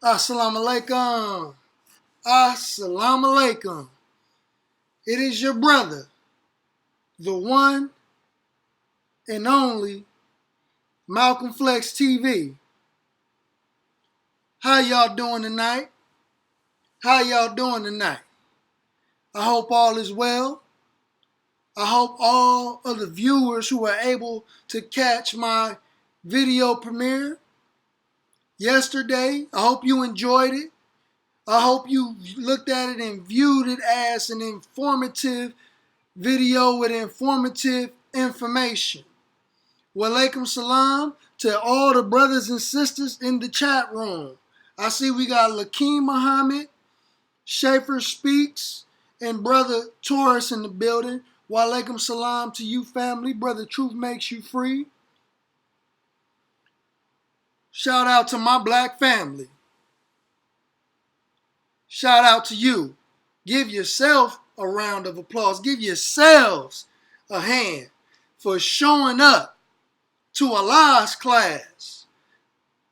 Assalamu alaikum. Assalamu alaikum. It is your brother, the one and only Malcolm Flex TV. How y'all doing tonight? How y'all doing tonight? I hope all is well. I hope all of the viewers who were able to catch my video premiere yesterday, I hope you enjoyed it. I hope you looked at it and viewed it as an informative video with informative information. Walaikum salam to all the brothers and sisters in the chat room. I see we got Lakeem Muhammad, Schaefer Speaks, and Brother Taurus in the building. Walaikum salam to you, family. Brother Truth Makes You Free. Shout out to my black family. Shout out to you. Give yourself a round of applause. Give yourselves a hand for showing up to Allah's class,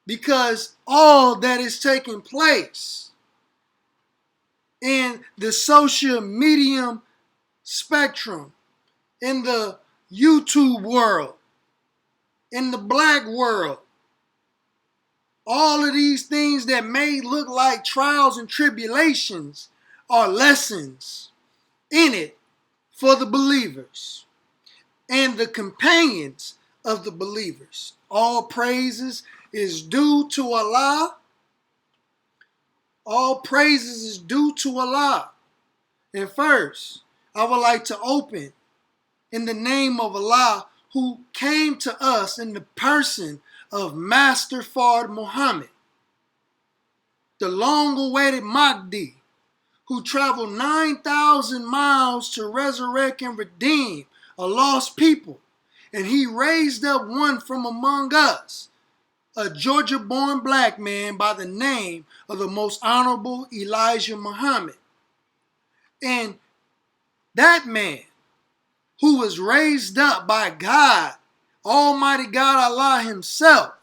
because all that is taking place in the social medium spectrum, in the YouTube world, in the black world, all of these things that may look like trials and tribulations are lessons in it for the believers and the companions of the believers. All praises is due to Allah. All praises is due to Allah. And first, I would like to open in the name of Allah, who came to us in the person of Master Fard Muhammad, the long-awaited Mahdi, who traveled 9,000 miles to resurrect and redeem a lost people. And he raised up one from among us, a Georgia-born black man by the name of the most honorable Elijah Muhammad. And that man, who was raised up by God, Almighty God Allah himself,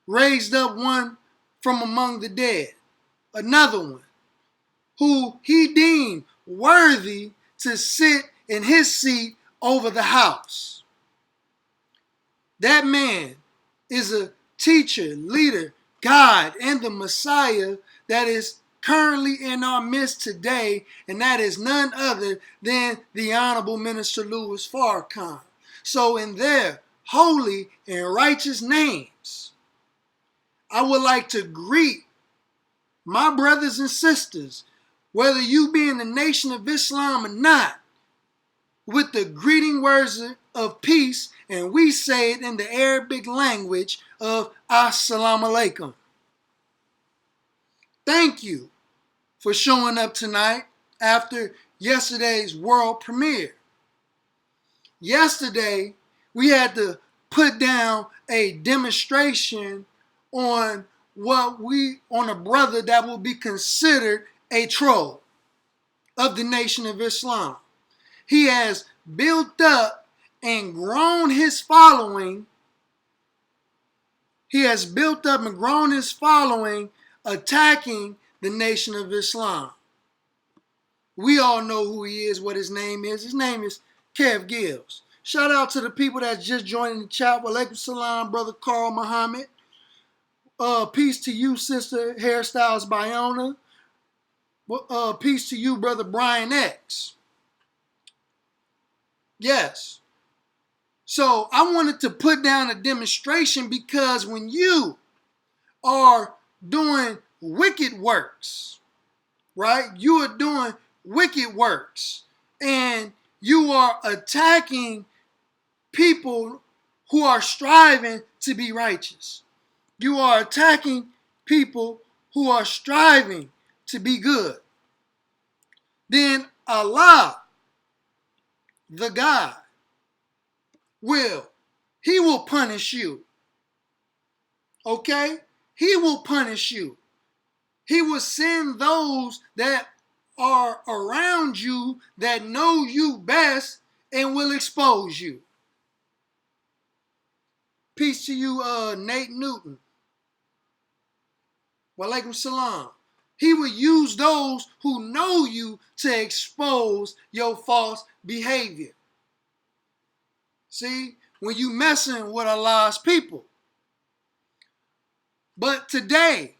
raised up one from among the dead, another one, who he deemed worthy to sit in his seat over the house. That man is a teacher, leader, guide, and the Messiah that is currently in our midst today, and that is none other than the Honorable Minister Louis Farrakhan. So in their holy and righteous names, I would like to greet my brothers and sisters, whether you be in the Nation of Islam or not, with the greeting words of peace, and we say it in the Arabic language of Assalamu alaikum. Thank you for showing up tonight after yesterday's world premiere. Yesterday, we had to put down a demonstration on a brother that will be considered a troll of the Nation of Islam. He has built up and grown his following. He has built up and grown his following attacking the Nation of Islam. We all know who he is, what his name is. His name is Kev Gills. Shout out to the people that's just joining the chat. Walaikum salam, Brother Carl Muhammad. Peace to you, Sister Hairstyles Bayona. Peace to you, Brother Brian X. Yes. So I wanted to put down a demonstration, because when you are doing wicked works, right? You are doing wicked works, and you are attacking people who are striving to be righteous. You are attacking people who are striving to be good. Then Allah, the God, He will punish you. Okay? He will punish you. He will send those that are around you that know you best and will expose you. Peace to you, Nate Newton. Walaikum salam. He will use those who know you to expose your false behavior. See, when you messing with Allah's people. But today,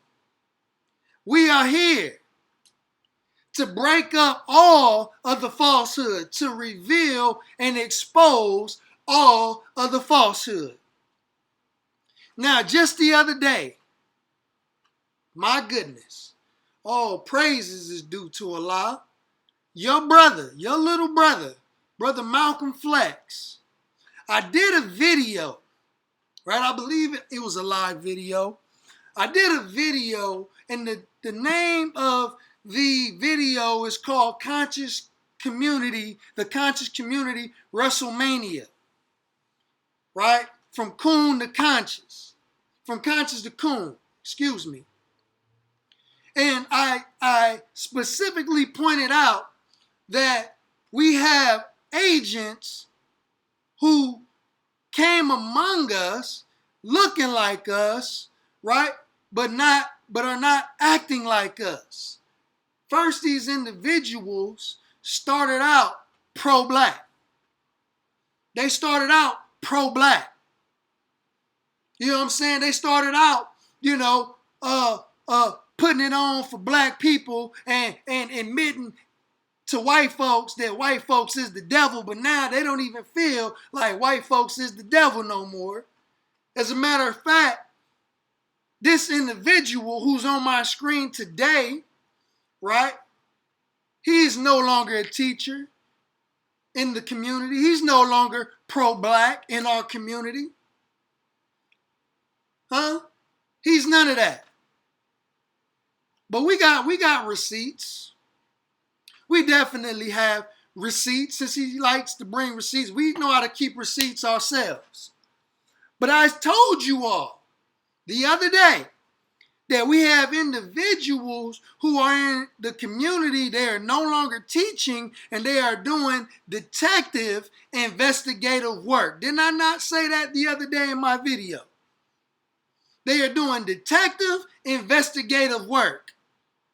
we are here to break up all of the falsehood, to reveal and expose all of the falsehood. Now, just the other day, my goodness, all praises is due to Allah. Your brother, your little brother, Brother Malcolm Flex. I did a video, right? I believe it was a live video. I did a video, and the name of the video is called Conscious Community, the Conscious Community WrestleMania, right? From Coon to Conscious. From Conscious to Coon, excuse me. And I specifically pointed out that we have agents who came among us looking like us, right? But are not acting like us. First, these individuals started out pro-black. They started out pro-black. You know what I'm saying? They started out, putting it on for black people and admitting to white folks that white folks is the devil, but now they don't even feel like white folks is the devil no more. As a matter of fact, this individual who's on my screen today, right? He's no longer a teacher in the community. He's no longer pro-black in our community. Huh? He's none of that. But we got receipts. We definitely have receipts. Since he likes to bring receipts, we know how to keep receipts ourselves. But I told you all the other day that we have individuals who are in the community. They are no longer teaching and they are doing detective investigative work. Did I not say that the other day in my video? They are doing detective investigative work.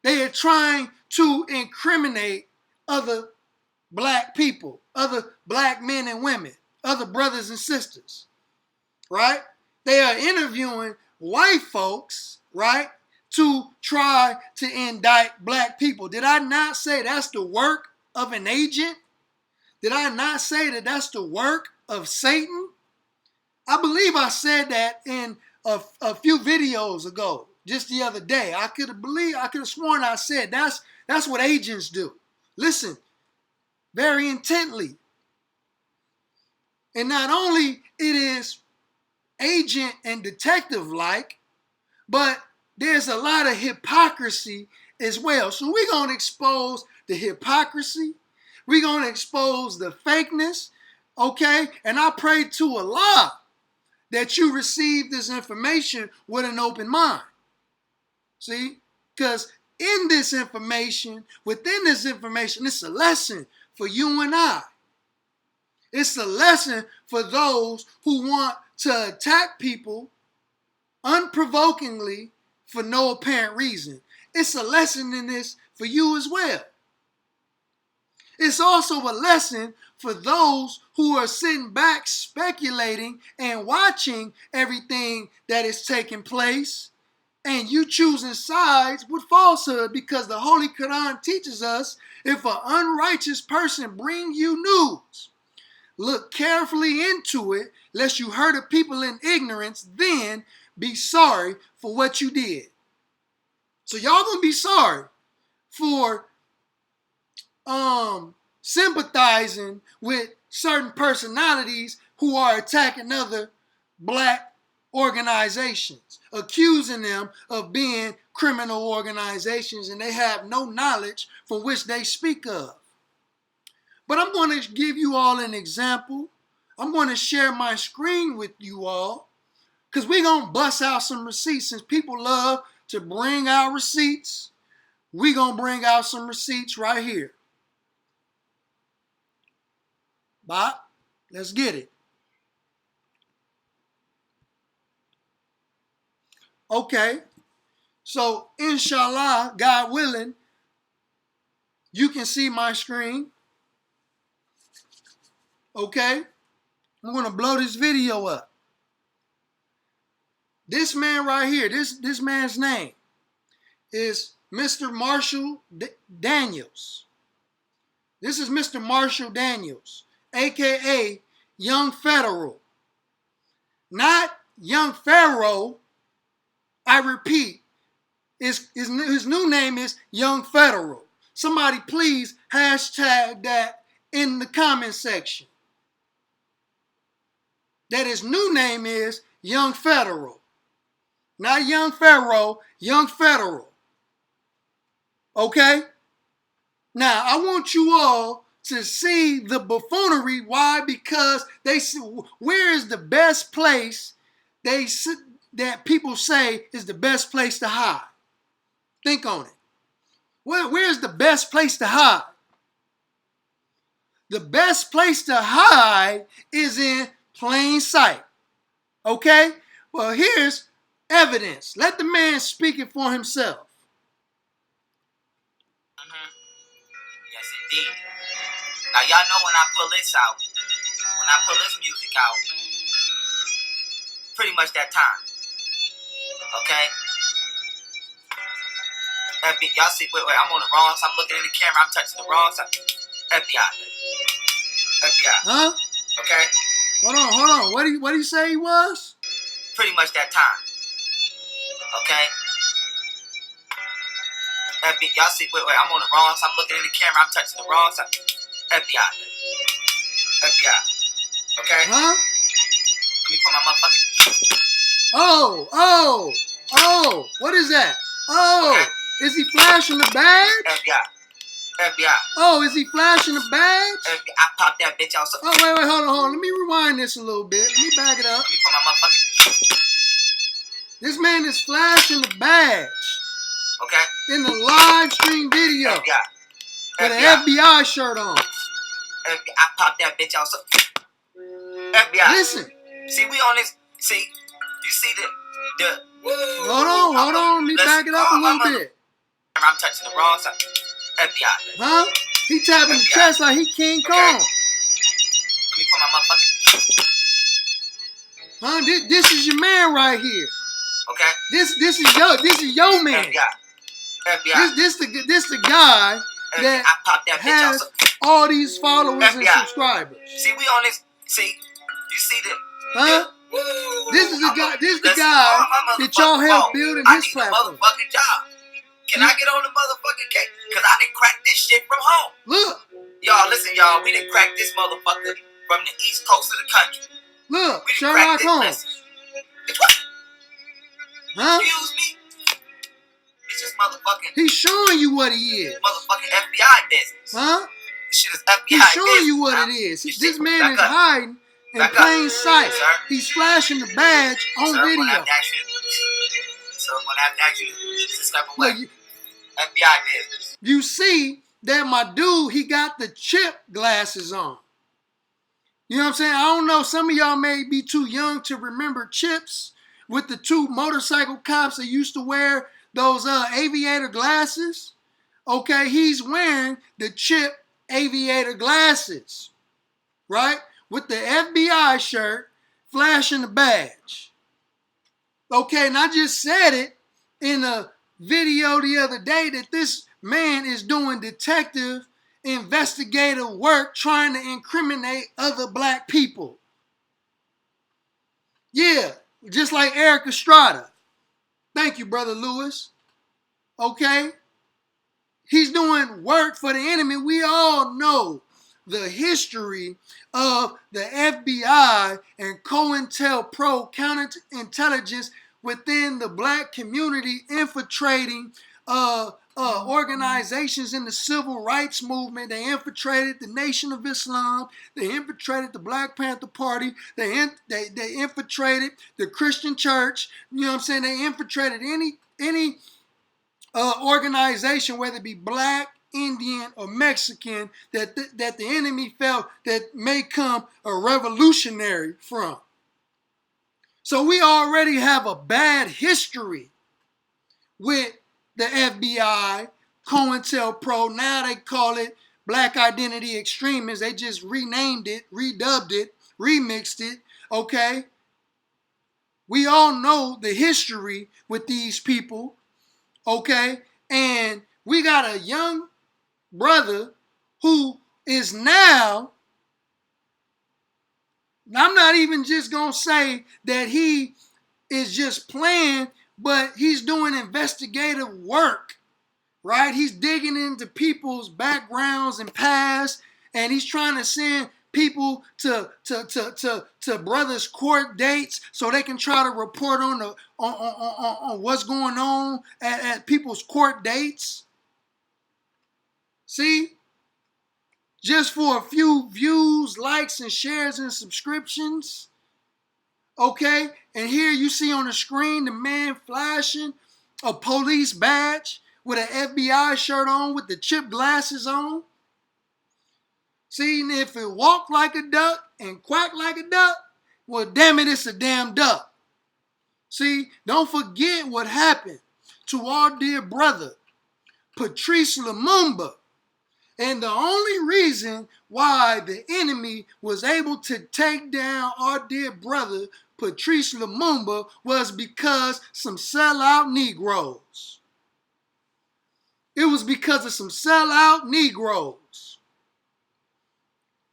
They are trying to incriminate other black people, other black men and women, other brothers and sisters, right? They are interviewing white folks, right, to try to indict black people. Did I not say that's the work of an agent? Did I not say that that's the work of Satan? I believe I said that in a few videos ago, just the other day. I could have sworn I said that's what agents do. Listen very intently. And not only it is agent and detective like, but there's a lot of hypocrisy as well. So we're going to expose the hypocrisy. We're going to expose the fakeness. Okay? And I pray to Allah that you receive this information with an open mind. See? Because in this information, within this information, it's a lesson for you and I. It's a lesson for those who want to attack people unprovokingly for no apparent reason. It's a lesson in this for you as well. It's also a lesson for those who are sitting back speculating and watching everything that is taking place, and you choosing sides with falsehood, because the Holy Quran teaches us, if an unrighteous person bring you news, look carefully into it, lest you hurt a people in ignorance, then be sorry for what you did. So y'all gonna be sorry for sympathizing with certain personalities who are attacking other black organizations, accusing them of being criminal organizations, and they have no knowledge from which they speak of. But I'm going to give you all an example. I'm going to share my screen with you all, because we're going to bust out some receipts. Since people love to bring out receipts, we're going to bring out some receipts right here. Bob, let's get it. Okay, So, inshallah, God willing, you can see my screen. Okay? I'm going to blow this video up. This man right here, this man's name is Mr. Marshall Daniels. This is Mr. Marshall Daniels, a.k.a. Young Federal. Not Young Pharaoh. I repeat, his new name is Young Federal. Somebody please hashtag that in the comment section. That his new name is Young Federal. Not Young Pharaoh, Young Federal. Okay? Now, I want you all to see the buffoonery. Why? Because they see, where is the best place that people say is the best place to hide? Think on it. Where's the best place to hide? The best place to hide is in plain sight. Okay? Well, here's evidence. Let the man speak it for himself. Yes, indeed. Now, y'all know when I pull this out, when I pull this music out, pretty much that time. Okay? Y'all see, wait, I'm on the wrong side. I'm looking in the camera. I'm touching the wrong side. FBI. FBI. Huh? Okay? Hold on. What do you say he was? Pretty much that time. Okay? Y'all see, wait, I'm on the wrong side. I'm looking in the camera. I'm touching the wrong side. FBI. FBI. Okay? Huh? Let me put my motherfucking... Oh. What is that? Oh. Okay. Is he flashing the badge? FBI. Oh, is he flashing the badge? FBI. I popped that bitch out. Oh, wait, hold on. Let me rewind this a little bit. Let me back it up. Let me put my motherfucking... This man is flashing the badge. Okay. In the live stream video. FBI. With an FBI shirt on. FBI. I popped that bitch out. FBI. Listen. See, we on this. See, you see the Hold on. Let me back it up a little bit. I'm touching the wrong side. FBI. Huh? He tapping the chest like he King Kong. Let me put my motherfucking... Huh? This is your man right here. Okay. This is your man. FBI. This the guy that I popped that bitch has out. all these followers and subscribers. See, we on this. See, you see the... Huh? This is the guy. This is the guy that y'all helped building his platform. Motherfucking job. Can I get on the motherfucking cake? Cause I didn't crack this shit from home. Look. Y'all, listen, y'all. We didn't crack this motherfucker from the east coast of the country. Look, Sherlock Holmes. Huh? Excuse me. It's just motherfucking... He's showing you what he is. Motherfucking FBI business. Huh? This shit is FBI He's showing business, you what huh? it is. This man is hiding in plain sight. Sir? He's flashing the badge on video. When I have to ask you this type of way. Look, FBI business. You see that my dude, he got the chip glasses on. You know what I'm saying? I don't know. Some of y'all may be too young to remember Chips with the two motorcycle cops that used to wear those aviator glasses. Okay, he's wearing the Chip aviator glasses, right? With the FBI shirt, flashing the badge. Okay, and I just said it in a video the other day that this man is doing detective investigative work trying to incriminate other black people. Yeah, just like Eric Estrada. Thank you, Brother Lewis. Okay? He's doing work for the enemy. We all know the history of the FBI and COINTELPRO counterintelligence within the black community infiltrating organizations in the civil rights movement. They infiltrated the Nation of Islam. They infiltrated the Black Panther Party. They infiltrated the Christian Church. You know what I'm saying? They infiltrated any organization, whether it be black, Indian, or Mexican, that the enemy felt that may come a revolutionary from. So we already have a bad history with the FBI, COINTELPRO. Now they call it Black Identity Extremists. They just renamed it, redubbed it, remixed it, okay? We all know the history with these people, okay? And we got a young brother who is now, I'm not even just going to say that he is just playing, but he's doing investigative work, right? He's digging into people's backgrounds and past, and he's trying to send people to brothers' court dates so they can try to report on what's going on at people's court dates. See? Just for a few views, likes, and shares and subscriptions. Okay? And here you see on the screen the man flashing a police badge with an FBI shirt on with the chip glasses on. See, and if it walk like a duck and quack like a duck, well, damn it, it's a damn duck. See, don't forget what happened to our dear brother, Patrice Lumumba. And the only reason why the enemy was able to take down our dear brother, Patrice Lumumba, was because some sellout Negroes. It was because of some sellout Negroes.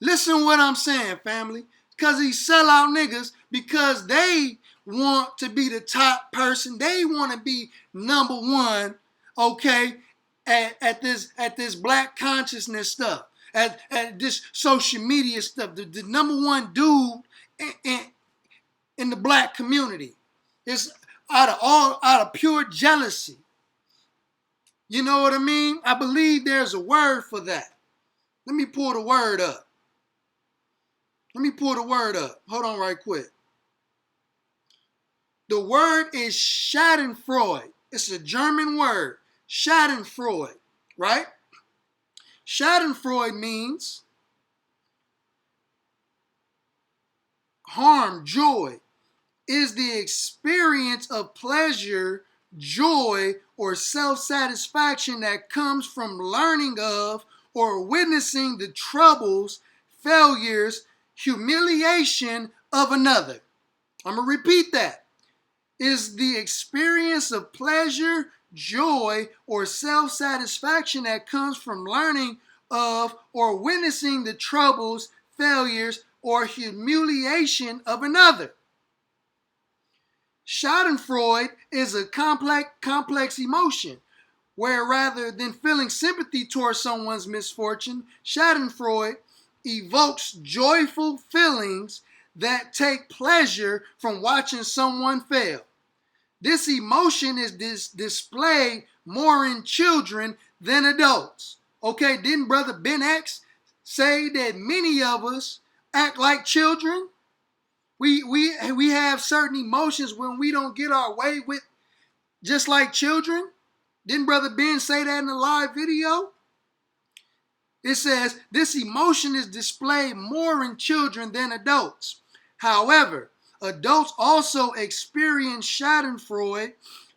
Listen to what I'm saying, family. Because these sellout niggas, because they want to be the top person. They want to be number one, okay, at this black consciousness stuff, at this social media stuff. The number one dude in the black community. It's out of pure jealousy. You know what I mean? I believe there's a word for that. Let me pull the word up. Hold on right quick. The word is Schadenfreude. It's a German word. Schadenfreude, right? Schadenfreude means harm, joy. Is the experience of pleasure, joy, or self-satisfaction that comes from learning of or witnessing the troubles, failures, humiliation of another. I'm going to repeat that. Is the experience of pleasure, joy, or self-satisfaction that comes from learning of or witnessing the troubles, failures, or humiliation of another. Schadenfreude is a complex emotion, where rather than feeling sympathy towards someone's misfortune, Schadenfreude evokes joyful feelings that take pleasure from watching someone fail. This emotion is displayed more in children than adults. Okay, didn't Brother Ben X say that many of us act like children? We have certain emotions when we don't get our way with, just like children. Didn't Brother Ben say that in the live video? It says, this emotion is displayed more in children than adults. However, adults also experience Schadenfreude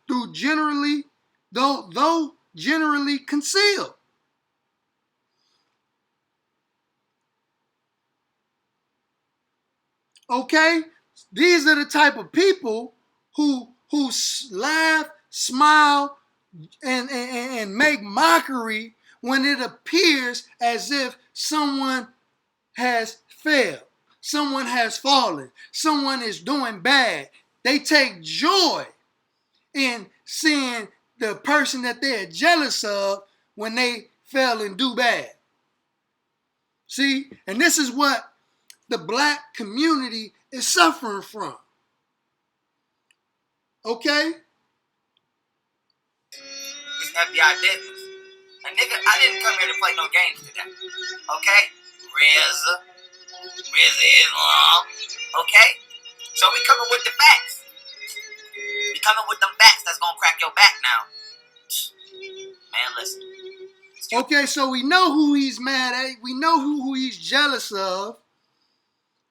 though generally concealed. Okay? These are the type of people who laugh, smile, and make mockery when it appears as if someone has failed, someone has fallen, someone is doing bad. They take joy in seeing the person that they're jealous of when they fail and do bad. See? And this is what the black community is suffering from. Okay? It's FBI business. And nigga, I didn't come here to play no games today. Okay? RZA Islam. Okay? So we coming with the facts. We coming with them facts that's gonna crack your back now. Man, listen. Okay, so we know who he's mad at. We know who he's jealous of.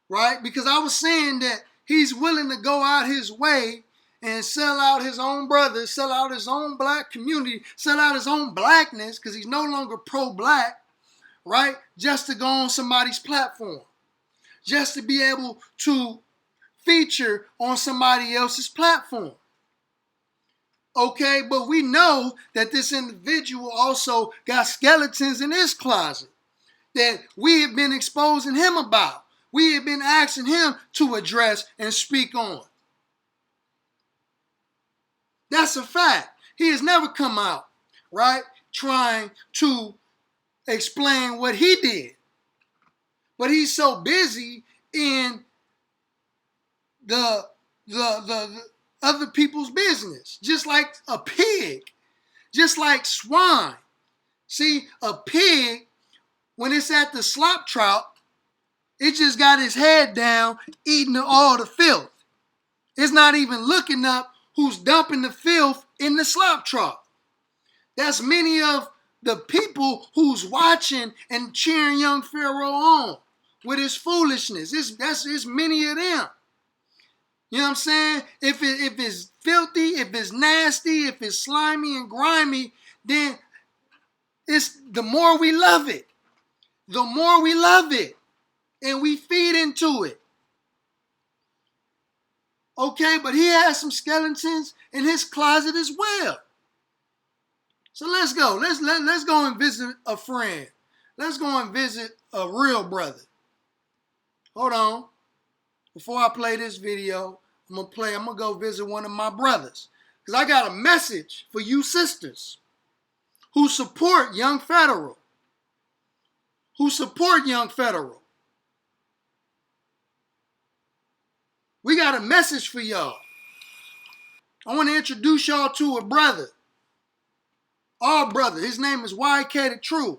Right? Because I was saying that he's willing to go out his way and sell out his own brothers, sell out his own black community, sell out his own blackness, because he's no longer pro-black, right? Just to go on somebody's platform. Just to be able to feature on somebody else's platform. Okay, but we know that this individual also got skeletons in his closet that we have been exposing him about. We have been asking him to address and speak on. That's a fact. He has never come out, right, trying to explain what he did. But he's so busy in the other people's business, just like a pig, just like swine. See, a pig, when it's at the slop trout, it just got his head down, eating all the filth. It's not even looking up who's dumping the filth in the slop trout. That's many of the people who's watching and cheering young Pharaoh on with his foolishness. It's many of them. You know what I'm saying? If it's filthy, if it's nasty, if it's slimy and grimy, then it's the more we love it. The more we love it. And we feed into it. Okay, but he has some skeletons in his closet as well. So let's go. Let's go and visit a friend. Let's go and visit a real brother. Hold on. Before I play this video, I'm gonna go visit one of my brothers. Because I got a message for you sisters who support young Pharaoh. Who support young Pharaoh. We got a message for y'all. I want to introduce y'all to a brother. Our brother. His name is YK the Truth.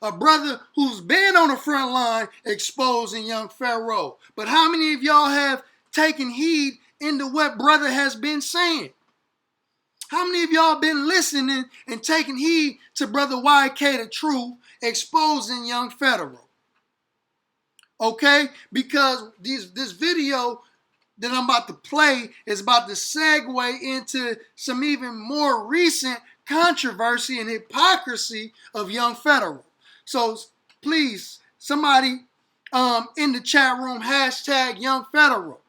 A brother who's been on the front line exposing young Pharaoh. But how many of y'all have taken heed into what brother has been saying? How many of y'all been listening and taking heed to brother YK the Truth exposing young Pharaoh? Okay, because this video that I'm about to play is about to segue into some even more recent controversy and hypocrisy of young Pharaoh. So please, somebody in the chat room, hashtag young Pharaoh.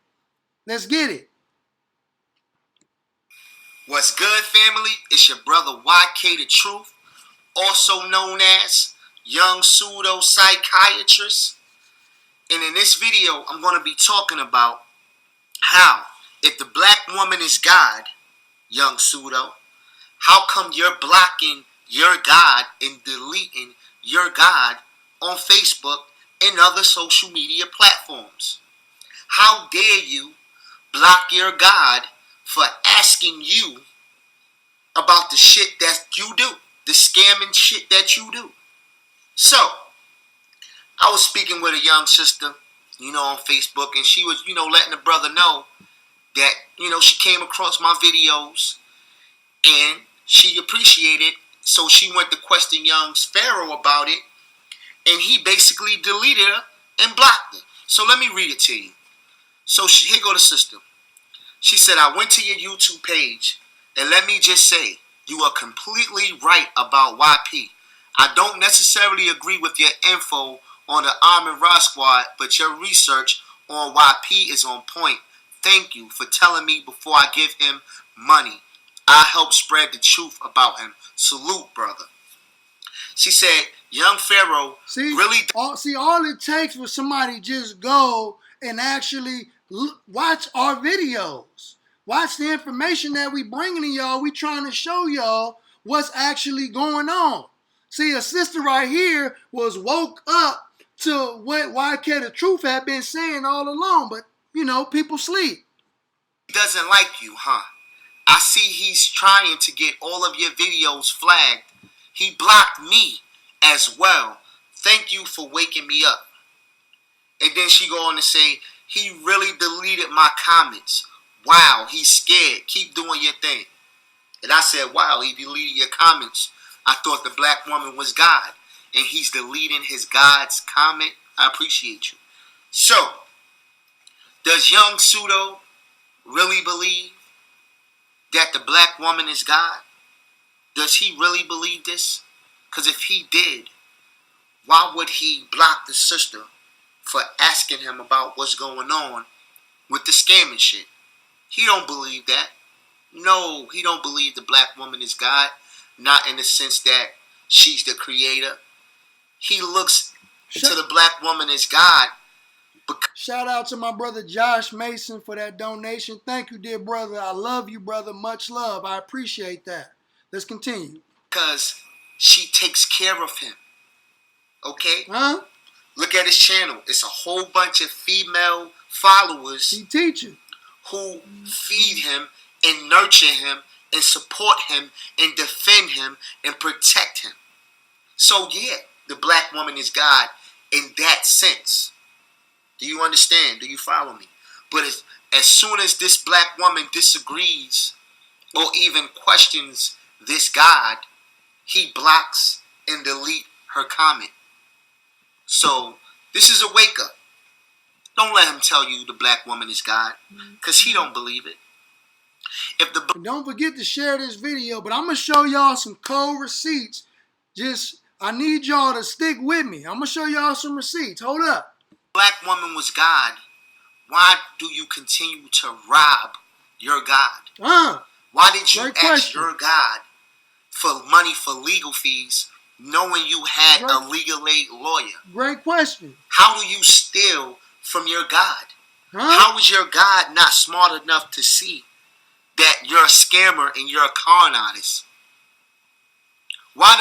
Let's get it. What's good, family? It's your brother YK the Truth, also known as Young Pseudo Psychiatrist. And in this video, I'm going to be talking about how, if the black woman is God, Young Pseudo, how come you're blocking your God and deleting your God on Facebook and other social media platforms? How dare you block your God for asking you about the shit that you do, the scamming shit that you do? So, I was speaking with a young sister, on Facebook, and she was, letting the brother know that, she came across my videos and she appreciated. So she went to question young Pharaoh about it, and he basically deleted her and blocked her. So let me read it to you. So here go the sister. She said, I went to your YouTube page, and let me just say, you are completely right about YP. I don't necessarily agree with your info on the Arm & Rod Squad, but your research on YP is on point. Thank you for telling me before I give him money. I help spread the truth about him. Salute, brother. She said, young Pharaoh really... all it takes for somebody just go and actually watch our videos. Watch the information that we bringing to y'all. We trying to show y'all what's actually going on. See, a sister right here was woke up to what YK the Truth had been saying all along. But, people sleep. He doesn't like you, huh? I see he's trying to get all of your videos flagged. He blocked me as well. Thank you for waking me up. And then she go on to say, he really deleted my comments. Wow, he's scared. Keep doing your thing. And I said, wow, he deleted your comments. I thought the black woman was God. And he's deleting his God's comment. I appreciate you. So, does young Pseudo really believe that the black woman is God? Does he really believe this? Because if he did, why would he block the sister for asking him about what's going on with the scamming shit? He don't believe that. No, he don't believe the black woman is God. Not in the sense that she's the creator. He looks to the black woman as God. Shout out to my brother Josh Mason for that donation. Thank you, dear brother. I love you, brother. Much love. I appreciate that. Let's continue. Because she takes care of him. Okay? Huh? Look at his channel. It's a whole bunch of female followers. He teaching. Who feed him and nurture him and support him and defend him and protect him. So yeah, the black woman is God in that sense. Do you understand? Do you follow me? But as soon as this black woman disagrees or even questions this God, he blocks and delete her comment. So this is a wake up. Don't let him tell you the black woman is God, because he don't believe it. Don't forget to share this video, but I'm going to show y'all some cold receipts. I need y'all to stick with me. I'm going to show y'all some receipts. Hold up. Black woman was God. Why do you continue to rob your God? Why did you ask your God for money for legal fees, knowing you had a legal aid lawyer? Great question. How do you steal from your God? How is your God not smart enough to see that you're a scammer and you're a con artist? Why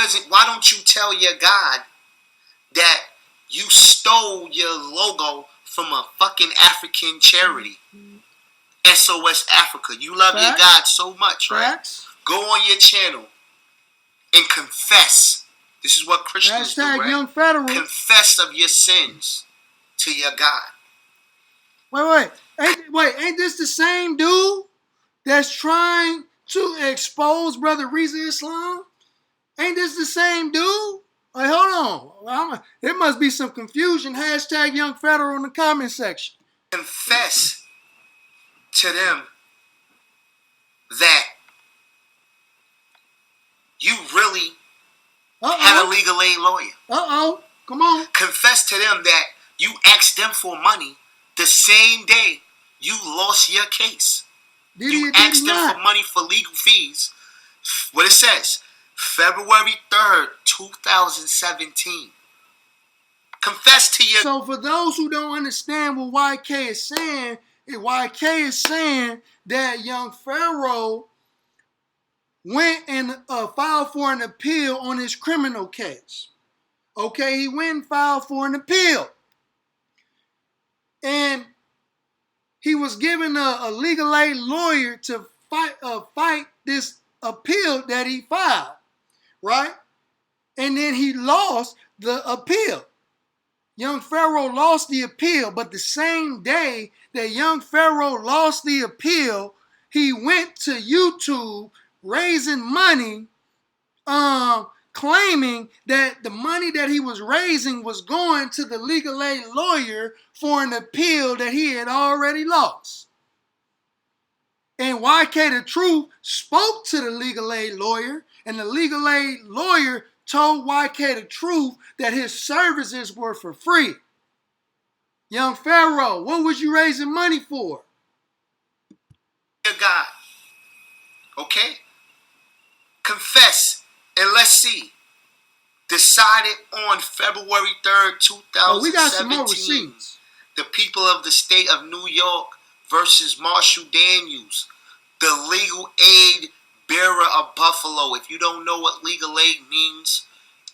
don't you tell your God that you stole your logo from a fucking African charity? SOS Africa. You love your God so much, right? Go on your channel and confess. This is what Christians do, right? Young Pharaoh. Confess of your sins to your God. Wait. Ain't this the same dude that's trying to expose Brother Reza Islam? Ain't this the same dude? Wait, hold on. There must be some confusion. # Young Pharaoh in the comment section. Confess to them that you really had a legal aid lawyer. Come on. Confess to them that you asked them for money the same day you lost your case. You asked them for money for legal fees. What it says, February 3rd, 2017. Confess to your... So for those who don't understand what YK is saying, YK is saying that Young Pharaoh went and filed for an appeal on his criminal case. Okay, he went and filed for an appeal. And he was given a legal aid lawyer to fight this appeal that he filed, right? And then he lost the appeal. Young Pharaoh lost the appeal, but the same day that Young Pharaoh lost the appeal, he went to YouTube raising money, claiming that the money that he was raising was going to the legal aid lawyer for an appeal that he had already lost. And YK the Truth spoke to the legal aid lawyer, and the legal aid lawyer told YK the Truth that his services were for free. Young Pharaoh, what was you raising money for? God. Okay? Confess and let's see. Decided on February 3rd, 2017. We got some more receipts. The people of the state of New York versus Marshall Daniels, the legal aid bearer of Buffalo. If you don't know what legal aid means,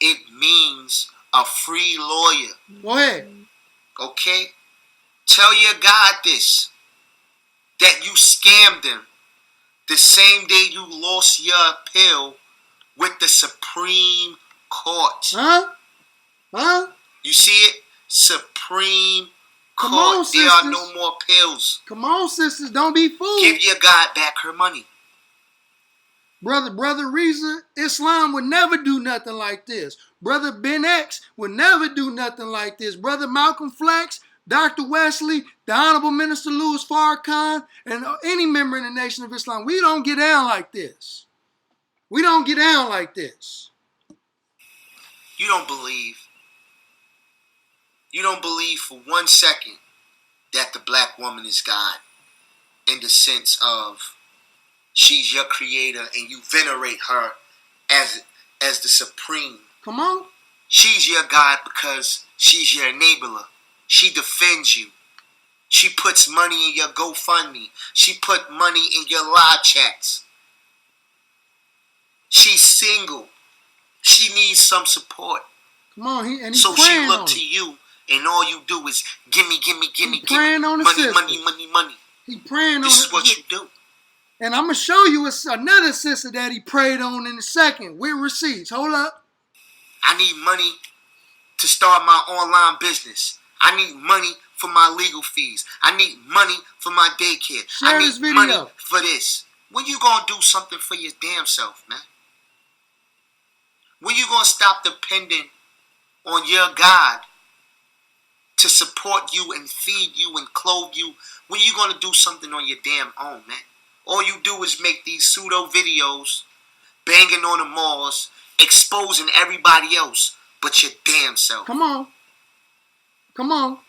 it means a free lawyer. Go ahead. Okay? Tell your God this, that you scammed him the same day you lost your appeal with the Supreme Court. Huh? You see it? Supreme Court. Come on, there are no more appeals. Come on, sisters. Don't be fooled. Give your God back her money. Brother Reza Islam would never do nothing like this. Brother Ben X would never do nothing like this. Brother Malcolm Flex, Dr. Wesley, the Honorable Minister Louis Farrakhan, and any member in the Nation of Islam. We don't get down like this. We don't get down like this. You don't believe for 1 second that the black woman is God in the sense of she's your creator and you venerate her as the supreme. Come on. She's your God because she's your enabler. She defends you. She puts money in your GoFundMe. She put money in your live chats. She's single. She needs some support. Come on, and so she look to you, and all you do is gimme, money. He praying on this is what you do. And I'm gonna show you another sister that he prayed on in a second with receipts. Hold up. I need money to start my online business. I need money for my legal fees. I need money for my daycare. Share I need this video. money for this. When you gonna do something for your damn self, man? When you gonna stop depending on your God to support you and feed you and clothe you? When you gonna do something on your damn own, man? All you do is make these pseudo videos, banging on the malls, exposing everybody else but your damn self. Come on.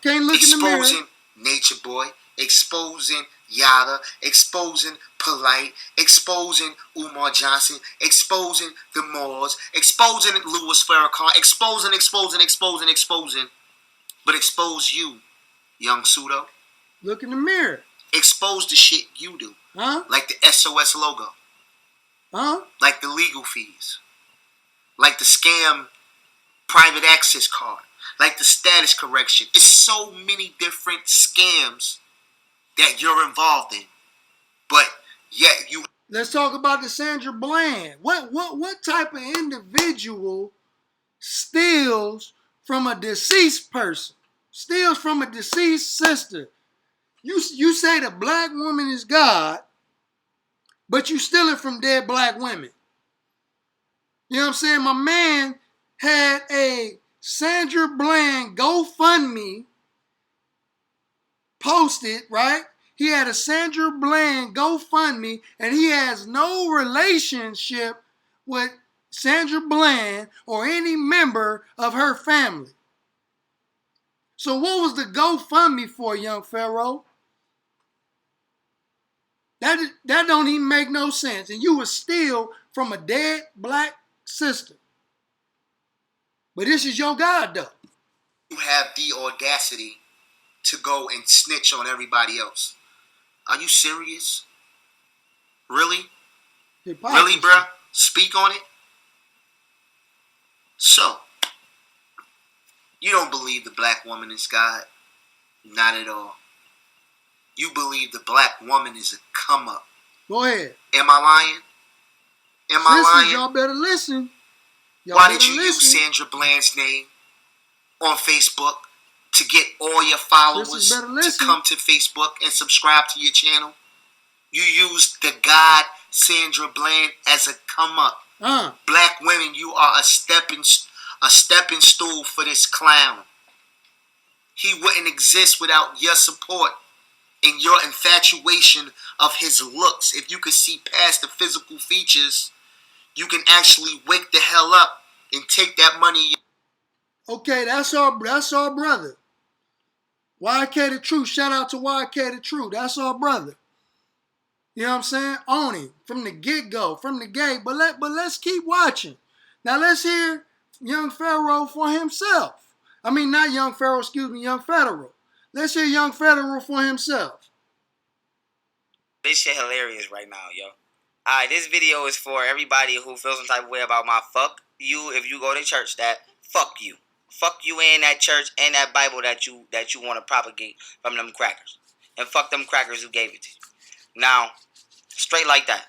Can't look in the mirror. Exposing Nature Boy, exposing Yada, exposing Polite, exposing Umar Johnson, exposing the Moors, exposing Louis Farrakhan, exposing. But expose you, young pseudo. Look in the mirror. Expose the shit you do. Huh? Like the SOS logo. Huh? Like the legal fees. Like the scam private access card. Like the status correction. It's so many different scams that you're involved in. But yet you... Let's talk about the Sandra Bland. What type of individual steals from a deceased person? Steals from a deceased sister? You say the black woman is God, but you stealing from dead black women. You know what I'm saying? My man had a Sandra Bland GoFundMe posted, right? He had a Sandra Bland GoFundMe, and he has no relationship with Sandra Bland or any member of her family. So what was the GoFundMe for, young Pharaoh? That don't even make no sense. And you would steal from a dead black sister. But this is your God, though. You have the audacity to go and snitch on everybody else. Are you serious? Really? Hypocrisy. Really, bruh? Speak on it? So, you don't believe the black woman is God? Not at all. You believe the black woman is a come-up. Go ahead. Am I lying? Y'all better listen. Why did you use Sandra Bland's name on Facebook to get all your followers to come to Facebook and subscribe to your channel? You used the God Sandra Bland as a come-up. Black women, you are a stepping stool for this clown. He wouldn't exist without your support and your infatuation of his looks. If you could see past the physical features, you can actually wake the hell up and take that money. Okay, that's our brother. YK the Truth. Shout out to YK the Truth. That's our brother. You know what I'm saying? On him from the get-go, from the gate. But let's keep watching. Now let's hear young Pharaoh for himself. I mean, not young Pharaoh, excuse me, young Federal. Let's hear young Federal for himself. This shit hilarious right now, yo. Alright, this video is for everybody who feels some type of way about my fuck you if you go to church. That fuck you. Fuck you in that church and that Bible that you want to propagate from them crackers. And fuck them crackers who gave it to you. Now, straight like that.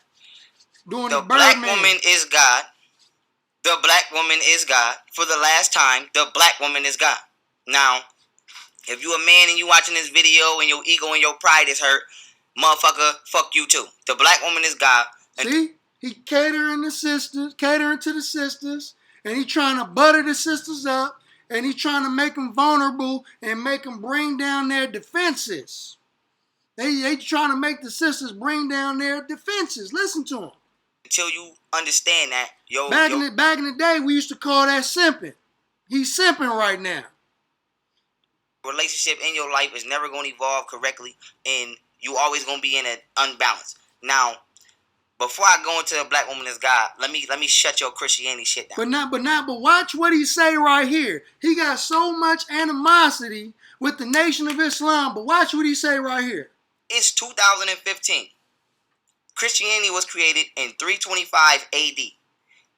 The black woman is God. The black woman is God. For the last time, the black woman is God. Now, if you a man and you watching this video and your ego and your pride is hurt, motherfucker, fuck you too. The black woman is God. See? He catering to the sisters, and he trying to butter the sisters up, And he's trying to make them vulnerable and make them bring down their defenses. They trying to make the sisters bring down their defenses. Listen to them. Until you understand that, back in the day, we used to call that simping. He's simping right now. Relationship in your life is never going to evolve correctly, and you always going to be in an unbalance. Now, before I go into a black woman as God, let me shut your Christianity shit down. But watch what he say right here. He got so much animosity with the Nation of Islam, but watch what he say right here. It's 2015. Christianity was created in 325 AD.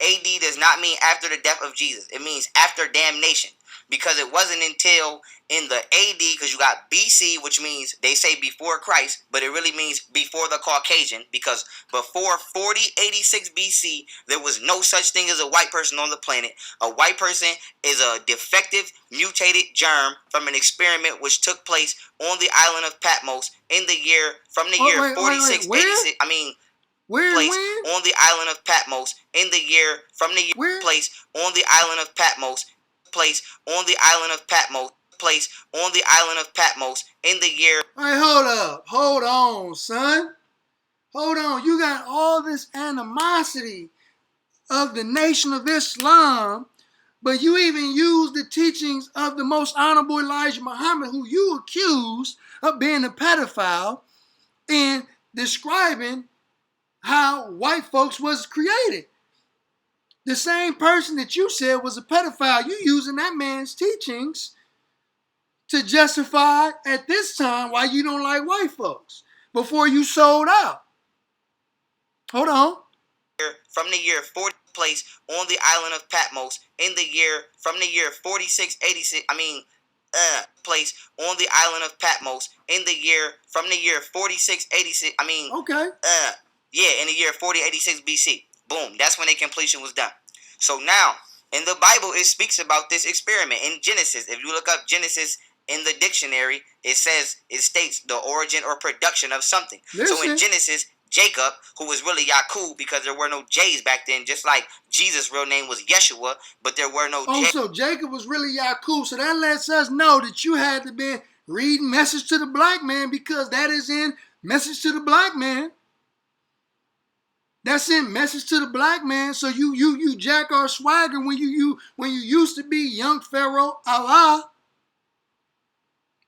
AD does not mean after the death of Jesus. It means after damnation. Because it wasn't until in the AD, because you got BC, which means they say before Christ, but it really means before the Caucasian, because before 4086 BC, there was no such thing as a white person on the planet. A white person is a defective, mutated germ from an experiment which took place on the island of Patmos in the year, from the year 4686, on the island of Patmos in the year, from the year, place on the island of Patmos, place on the island of Patmos, place on the island of Patmos in the year. Hey, hold up. Hold on, son. Hold on. You got all this animosity of the Nation of Islam, but you even use the teachings of the most honorable Elijah Muhammad, who you accused of being a pedophile, in describing how white folks was created. The same person that you said was a pedophile, you using that man's teachings to justify at this time why you don't like white folks before you sold out. Hold on. From the year 40, place on the island of Patmos in the year, from the year 4686, place on the island of Patmos in the year, from the year 4686, in the year 4086 BC. Boom, that's when the completion was done. So now, in the Bible, it speaks about this experiment in Genesis. If you look up Genesis in the dictionary, it states the origin or production of something. Listen. So in Genesis, Jacob, who was really Yaqub, because there were no J's back then, just like Jesus' real name was Yeshua, but there were no J's. So Jacob was really Yaqub. So that lets us know that you had to be reading Message to the Black Man, because that is in Message to the Black Man. That's in Message to the Black Man. So you jack our swagger when you used to be young Pharaoh Allah.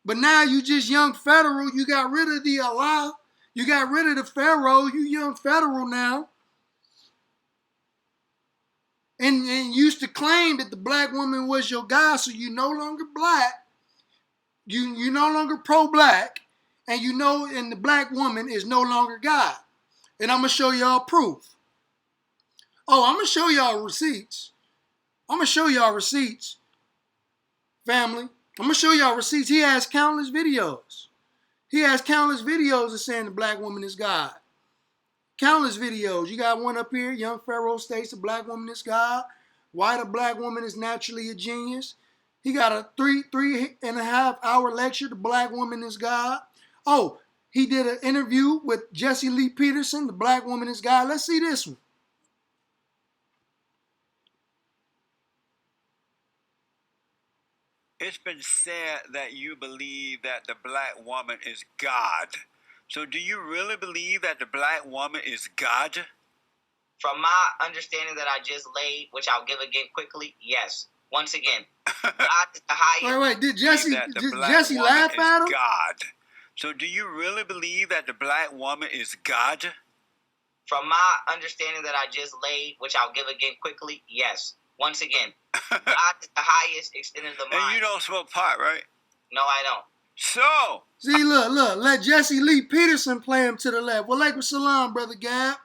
But now you just young Pharaoh. You got rid of the Allah. You got rid of the Pharaoh. You young Pharaoh now. And used to claim that the black woman was your God, so you no longer black. You no longer pro-black. And and the black woman is no longer God. And I'm going to show y'all proof. Oh, I'm going to show y'all receipts. Family. I'm going to show y'all receipts. He has countless videos. Of saying the black woman is God. Countless videos. You got one up here. Young Pharaoh states the black woman is God. Why the black woman is naturally a genius. He got a 3.5 hour lecture. The black woman is God. Oh, he did an interview with Jesse Lee Peterson. The black woman is God. Let's see this one. It's been said that you believe that the black woman is God. So do you really believe that the black woman is God? From my understanding that I just laid, which I'll give again quickly, yes. Once again, God is the highest. Wait, did Jesse laugh at him? God. So do you really believe that the black woman is God? From my understanding that I just laid, which I'll give again quickly, yes. Once again, God is the highest extent of the mind. And you don't smoke pot, right? No, I don't. So. See, look, let Jesse Lee Peterson play him to the left. Walaikum salam, Brother Gab.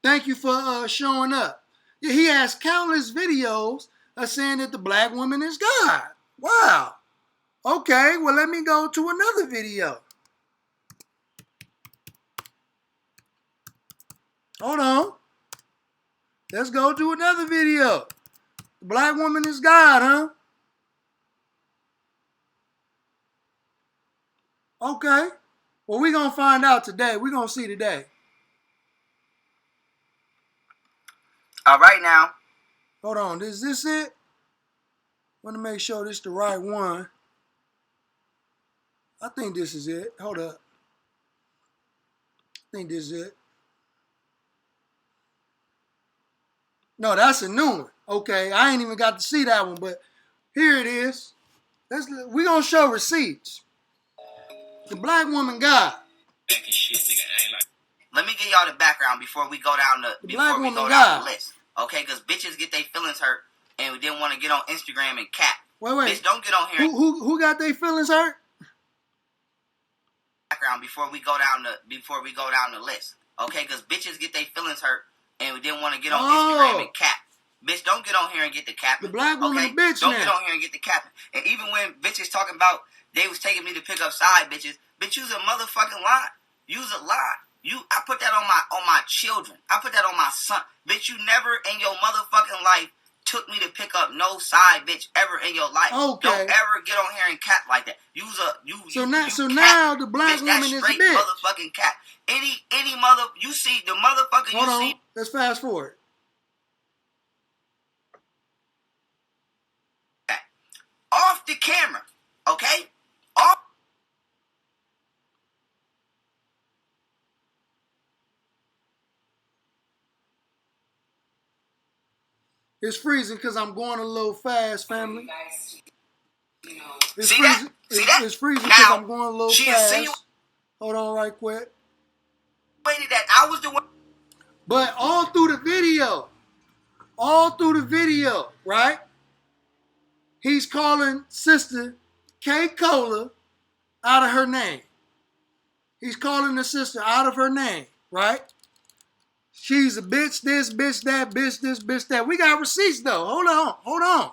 Thank you for showing up. Yeah, he has countless videos of saying that the black woman is God. Wow. Okay, well, let me go to another video. Hold on. Let's go to another video. The black woman is God, huh? Okay. Well, we're going to find out today. We're going to see today. All right, now. Hold on. Is this it? Want to make sure this is the right one. I think this is it. Hold up. I think this is it. No, that's a new one. Okay, I ain't even got to see that one, but here it is. We're going to show receipts. The Black Woman God. Let me give y'all the background before we go down the list. Okay, because bitches get their feelings hurt and we didn't want to get on Instagram and cap. Wait. Bitch, don't get on here. Who got their feelings hurt? Background before we go down the list. Okay, because bitches get their feelings hurt and we didn't want to get on Instagram and cap. Bitch, don't get on here and get the capping. The Black Woman okay? bitch Don't now. get on here and get the capping. And even when bitches talking about they was taking me to pick up side bitches, bitch, you's a motherfucking lie. You's a lie. I put that on my children. I put that on my son. Bitch, you never in your motherfucking life took me to pick up no side bitch ever in your life. Okay. Don't ever get on here and cap like that. Now the Black bitch, woman is a bitch. Motherfucking cap. Any mother you see the motherfucker Hold you on. see. Let's fast forward. Off the camera, okay? It's freezing because I'm going a little fast, family. It's See freezing. that? It's freezing because I'm going a little fast. Insinuated Hold on right quick. that I was the one. But all through the video, right? He's calling Sister K. Cola out of her name. He's calling the sister out of her name, right? She's a bitch this, bitch that, bitch this, bitch that. We got receipts though. Hold on.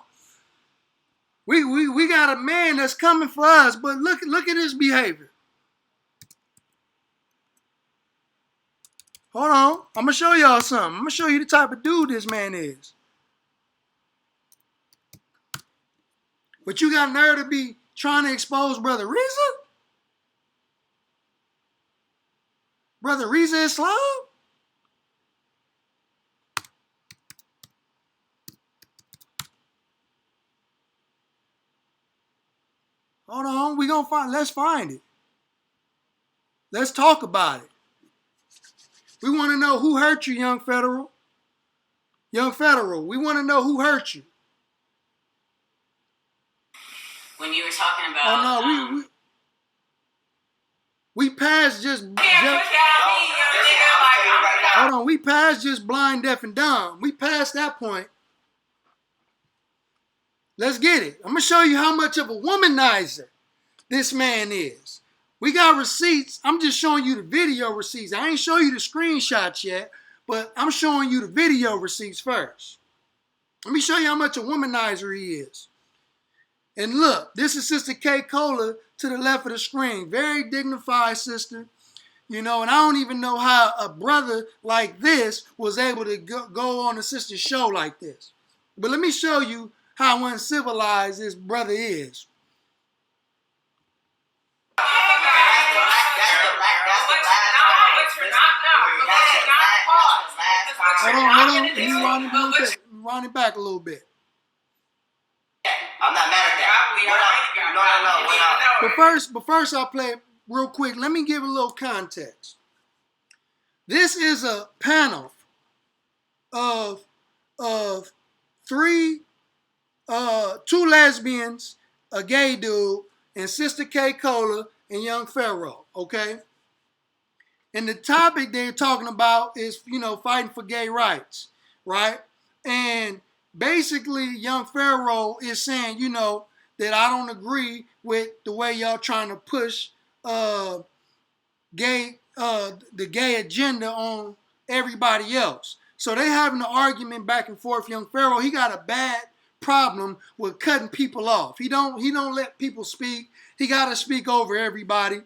We got a man that's coming for us, but look at his behavior. Hold on. I'm going to show y'all something. I'm going to show you the type of dude this man is. But you got nerve to be trying to expose Brother Reza? Brother Reza Islam? Hold on. Let's find it. Let's talk about it. We want to know who hurt you, young Pharaoh. Young Pharaoh, we want to know who hurt you. When you were talking about... Oh, no, we passed just... Hold on, we passed just blind, deaf, and dumb. We passed that point. Let's get it. I'm going to show you how much of a womanizer this man is. We got receipts. I'm just showing you the video receipts. I ain't show you the screenshots yet, but I'm showing you the video receipts first. Let me show you how much a womanizer he is. And look, this is Sister K. Cola to the left of the screen. Very dignified sister. You know, and I don't even know how a brother like this was able to go on a sister's show like this. But let me show you how uncivilized this brother is. Hold on. Let me round it back a little bit. I'm not mad at that. No. But first I'll play it real quick. Let me give a little context. This is a panel of two lesbians, a gay dude, and Sister K. Cola and young Pharaoh, okay? And the topic they're talking about is, fighting for gay rights, right? And basically, young Pharaoh is saying, that I don't agree with the way y'all trying to push the gay agenda on everybody else. So they having an argument back and forth. Young Pharaoh, he got a bad problem with cutting people off. He don't let people speak. He got to speak over everybody.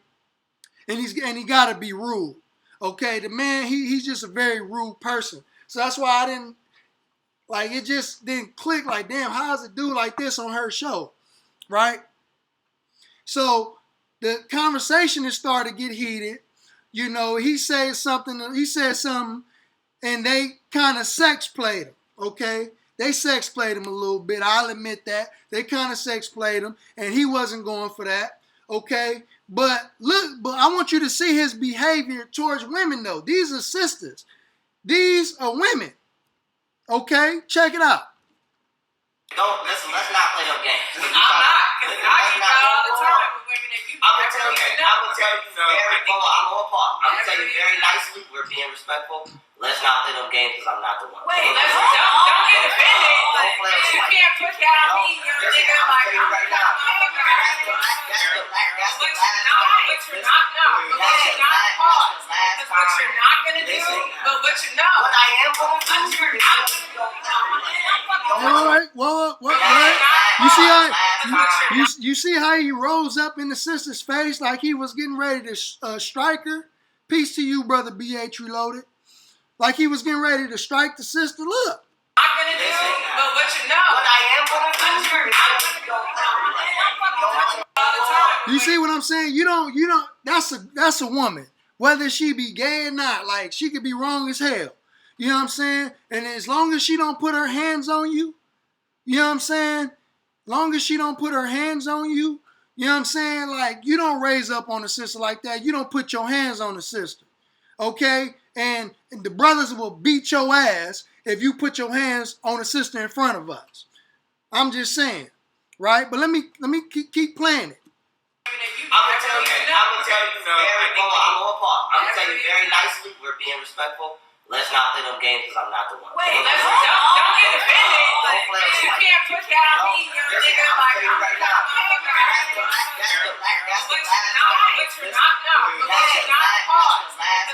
And he got to be rude. Okay, the man, he's just a very rude person. So that's why it just didn't click like, damn, how's a dude like this on her show, right? So the conversation has started to get heated. He said something, and they kind of sex played him, okay? they sex played him a little bit. I'll admit that. They kind of sex played him, and he wasn't going for that. Okay? But I want you to see his behavior towards women, though. These are sisters. These are women. Okay? Check it out. Let's not play no games. I'm not, because I get that all the time with women that you I'm gonna tell you very nicely, we're being respectful. Let's not play no games because I'm not the one. Wait, don't get offended. You can't push that on me, young nigga. Like, I'm right now. What you're not gonna do, but what you know. What I am gonna do. All right. Well, you see how you see how he rose up in the sister's face like he was getting ready to strike her. Peace to you, brother BH Reloaded. Like he was getting ready to strike the sister. Look. I'm gonna do, but what you know. What I am gonna do. You see what I'm saying? You don't. That's a woman. Whether she be gay or not, like she could be wrong as hell. You know what I'm saying? And as long as she don't put her hands on you, you know what I'm saying? Long as she don't put her hands on you, you know what I'm saying? Like you don't raise up on a sister like that. You don't put your hands on a sister. Okay? And the brothers will beat your ass if you put your hands on a sister in front of us. I'm just saying. Right? But let me keep playing it. I'm gonna tell you very nicely, we're being respectful. Let's not play no games because I'm not the one. Wait, don't get offended. You can't push that on me, young nigga. Like, I'm right now.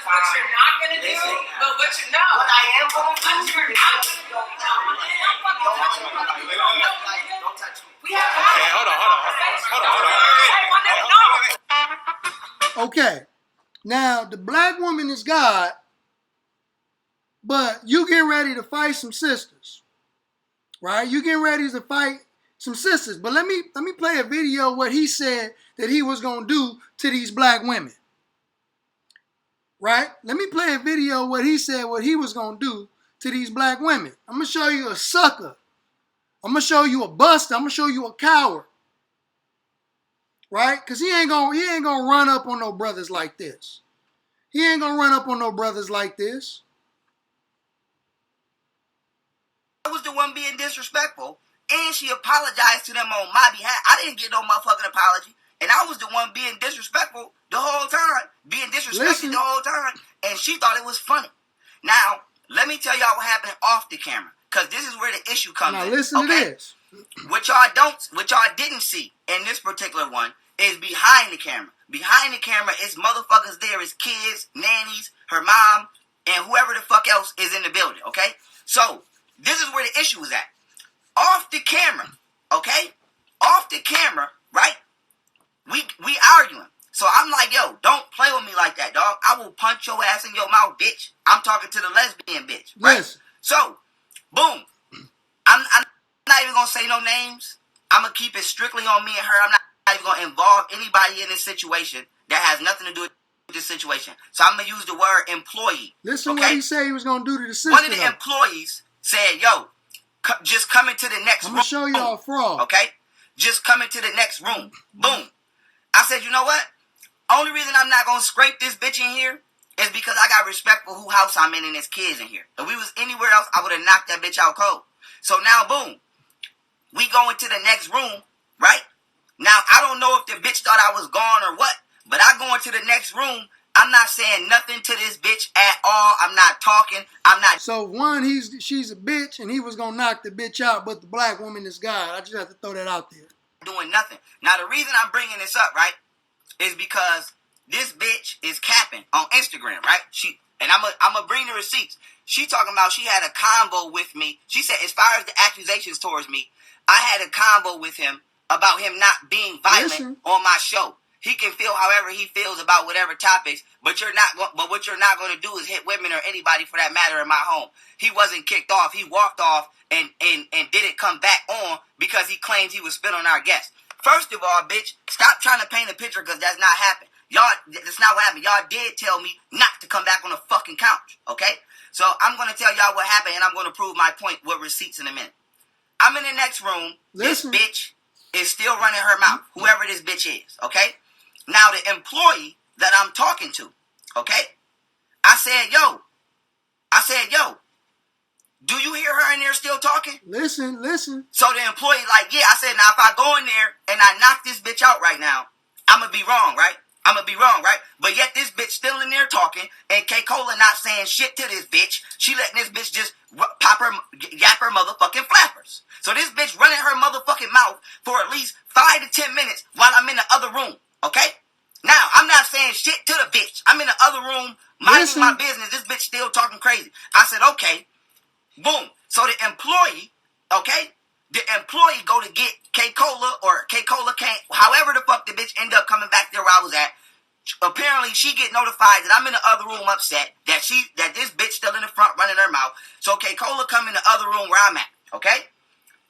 What you're not gonna do, but what you know. What I am gonna do. Don't touch me. Hold on. Okay. Now, the black woman is God, but you getting ready to fight some sisters. Right? You getting ready to fight some sisters. But let me play a video of what he said that he was going to do to these black women. Right? Let me play a video of what he said what he was going to do to these black women. I'm going to show you a sucker. I'm going to show you a buster. I'm going to show you a coward. Right? Because he ain't gonna run up on no brothers like this. He ain't gonna run up on no brothers like this. I was the one being disrespectful, and she apologized to them on my behalf. I didn't get no motherfucking apology, and I was the one being disrespectful the whole time, the whole time, and she thought it was funny. Now, let me tell y'all what happened off the camera, because this is where the issue comes in. Now listen to this. What y'all didn't see in this particular one is behind the camera. Behind the camera is motherfuckers there, is kids, nannies, her mom, and whoever the fuck else is in the building, okay? So, this is where the issue is at. Off the camera, okay? Off the camera, right? We arguing. So I'm like, yo, don't play with me like that, dog. I will punch your ass in your mouth, bitch. I'm talking to the lesbian bitch, right? Yes. So, boom. I'm not even going to say no names. I'm going to keep it strictly on me and her. I'm not even going to involve anybody in this situation that has nothing to do with this situation. So I'm going to use the word employee. Listen to what he said he was going to do to the sister. One of the employees said, yo, just come into the next room. I'm going to show y'all a fraud. Okay? Just come into the next room. Boom. I said, you know what? Only reason I'm not going to scrape this bitch in here is because I got respect for who house I'm in and there's kids in here. If we was anywhere else, I would have knocked that bitch out cold. So now, boom. We go into the next room, right? Now, I don't know if the bitch thought I was gone or what, but I go into the next room. I'm not saying nothing to this bitch at all. I'm not talking. I'm not. So, one, she's a bitch, and he was going to knock the bitch out, but the black woman is God. I just have to throw that out there. Doing nothing. Now, the reason I'm bringing this up, right, is because this bitch is capping on Instagram, right? And I'm gonna bring the receipts. She talking about she had a convo with me. She said, as far as the accusations towards me, I had a convo with him about him not being violent on my show. He can feel however he feels about whatever topics, but what you're not going to do is hit women or anybody for that matter in my home. He wasn't kicked off. He walked off and didn't come back on because he claims he was spit on our guests. First of all, bitch, stop trying to paint a picture because that's not happened. Y'all, that's not what happened. Y'all did tell me not to come back on the fucking couch, okay? So I'm going to tell y'all what happened, and I'm going to prove my point with receipts in a minute. I'm in the next room. Listen. This bitch is still running her mouth, whoever this bitch is, okay? Now, the employee that I'm talking to, okay? I said, yo, do you hear her in there still talking? Listen. So the employee like, yeah. I said, now if I go in there and I knock this bitch out right now, I'm going to be wrong, right? But yet this bitch still in there talking, and K-Cola not saying shit to this bitch. She letting this bitch just yap her motherfucking flappers. So this bitch running her motherfucking mouth for at least 5 to 10 minutes while I'm in the other room, okay? Now, I'm not saying shit to the bitch. I'm in the other room minding my business. This bitch still talking crazy. I said, okay. Boom. So the employee, okay? The employee go to get K-Cola, or K-Cola can't, however the fuck the bitch end up coming back there where I was at. Apparently, she get notified that I'm in the other room upset, that this bitch still in the front running her mouth. So K-Cola come in the other room where I'm at, okay?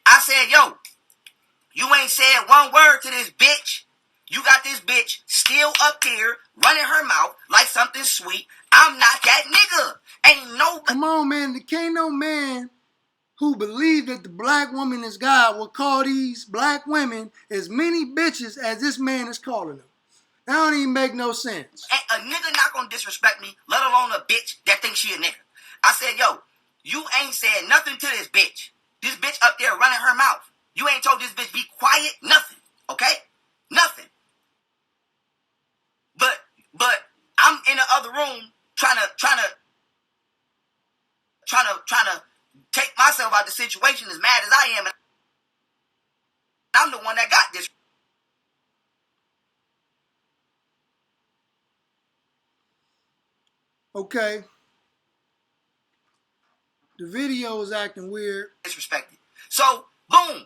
I said, yo, you ain't said one word to this bitch. You got this bitch still up here running her mouth like something sweet. I'm not that nigga. Ain't no... Come on, man. There can't no man who believe that the black woman is God will call these black women as many bitches as this man is calling them. That don't even make no sense. A nigga not gonna disrespect me, let alone a bitch that thinks she a nigga. I said, yo, you ain't said nothing to this bitch. This bitch up there running her mouth. You ain't told this bitch be quiet, nothing, okay? Nothing. But I'm in the other room trying to take myself out of the situation as mad as I am, and I'm the one that got this. Okay. The video is acting weird. Disrespected. So, boom.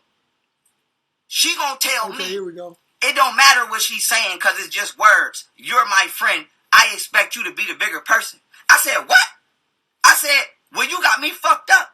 She gonna tell me. Okay, here we go. It don't matter what she's saying because it's just words. You're my friend. I expect you to be the bigger person. I said, what? I said, well, you got me fucked up.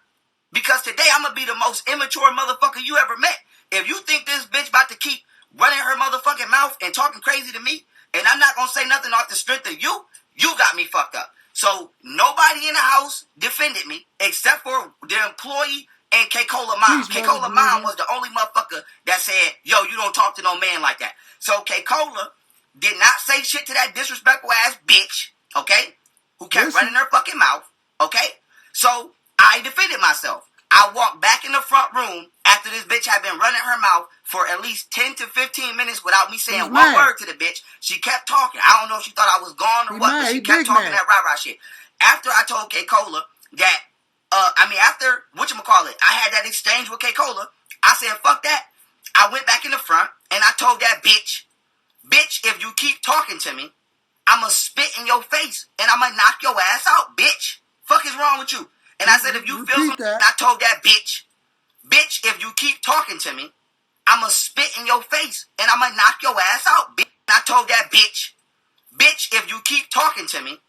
Because today I'm going to be the most immature motherfucker you ever met. If you think this bitch about to keep running her motherfucking mouth and talking crazy to me, and I'm not going to say nothing off the strength of you, you got me fucked up. So nobody in the house defended me except for the employee and K-Cola mom. K-Cola mom was the only motherfucker that said, yo, you don't talk to no man like that. So K-Cola did not say shit to that disrespectful ass bitch, okay, who kept running her fucking mouth, okay? So I defended myself. I walked back in the front room after this bitch had been running her mouth for at least 10 to 15 minutes without me saying one word to the bitch. She kept talking. I don't know if she thought I was gone or what, but she kept talking that rah-rah shit. After I told K-Cola that, after, whatchamacallit, I had that exchange with K-Cola, I said, fuck that. I went back in the front, and I told that bitch, if you keep talking to me, I'ma spit in your face, and I'ma knock your ass out, bitch. Fuck is wrong with you? And I said, if you feel something, I told that bitch, if you keep talking to me, I'ma spit in your face, and I'ma knock your ass out, bitch. And I told that bitch, if you keep talking to me,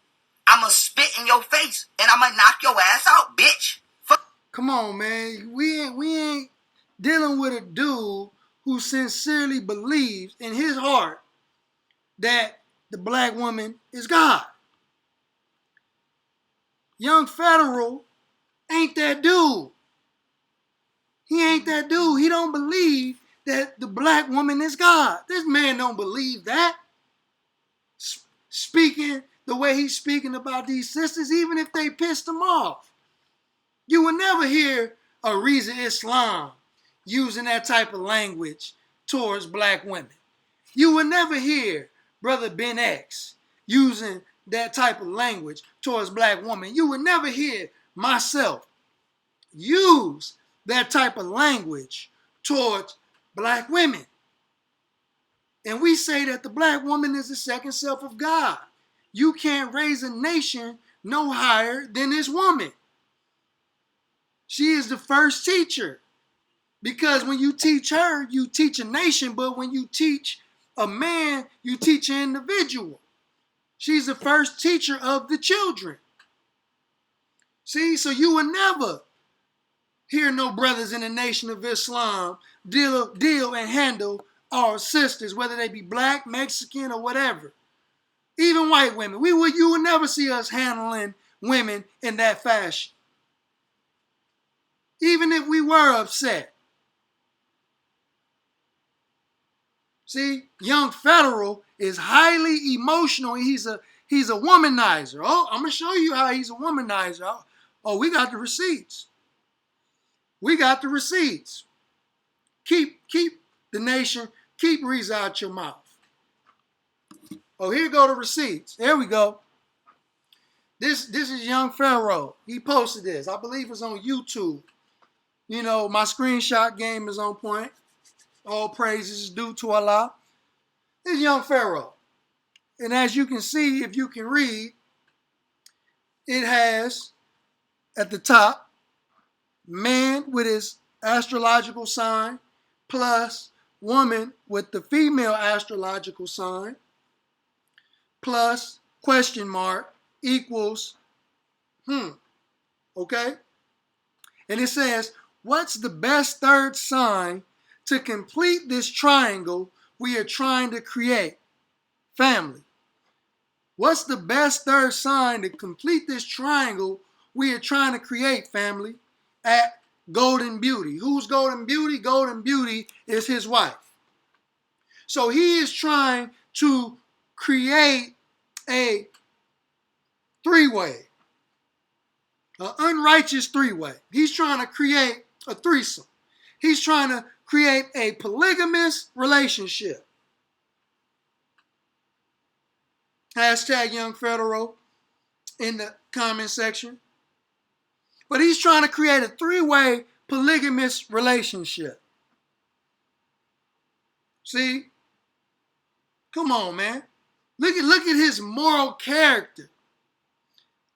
I'ma spit in your face, and I'ma knock your ass out, bitch. Fuck. Come on, man. We ain't dealing with a dude who sincerely believes in his heart that the black woman is God. Young Pharaoh ain't that dude. He ain't that dude. He don't believe that the black woman is God. This man don't believe that. Speaking the way he's speaking about these sisters, even if they pissed him off. You will never hear a Reza Islam using that type of language towards black women. You will never hear Brother Ben X using that type of language towards black women. You will never hear myself use that type of language towards black women. And we say that the black woman is the second self of God. You can't raise a nation no higher than this woman. She is the first teacher. Because when you teach her, you teach a nation. But when you teach a man, you teach an individual. She's the first teacher of the children. See, so you will never hear no brothers in the Nation of Islam deal and handle our sisters, whether they be black, Mexican, or whatever. Even white women. You will never see us handling women in that fashion. Even if we were upset. See, young Pharaoh is highly emotional. He's a womanizer. Oh, I'm going to show you how he's a womanizer. Oh, we got the receipts. We got the receipts. Keep the nation, keep reason out your mouth. Oh, here go the receipts. There we go. This is young Pharaoh. He posted this. I believe it's on YouTube. You know, my screenshot game is on point. All praises is due to Allah. This is young Pharaoh. And as you can see, if you can read, it has at the top, man with his astrological sign plus woman with the female astrological sign plus question mark equals okay? And it says, what's the best third sign to complete this triangle we are trying to create? Family. What's the best third sign to complete this triangle we are trying to create, family? At Golden Beauty. Who's Golden Beauty? Golden Beauty is his wife. So he is trying to create a three-way, an unrighteous three-way. He's trying to create a threesome. He's trying to create a polygamous relationship. Hashtag young Pharaoh in the comment section. But he's trying to create a three-way polygamous relationship. See? Come on, man. Look at his moral character.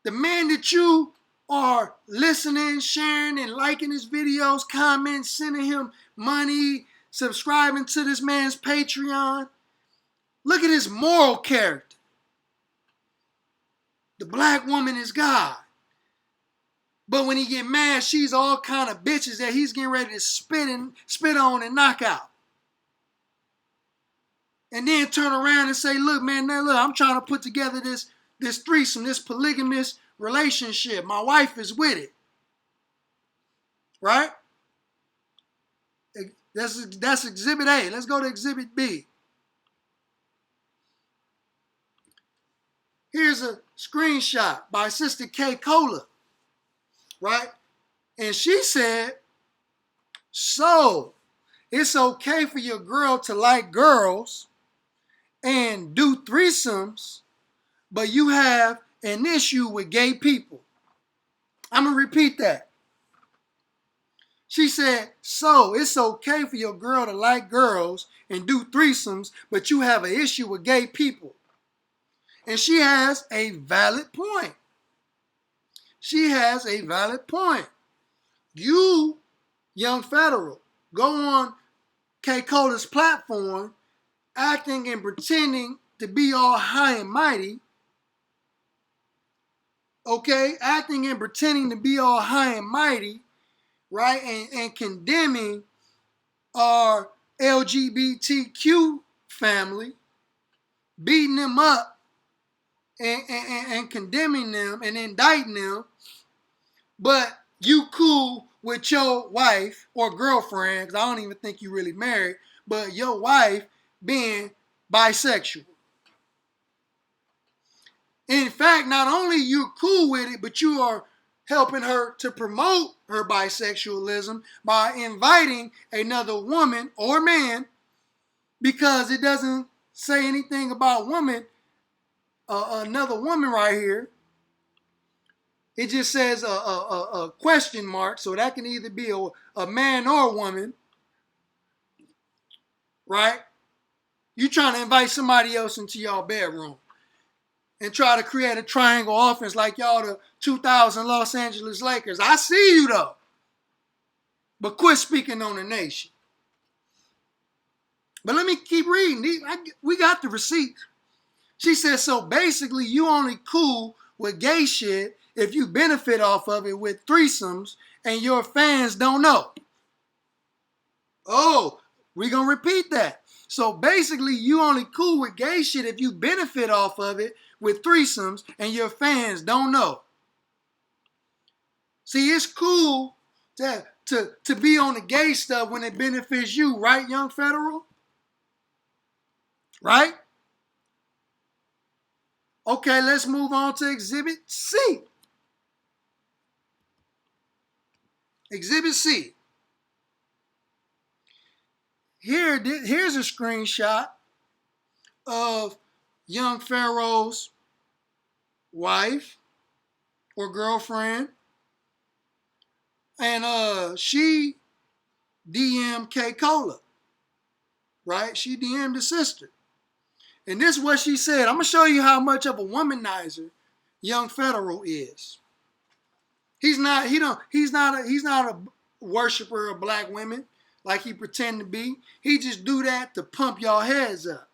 The man that you are listening, sharing, and liking his videos, commenting, sending him money, subscribing to this man's Patreon. Look at his moral character. The black woman is God. But when he get mad, she's all kind of bitches that he's getting ready to spit on and knock out. And then turn around and say, look, man, now look, I'm trying to put together this threesome, this polygamous relationship. My wife is with it. Right? That's Exhibit A. Let's go to Exhibit B. Here's a screenshot by Sister K. Cola. Right? And she said, so it's okay for your girl to like girls and do threesomes, but you have an issue with gay people. I'm going to repeat that. She said, so it's okay for your girl to like girls and do threesomes, but you have an issue with gay people. And she has a valid point. She has a valid point. You, young Pharaoh, go on K. Cola's platform acting and pretending to be all high and mighty. Okay? Acting and pretending to be all high and mighty, right? And condemning our LGBTQ family, beating them up, and condemning them and indicting them, but you cool with your wife or girlfriend, because I don't even think you really married, but your wife being bisexual. In fact, not only you're cool with it, but you are helping her to promote her bisexualism by inviting another woman or man, because it doesn't say anything about woman. Another woman right here. It just says a question mark, so that can either be a man or a woman, right? You trying to invite somebody else into y'all bedroom and try to create a triangle offense like y'all the 2000 Los Angeles Lakers. I see you though, but quit speaking on the nation. But let me keep reading. We got the receipts. She says, so basically you only cool with gay shit if you benefit off of it with threesomes and your fans don't know. Oh, we're going to repeat that. So basically you only cool with gay shit if you benefit off of it with threesomes and your fans don't know. See, it's cool to be on the gay stuff when it benefits you, right, young Pharaoh? Right? Okay, let's move on to Exhibit C. Exhibit C. Here's a screenshot of young Pharaoh's wife or girlfriend. And she DM'd K. Cola, right? She DM'd the sister. And this is what she said. I'm going to show you how much of a womanizer young Pharaoh is. He's not a worshiper of black women like he pretend to be. He just do that to pump y'all heads up.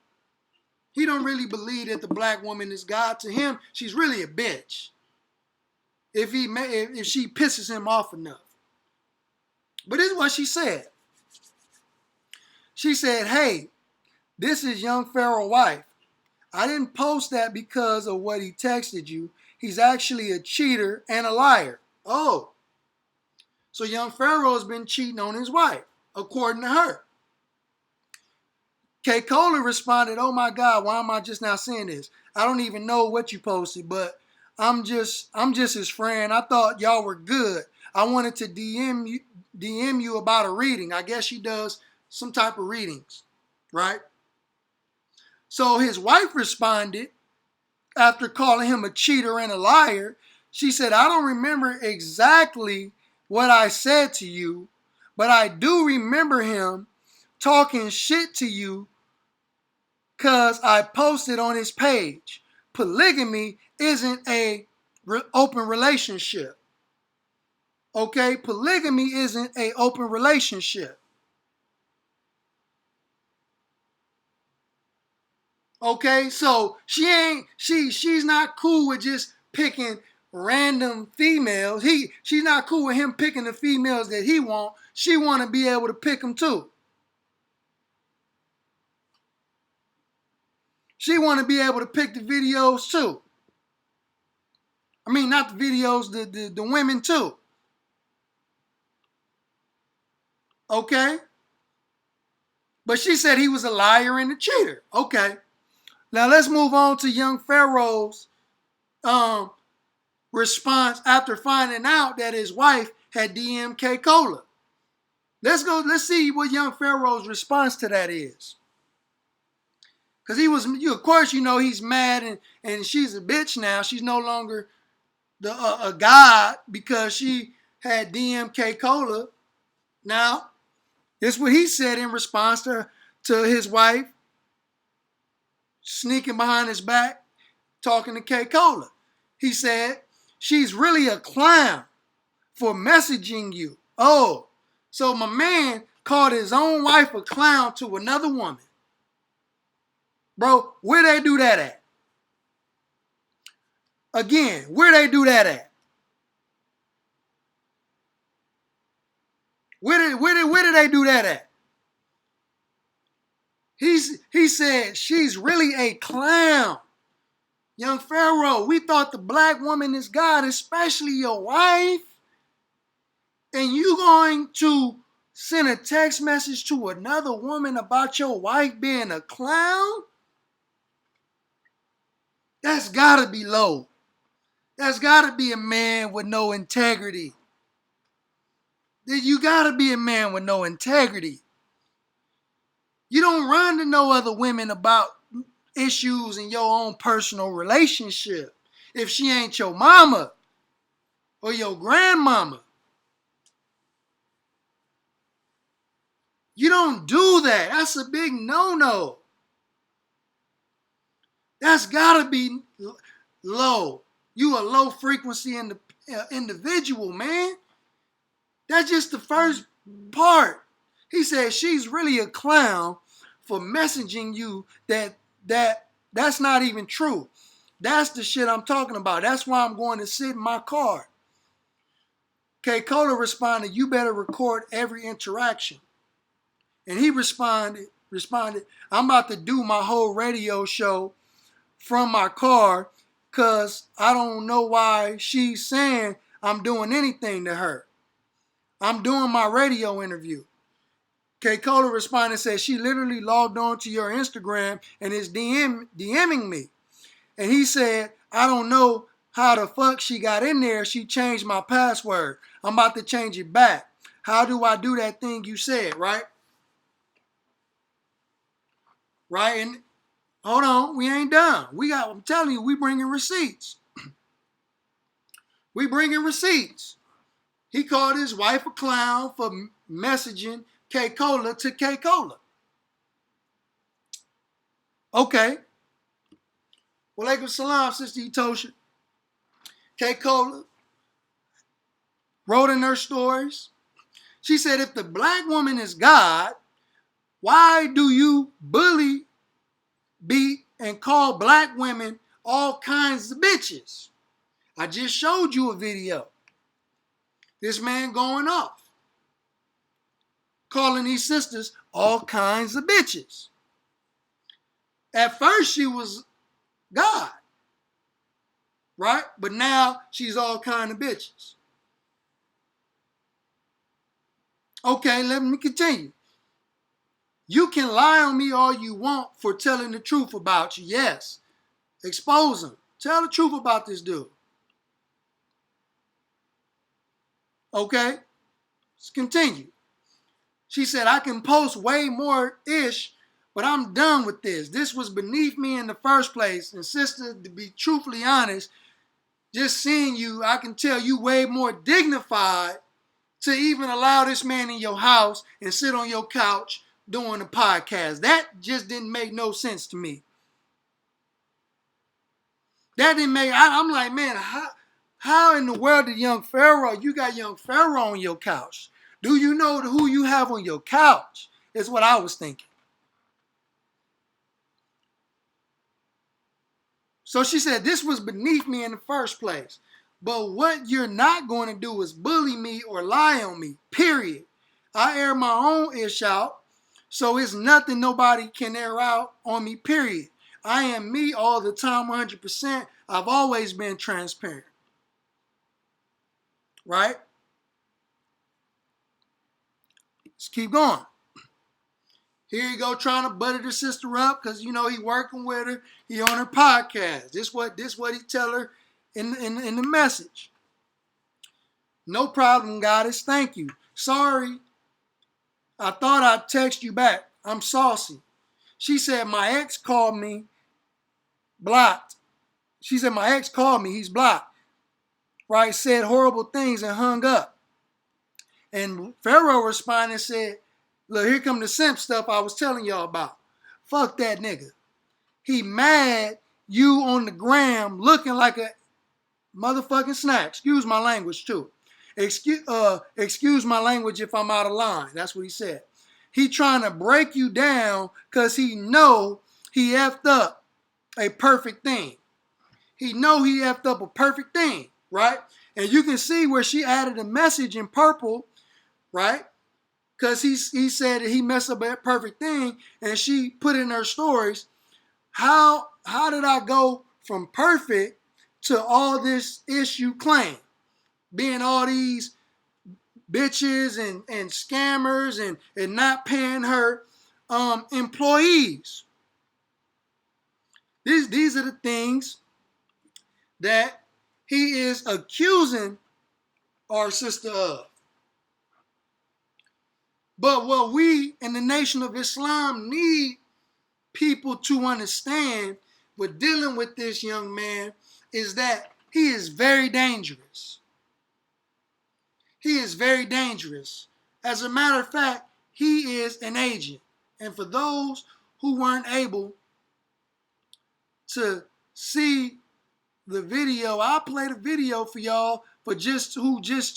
He don't really believe that the black woman is God. To him, she's really a bitch. If she pisses him off enough. But this is what she said. She said, hey, this is young Pharaoh's wife. I didn't post that because of what he texted you. He's actually a cheater and a liar. Oh. So young Pharaoh's been cheating on his wife, according to her. K. Cola responded, oh my God, why am I just now seeing this? I don't even know what you posted, but I'm just his friend. I thought y'all were good. I wanted to DM you about a reading. I guess she does some type of readings, right? So his wife responded after calling him a cheater and a liar. She said, I don't remember exactly what I said to you, but I do remember him talking shit to you because I posted on his page. Polygamy isn't a open relationship. Okay? Polygamy isn't an open relationship. Okay? So she's not cool with just picking random females. She's not cool with him picking the females that he want. She want to be able to pick them too. She want to be able to pick the videos too. I mean, not the videos, the women too. Okay? But she said he was a liar and a cheater. Okay. Now let's move on to young Pharaoh's response after finding out that his wife had DM'd K. Cola. Let's see what young Pharaoh's response to that is. Because of course, he's mad and she's a bitch now. She's no longer a god because she had DM'd K. Cola. Now, this is what he said in response to his wife sneaking behind his back, talking to K. Cola. He said, she's really a clown for messaging you. Oh, so my man called his own wife a clown to another woman. Bro, where they do that at? Again, where they do that at? Where did they do that at? He said, she's really a clown. Young Pharaoh, we thought the black woman is God, especially your wife. And you going to send a text message to another woman about your wife being a clown? That's gotta be low. That's gotta be a man with no integrity. You gotta be a man with no integrity. You don't run to no other women about issues in your own personal relationship if she ain't your mama or your grandmama. You don't do that. That's a big no-no. That's gotta be low. You a low frequency individual, man. That's just the first part. He said she's really a clown for messaging you that's not even true. That's the shit I'm talking about. That's why I'm going to sit in my car. K. Cola responded, you better record every interaction. And he responded, I'm about to do my whole radio show from my car because I don't know why she's saying I'm doing anything to her. I'm doing my radio interview. K. Cola responded and said she literally logged on to your Instagram and is DMing me. And he said, I don't know how the fuck she got in there. She changed my password. I'm about to change it back. How do I do that thing you said, right? Right? And hold on, we ain't done. I'm telling you, we bringing receipts. We bringing receipts. He called his wife a clown for messaging K. Cola to K. Cola. Okay. Walaikum salam, Sister Etosha. K. Cola wrote in her stories. She said, if the black woman is God, why do you bully, beat, and call black women all kinds of bitches? I just showed you a video. This man going off, calling these sisters all kinds of bitches. At first she was God, right? But now she's all kind of bitches. Okay, let me continue. You can lie on me all you want for telling the truth about you. Yes. Expose him. Tell the truth about this dude. Okay? Let's continue. She said, I can post way more ish, but I'm done with this. This was beneath me in the first place. And sister, to be truthfully honest, just seeing you, I can tell you way more dignified to even allow this man in your house and sit on your couch doing a podcast. That just didn't make no sense to me. That didn't make, I'm like, man, how in the world did young Pharaoh, you got young Pharaoh on your couch? Do you know who you have on your couch? Is what I was thinking. So she said, this was beneath me in the first place. But what you're not going to do is bully me or lie on me, period. I air my own ish out, so it's nothing nobody can air out on me, period. I am me all the time, 100%. I've always been transparent. Right? Let's keep going. Here you go, trying to butter the sister up because, you know, he working with her. He on her podcast. This what he tell her in the message. No problem, goddess. Thank you. Sorry. I thought I'd text you back. I'm saucy. She said, my ex called me blocked. She said, my ex called me. He's blocked. Right? Said horrible things and hung up. And Pharaoh responded and said, look, here come the simp stuff I was telling y'all about. Fuck that nigga. He mad you on the gram looking like a motherfucking snack. Excuse my language too. Excuse my language if I'm out of line. That's what he said. He trying to break you down because he know he effed up a perfect thing. He know he effed up a perfect thing, right? And you can see where she added a message in purple, right? Because he said that he messed up a perfect thing, and she put in her stories, how did I go from perfect to all this issue claim? Being all these bitches and scammers and not paying her employees. These are the things that he is accusing our sister of. But what we in the Nation of Islam need people to understand with dealing with this young man is that he is very dangerous. He is very dangerous. As a matter of fact, he is an agent. And for those who weren't able to see the video, I'll play the video for y'all for just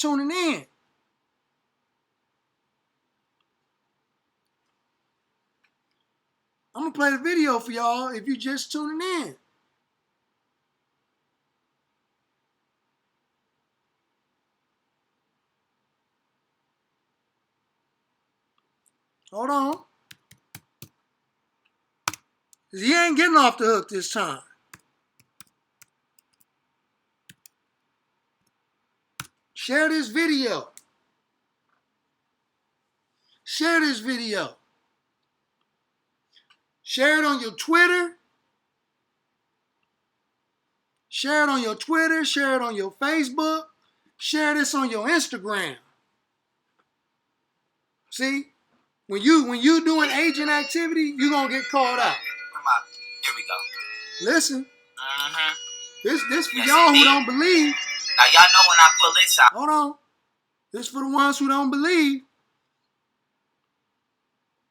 tuning in. I'm going to play the video for y'all if you just tuning in. Hold on. He ain't getting off the hook this time. Share this video. Share this video. Share it on your Twitter. Share it on your Twitter. Share it on your Facebook. Share this on your Instagram. See? When you doing agent activity, you're going to get called out. Here we go. Listen. Mm-hmm. This for y'all who don't believe. Now, y'all know when I pull this out. Hold on. This for the ones who don't believe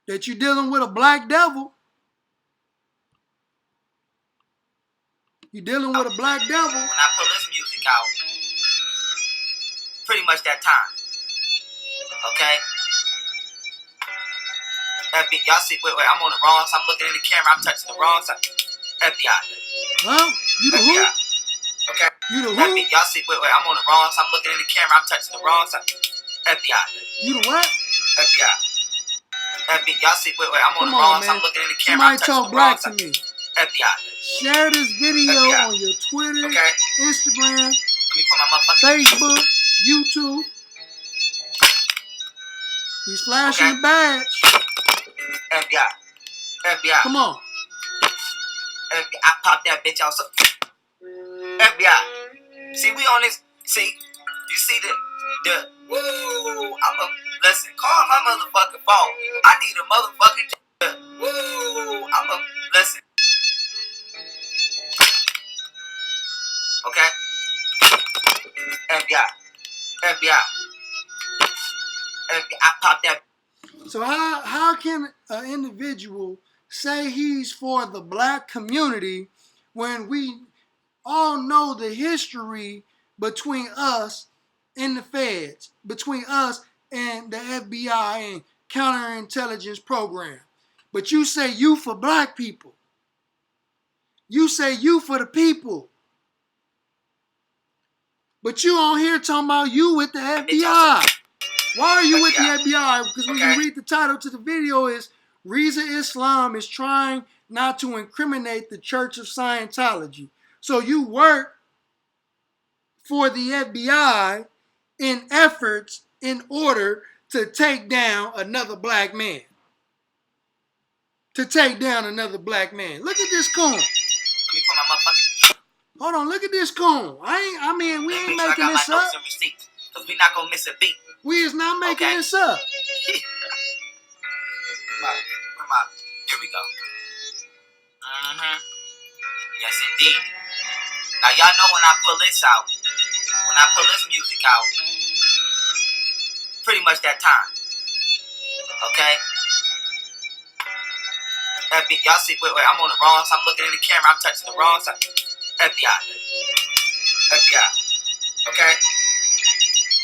that you're dealing with a black devil. You're dealing with a black devil. When I pull this music out, pretty much that time. Okay? Y'all see, wait, I'm on the wrong side. I'm looking in the camera. I'm touching the wrong side. FBI. Huh? You the FBI. who? Okay? You the who? Y'all see, wait, I'm on the wrong side. I'm looking in the camera. I'm touching the wrong side. FBI. You the what? FBI. Y'all see, wait, I'm on the wrong side. I'm looking in the camera. Somebody talk black to me. FBI. Share this video FBI. on your Twitter, Okay. Instagram, Let me put my motherfucking Facebook, YouTube. He's flashing Okay. the badge. FBI. FBI. Come on. FBI. I popped that bitch out. So FBI. See, we on this. See, you see the woo. Listen. Call my motherfucking phone. I need a motherfucking woo. Listen. Okay. FBI. FBI. I popped that. So how can an individual say he's for the black community when we all know the history between us and the feds, between us and the FBI and counterintelligence program? But you say you for black people. You say you for the people. But you on here talking about you with the FBI. Why are you with the FBI? Because when you read the title to the video is Reza Islam is trying not to incriminate the Church of Scientology. So you work for the FBI in efforts in order to take down another black man. To take down another black man. Look at this coon. Let me put my motherfucking. Hold on, look at this coon. We ain't making this up. Because we not going to miss a beat. We is not making this up. Here we go. Mm-hmm. Yes, indeed. Now, y'all know when I pull this out, when I pull this music out, pretty much that time. Okay? Y'all see, wait, I'm on the wrong side. I'm looking in the camera. I'm touching the wrong side. FBI. FBI. Okay?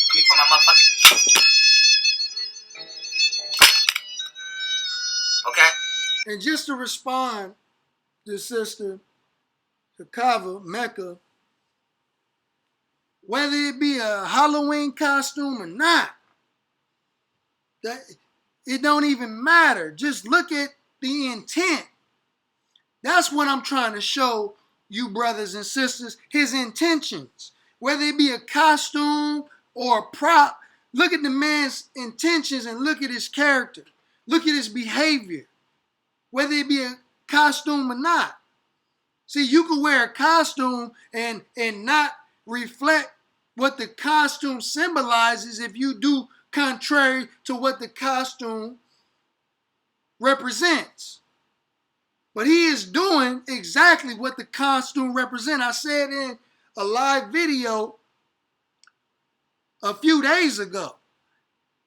Let me put my motherfucking. Okay? And just to respond to Sister Hakava Mecca, whether it be a Halloween costume or not, that it don't even matter. Just look at the intent. That's what I'm trying to show you, brothers and sisters, his intentions. Whether it be a costume or a prop, look at the man's intentions and look at his character. Look at his behavior. Whether it be a costume or not. See, you can wear a costume and not reflect what the costume symbolizes if you do contrary to what the costume represents. But he is doing exactly what the costume represents. I said in a live video a few days ago.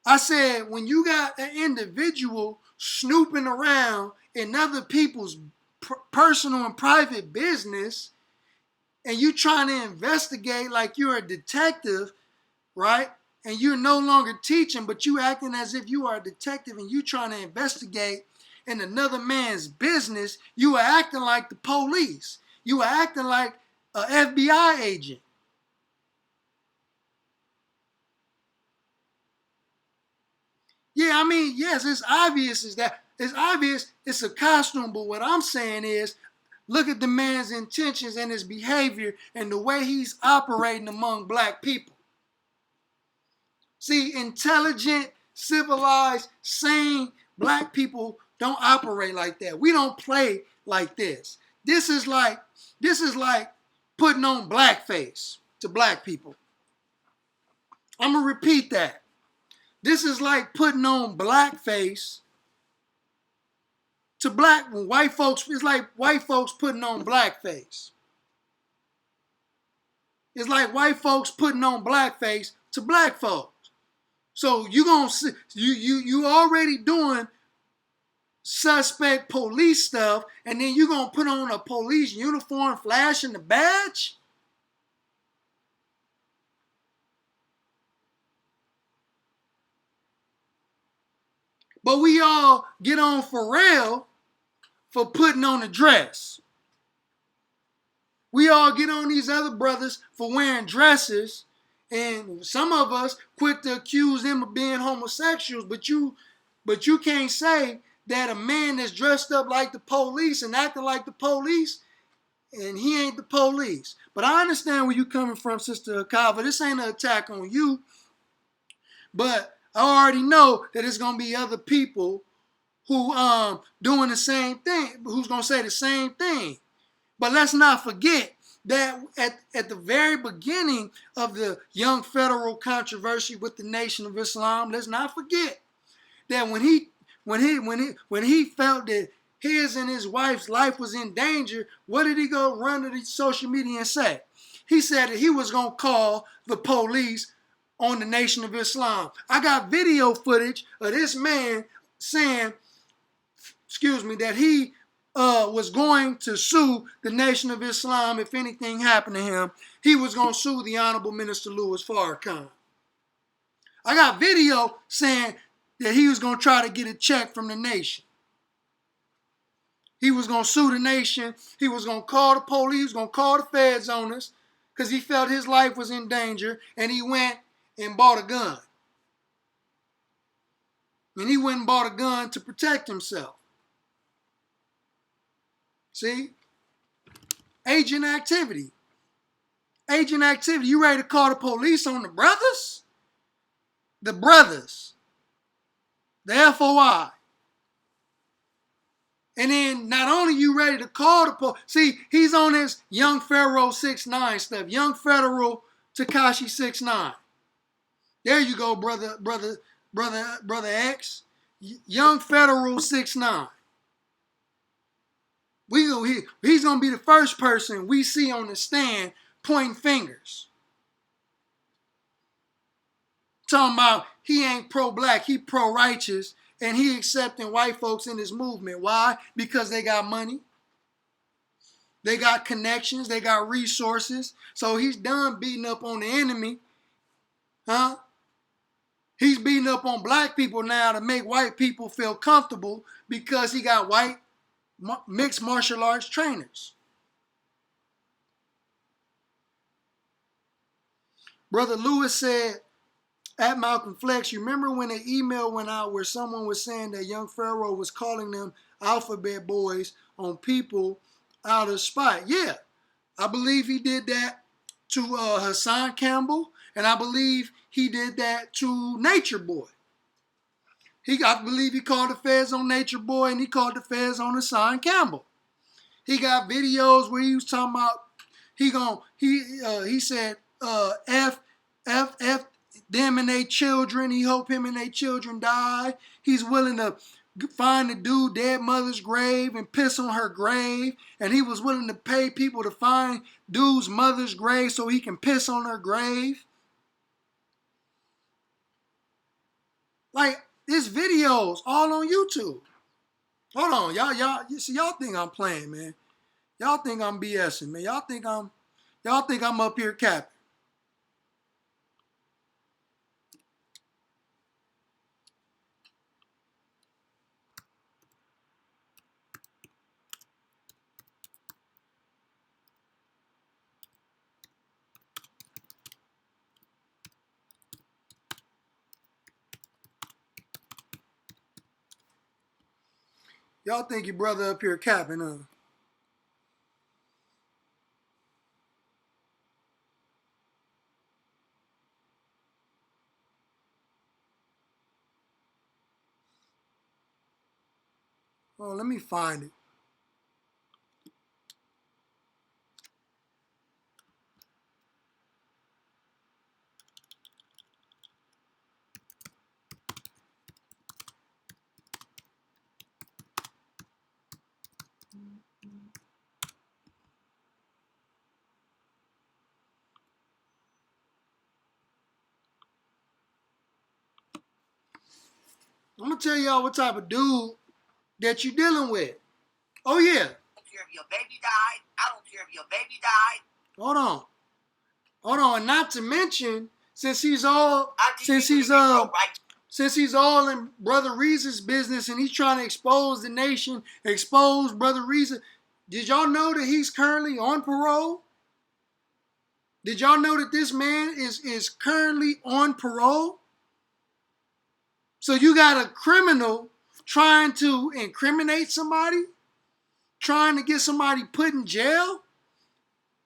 I said, when you got an individual snooping around in other people's personal and private business, and you trying to investigate like you're a detective, right? And you're no longer teaching, but you acting as if you are a detective and you trying to investigate in another man's business, you are acting like the police. You are acting like an FBI agent. Yeah, I mean, yes, it's obvious it's a costume, but what I'm saying is, look at the man's intentions and his behavior and the way he's operating among black people. See, intelligent, civilized, sane black people don't operate like that. We don't play like this. This is like putting on blackface to black people. I'm gonna repeat that. This is like putting on blackface to white folks. It's like white folks putting on blackface. It's like white folks putting on blackface to black folks. So you already doing suspect police stuff, and then you gonna put on a police uniform, flashing the badge? But we all get on Pharaoh for putting on a dress. We all get on these other brothers for wearing dresses, and some of us quick to accuse them of being homosexuals, but you can't say that a man that's dressed up like the police and acting like the police, and he ain't the police. But I understand where you coming from, Sister Akava. This ain't an attack on you, but I already know that it's gonna be other people who doing the same thing, who's gonna say the same thing. But let's not forget that at the very beginning of the young Pharaoh controversy with the Nation of Islam, let's not forget that when he felt that his and his wife's life was in danger, what did he go run to the social media and say? He said that he was gonna call the police on the Nation of Islam. I got video footage of this man saying, that he was going to sue the Nation of Islam if anything happened to him. He was going to sue the Honorable Minister Louis Farrakhan. I got video saying that he was going to try to get a check from the nation. He was going to sue the nation. He was going to call the police. He was going to call the feds on us because he felt his life was in danger, and he went and bought a gun. And he went and bought a gun to protect himself. See? Agent activity. Agent activity. You ready to call the police on the brothers? The brothers. The FOI. And then not only you ready to call the police. See, he's on his Young Pharaoh 6'9" stuff. Young Pharaoh Tekashi 6'9". There you go, brother X. Young Pharaoh 6'9". He's going to be the first person we see on the stand pointing fingers. Talking about he ain't pro-black, he pro-righteous, and he accepting white folks in his movement. Why? Because they got money. They got connections. They got resources. So he's done beating up on the enemy. Huh? He's beating up on black people now to make white people feel comfortable because he got white mixed martial arts trainers. Brother Lewis said, at Malcolm Flex, you remember when an email went out where someone was saying that Young Pharaoh was calling them alphabet boys on people out of spite? Yeah, I believe he did that to Hassan Campbell, and I believe he did that to Nature Boy. I believe he called the feds on Nature Boy, and he called the feds on Hassan Campbell. He got videos where he was talking about he said F them and their children. He hope him and their children die. He's willing to find the dude dead mother's grave and piss on her grave, and he was willing to pay people to find dude's mother's grave so he can piss on her grave. Like, there's videos all on YouTube. Hold on, y'all think I'm playing, man. Y'all think I'm BSing, man. Y'all think I'm up here capping. Y'all think your brother up here capping, huh? Oh, let me find it. I'm gonna tell y'all what type of dude that you dealing with. Oh yeah. I don't care if your baby died. I don't care if your baby died. Hold on, and not to mention, since he's all in Brother Reese's business and he's trying to expose the nation, expose Brother Reese. Did y'all know that he's currently on parole? Did y'all know that this man is currently on parole? So you got a criminal trying to incriminate somebody, trying to get somebody put in jail,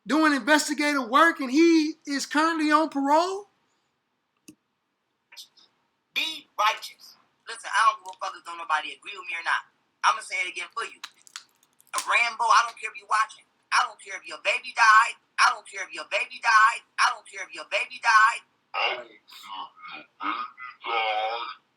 doing investigative work, and he is currently on parole? Be righteous. Listen, I don't give a fuck if don't nobody agree with me or not. I'm gonna say it again for you. A Rambo, I don't care if you're watching. I don't care if your baby died. I don't care if your baby died. I don't care if your baby died.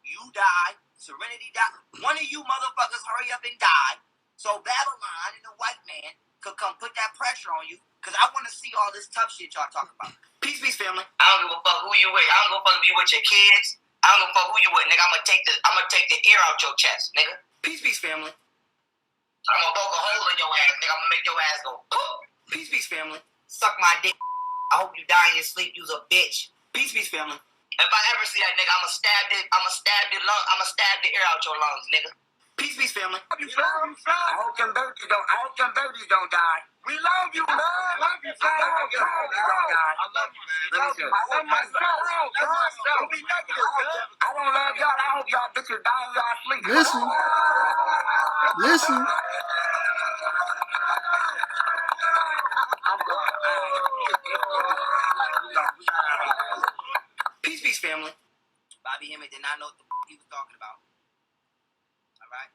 You died. Serenity died. One of you motherfuckers hurry up and die so Babylon and the white man could come put that pressure on you, because I want to see all this tough shit y'all talking about. Peace, family. I don't give a fuck who you with. I don't give a fuck if you with your kids. I don't give a fuck who you with, nigga. I'm gonna take the ear out your chest, nigga. Peace, family. I'm gonna poke a hole in your ass, nigga. I'm gonna make your ass go poof. Peace, family. Suck my dick. I hope you die in your sleep. You's a bitch. Peace, family. If I ever see that nigga, I'ma stab the air out your lungs, nigga. Peace, family. I hope them babies don't die. We love you, man. I love you, man. I hope them babies don't die. I love you, man. I love myself. Don't be negative, man. I don't love y'all. I hope y'all bitches die in y'all sleep. Listen. Peace, family. Bobby Hemmett did not know what the he was talking about. All right?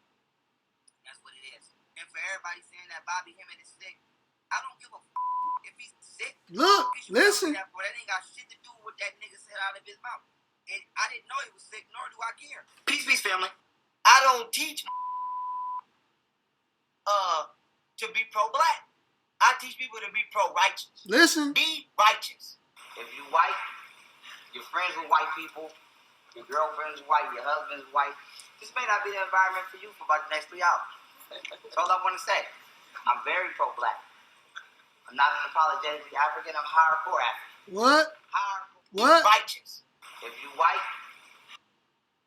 That's what it is. And for everybody saying that Bobby Hemmett is sick, I don't give a if he's sick. Look, listen. That ain't got shit to do with what that nigga said out of his mouth. And I didn't know he was sick, nor do I care. Peace, family. I don't teach to be pro-black. I teach people to be pro-righteous. Listen. Be righteous. If you white, you're friends with white people, your girlfriend's white, your husband's white, this may not be the environment for you for about the next 3 hours. That's all I want to say. I'm very pro-black. I'm not unapologetically African. I'm hardcore African. What? Be righteous. If you white,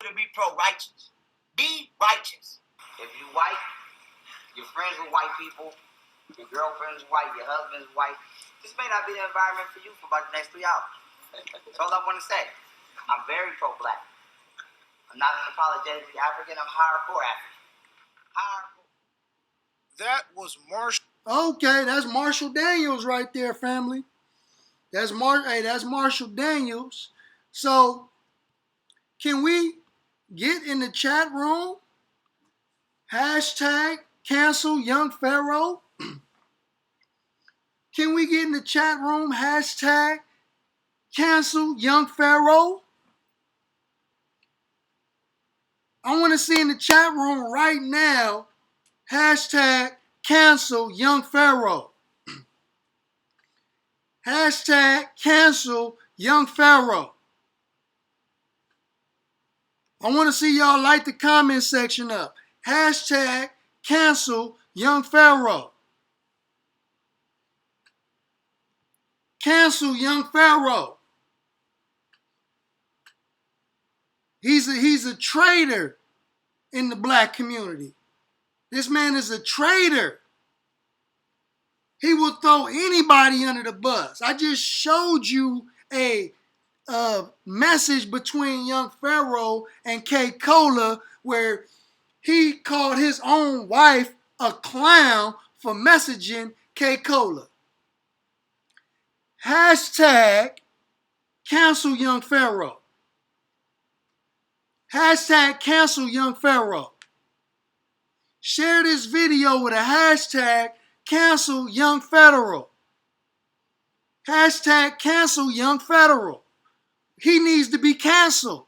to be pro-righteous. Be righteous. If you white, you're friends with white people, your girlfriend's white, your husband's white, this may not be the environment for you for about the next 3 hours. That's all I want to say. I'm very pro-black. I'm not unapologetically African. I'm hardcore African. That was Marshall. Okay, that's Marshall Daniels right there, family. That's Marshall Daniels. So, can we get in the chat room? Hashtag cancel young Pharaoh. Can we get in the chat room? Hashtag cancel young Pharaoh. I want to see in the chat room right now. Hashtag cancel young Pharaoh. Hashtag cancel young Pharaoh. I want to see y'all light the comment section up. Hashtag cancel young Pharaoh. Cancel young Pharaoh. He's a traitor in the black community. This man is a traitor. He will throw anybody under the bus. I just showed you a message between young Pharaoh and K. Cola where he called his own wife a clown for messaging K. Cola. Hashtag cancel young Pharaoh. Hashtag cancel young Pharaoh. share this video with a hashtag cancel Young Pharaoh. Hashtag cancel Young Pharaoh. He needs to be canceled.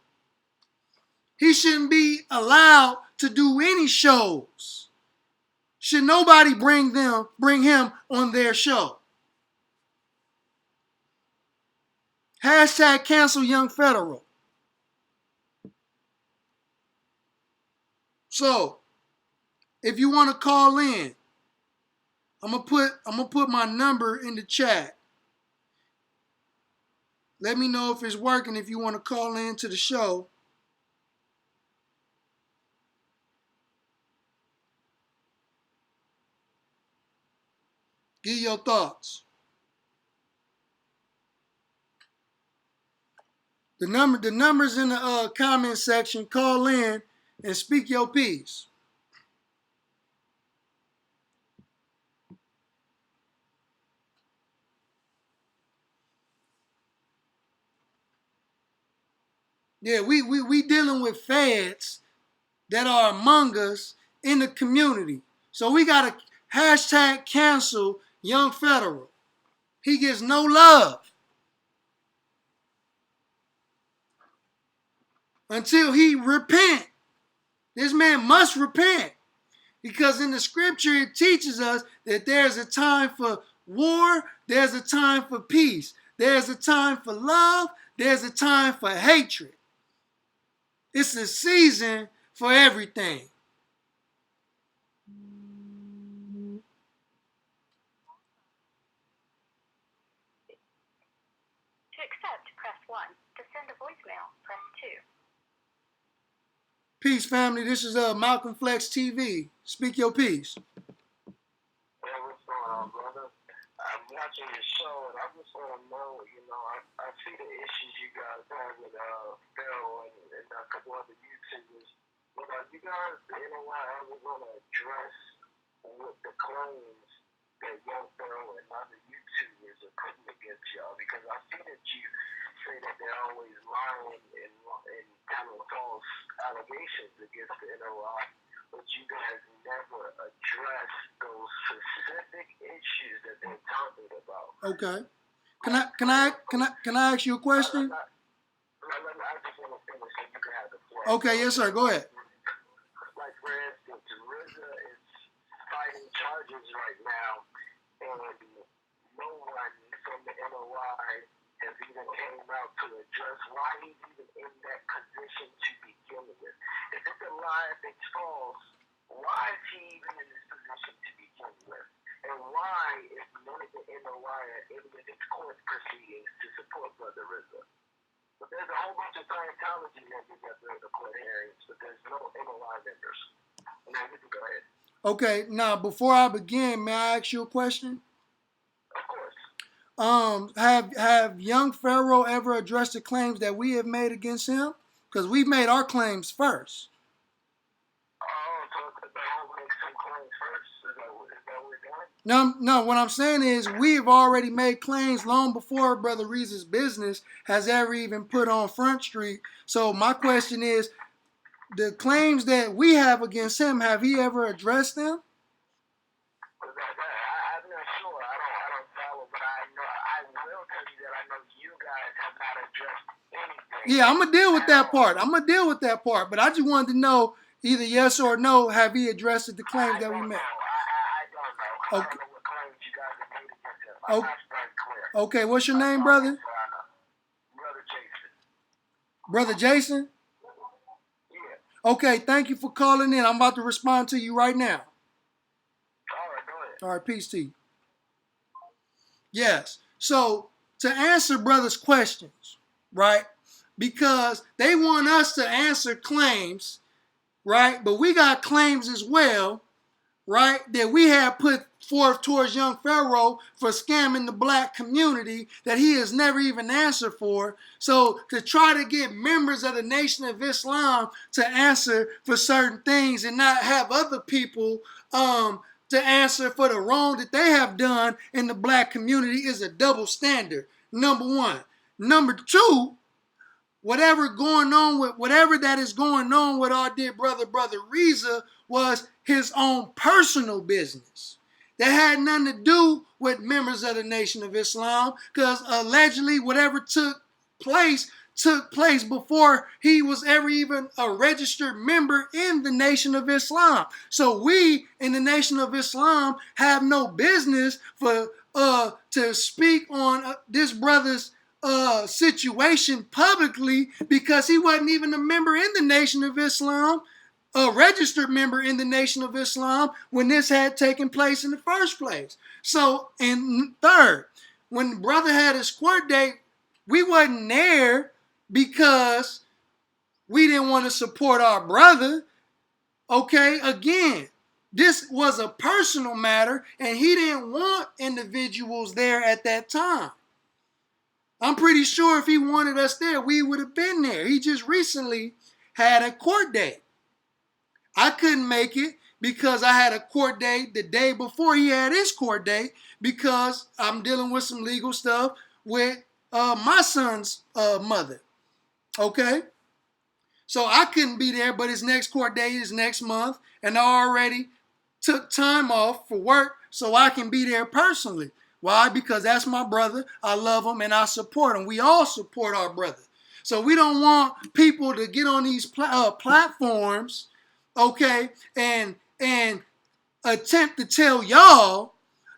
He shouldn't be allowed to do any shows. Should nobody bring him on their show? Hashtag cancel Young Pharaoh. So, if you want to call in, I'm gonna put my number in the chat. Let me know if it's working if you want to call in to the show. Give your thoughts. The number's in the comment section. Call in and speak your piece. Yeah, we dealing with fads that are among us in the community. So we got to hashtag cancel Young Pharaoh. He gets no love until he repent. This man must repent, because in the scripture it teaches us that there's a time for war, there's a time for peace, there's a time for love, there's a time for hatred. It's a season for everything. To accept, press 1. To send a voicemail, press 2. Peace, family. This is Malcolm Flex TV. Speak your piece. Hey, what's going on, brother? I'm watching your show, and I just want to know, I see the issues you guys have with Pharaoh and a couple other YouTubers. But are you guys, ever going to address what the claims that Young Pharaoh and other YouTubers are putting against y'all? Because I see that you say that they're always lying and telling false allegations against the NOI, but you guys never address those specific issues that they're talking about. Okay. Can I ask you a question? I just want to finish so you can have the floor. Okay, yes, sir. Go ahead. Like, for instance, RZA is fighting charges right now, and no one from the NOI has even came out to address why he's even in that position to begin with. If it's a lie, if it's false, why is he even in this position to begin with? And why is none of the NOI at any of its court proceedings to support Brother RZA? But there's a whole bunch of Scientology members at the court hearings, but there's no NOI members. Now you can go ahead. Okay, now before I begin, may I ask you a question? Of course. Have Young Pharaoh ever addressed the claims that we have made against him? Because we've made our claims first. So the whole make some claims first? Is that what we're doing? No, what I'm saying is we've already made claims long before Brother RZA's business has ever even put on Front Street. So my question is, the claims that we have against him, have he ever addressed them? I'm not sure. I don't follow, but I will tell you that I know you guys have not addressed anything. Yeah, I'm going to deal with that part. But I just wanted to know, either yes or no, have he addressed the claims that we made? I don't know. I don't know what claims you guys have made against him. I'm not very clear. Okay, what's your name, brother? Brother Jason. Brother Jason? Yeah. Okay, thank you for calling in. I'm about to respond to you right now. All right, go ahead. All right, peace to you. Yes. So, to answer brother's questions, right? Because they want us to answer claims, right? But we got claims as well, right? That we have put forth towards Young Pharaoh for scamming the black community that he has never even answered for. So to try to get members of the Nation of Islam to answer for certain things and not have other people to answer for the wrong that they have done in the black community is a double standard. Number one. Number two, whatever that is going on with our dear brother RZA, was his own personal business that had nothing to do with members of the Nation of Islam, because allegedly whatever took place before he was ever even a registered member in the Nation of Islam. So we in the Nation of Islam have no business to speak on this brother's situation publicly, because he wasn't even a member in the Nation of Islam, a registered member in the Nation of Islam, when this had taken place in the first place. So, and third, when the brother had his court date, we wasn't there because we didn't want to support our brother. Okay, again, this was a personal matter, and he didn't want individuals there at that time. I'm pretty sure if he wanted us there, we would have been there. He just recently had a court date. I couldn't make it because I had a court date the day before he had his court date, because I'm dealing with some legal stuff with my son's mother. Okay? So I couldn't be there, but his next court date is next month, and I already took time off for work so I can be there personally. Why? Because that's my brother. I love him and I support him. We all support our brother. So we don't want people to get on these platforms, okay, and attempt to tell y'all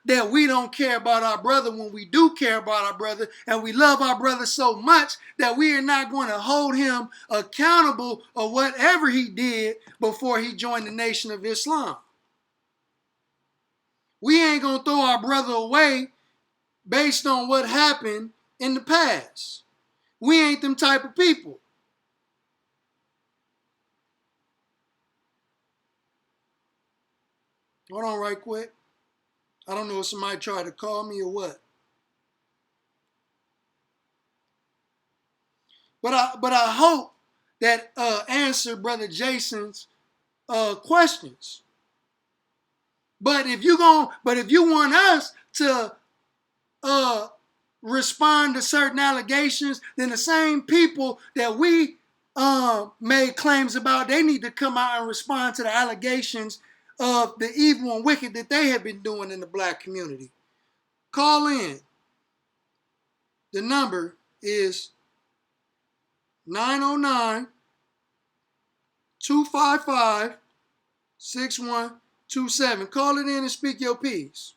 that we don't care about our brother when we do care about our brother, and we love our brother so much that we are not going to hold him accountable or whatever he did before he joined the Nation of Islam. We ain't going to throw our brother away based on what happened in the past. We ain't them type of people. Hold on right quick. I don't know if somebody tried to call me or what. But I hope that answered Brother Jason's questions. But if you want us to respond to certain allegations, then the same people that we made claims about, they need to come out and respond to the allegations of the evil and wicked that they have been doing in the black community. Call in. The number is 909-255-6127. Call it in and speak your piece.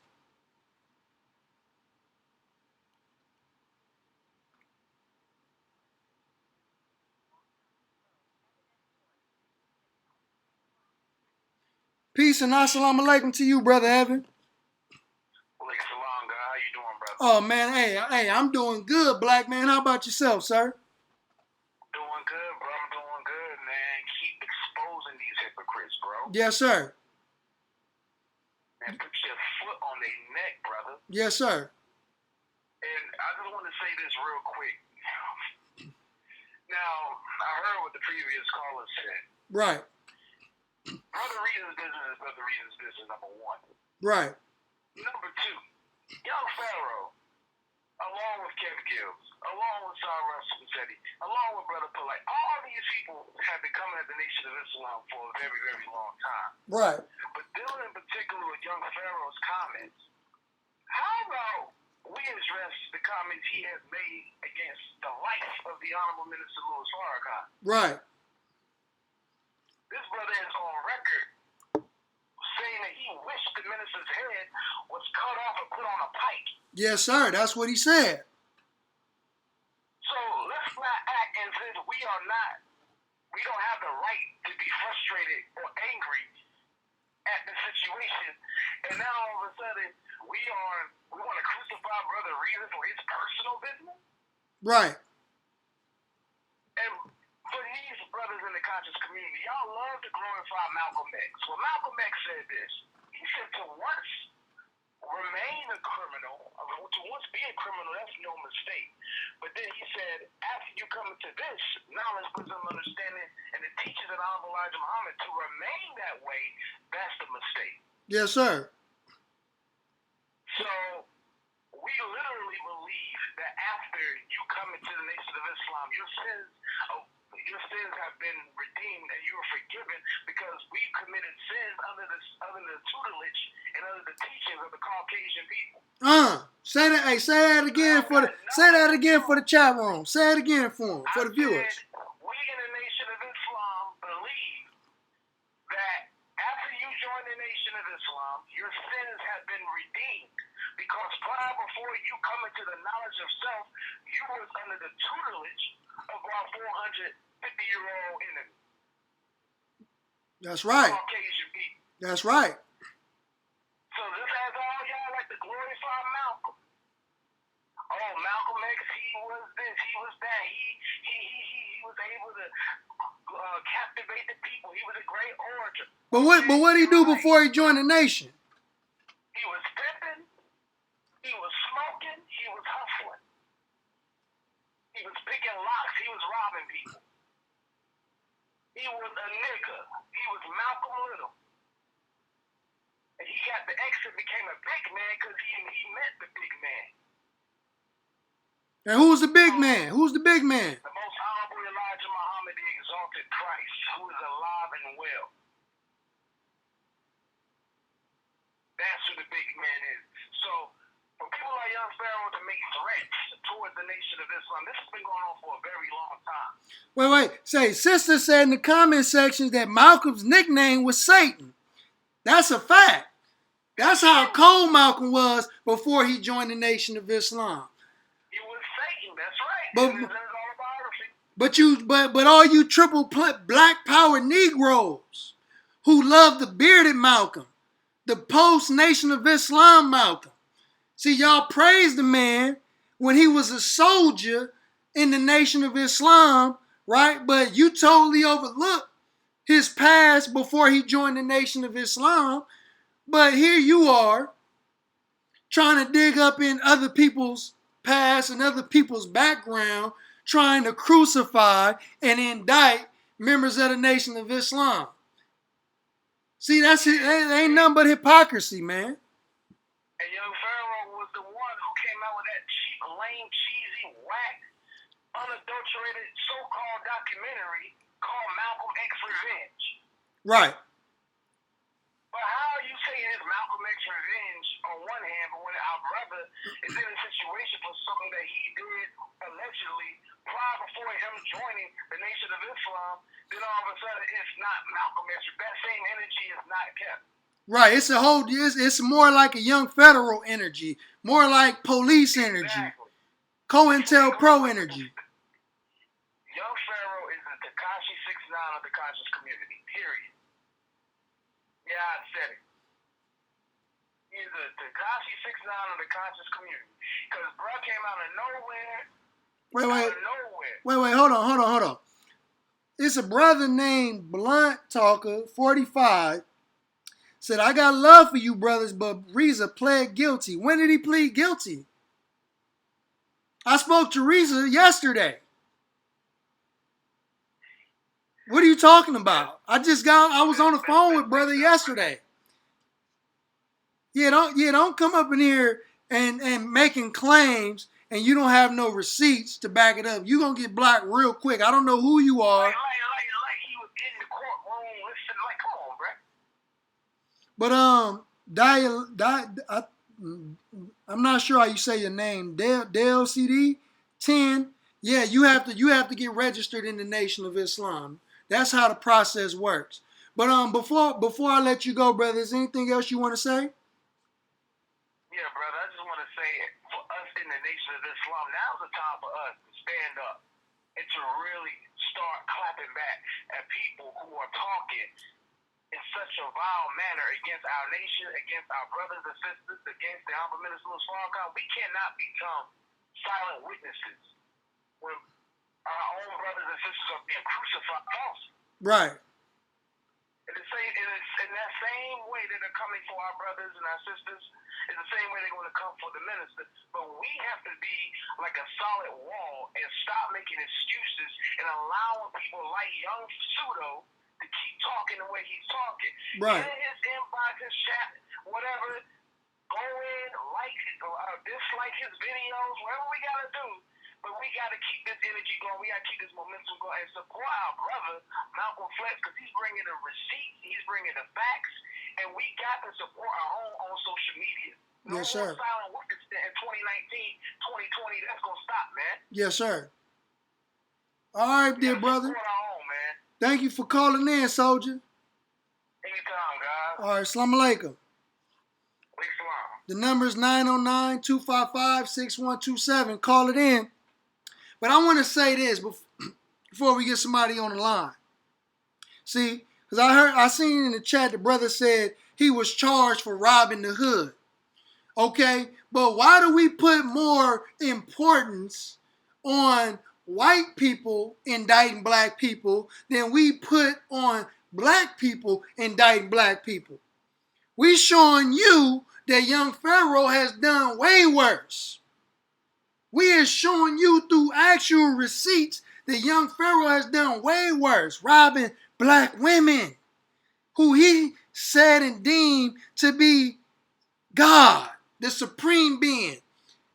Peace and assalamu alaikum to you, Brother Evan. Salam, God. How you doing, brother? Oh, man, hey, I'm doing good, black man. How about yourself, sir? Doing good, bro. I'm doing good, man. Keep exposing these hypocrites, bro. Yes, sir. And put your foot on their neck, brother. Yes, sir. And I just want to say this real quick. Now, I heard what the previous caller said. Right. Brother Reason's business is Brother Reason's business, number one. Right. Number two, young Pharaoh, along with Kev Gills, along with Cyrus Massetti, along with Brother Polite, all these people have been coming at the Nation of Islam for a very, very long time. Right. But dealing in particular with young Pharaoh's comments, how about we address the comments he has made against the life of the Honorable Minister Louis Farrakhan? Right. This brother is on record saying that he wished the minister's head was cut off and put on a pike. Yes, sir. That's what he said. So let's not act as if we don't have the right to be frustrated or angry at the situation. And now all of a sudden we want to crucify Brother Reason for his personal business? Right. And for these brothers in the conscious community, y'all love to glorify Malcolm X. Well, Malcolm X said this. He said to once remain a criminal, to once be a criminal, that's no mistake. But then he said, after you come into this knowledge, wisdom, understanding, and the teachings of Honorable Elijah Muhammad, to remain that way, that's the mistake. Yes, sir. So we literally believe that after you come into the Nation of Islam, your sins, your sins have been redeemed and you are forgiven because we committed sins under the tutelage and under the teachings of the Caucasian people. Say that. Hey, say that again for the chat room. Say it again for them, for the viewers. We in the Nation of Islam believe that after you join the Nation of Islam, your sins have been redeemed because prior before you come into the knowledge of self, you was under the tutelage of our 450-year-old enemy. That's right. Caucasian people. That's right. So this has all y'all like to glorify Malcolm. Oh, Malcolm X, he was this, he was that. He was able to captivate the people. He was a great orator. But what did he do before he joined the nation? He was pimping. He was smoking. He was hustling. He was picking locks. He was robbing people. He was a nigga. He was Malcolm Little. And he got the X and became a big man because he met the big man. And who's the big man? Who's the big man? The most honorable Elijah Muhammad, the exalted Christ, who is alive and well. That's who the big man is. So, for people like young Pharaoh to make threats towards the Nation of Islam, this has been going on for a very long time. Wait. Say, sister said in the comment section that Malcolm's nickname was Satan. That's a fact. That's how cold Malcolm was before he joined the Nation of Islam. He was Satan, that's right. But all you triple black power Negroes who love the bearded Malcolm, the post Nation of Islam Malcolm. See, y'all praised the man when he was a soldier in the Nation of Islam, right? But you totally overlooked his past before he joined the Nation of Islam. But here you are trying to dig up in other people's past and other people's background, trying to crucify and indict members of the Nation of Islam. See, it ain't nothing but hypocrisy, man. And young Pharaoh was the one who came out with that cheap, lame, cheesy, whack, unadulterated so-called documentary called Malcolm X Revenge. Right. But how are you saying it's Malcolm X Revenge on one hand, but when our brother is in a situation for something that he did allegedly prior before him joining the Nation of Islam, then all of a sudden it's not Malcolm X. That same energy is not kept. Right. It's more like a young Pharaoh energy, more like police energy, exactly. COINTELPRO energy. Young Pharaoh is the Tekashi 6ix9ine of the conscious community. Period. Yeah, I said it. He's the Tekashi 6ix9ine of the conscious community. Because bro came out of nowhere. Wait, hold on. It's a brother named Blunt Talker, 45, said, I got love for you brothers, but Reza pled guilty. When did he plead guilty? I spoke to Reza yesterday. What are you talking about? I was on the phone with brother yesterday. Don't come up in here and making claims and you don't have no receipts to back it up. You're going to get blocked real quick. I don't know who you are. Like he was in the courtroom listening, come on, bro. I'm not sure how you say your name. Dale CD 10. Yeah, you have to get registered in the Nation of Islam. That's how the process works. But before I let you go, brother, is anything else you want to say? Yeah, brother, I just want to say for us in the Nation of Islam, now's the time for us to stand up and to really start clapping back at people who are talking in such a vile manner against our nation, against our brothers and sisters, against the Honorable Minister Louis Farrakhan. We cannot become silent witnesses when our own brothers and sisters are being crucified falsely. Right. In that same way that they're coming for our brothers and our sisters, is the same way they're going to come for the minister. But we have to be like a solid wall and stop making excuses and allowing people like young Pseudo to keep talking the way he's talking. Right. In his inbox, his chat, whatever, go in, like, dislike his videos, whatever we got to do. But we got to keep this energy going. We got to keep this momentum going and support our brother, Malcolm Flex, because he's bringing the receipts, he's bringing the facts, and we got to support our own on social media. No yes, sir. silent witness in 2019, 2020. That's going to stop, man. Yes, sir. All right, dear brother. Support our own, man. Thank you for calling in, soldier. Anytime, guys. All right, Assalamu alaikum. The number is 909-255-6127. Call it in. But I want to say this before we get somebody on the line. See, because I seen in the chat the brother said he was charged for robbing the hood. Okay, but why do we put more importance on white people indicting black people than we put on black people indicting black people? We showing you that young Pharaoh has done way worse. We are showing you through actual receipts that young Pharaoh has done way worse, robbing black women who he said and deemed to be God, the supreme being.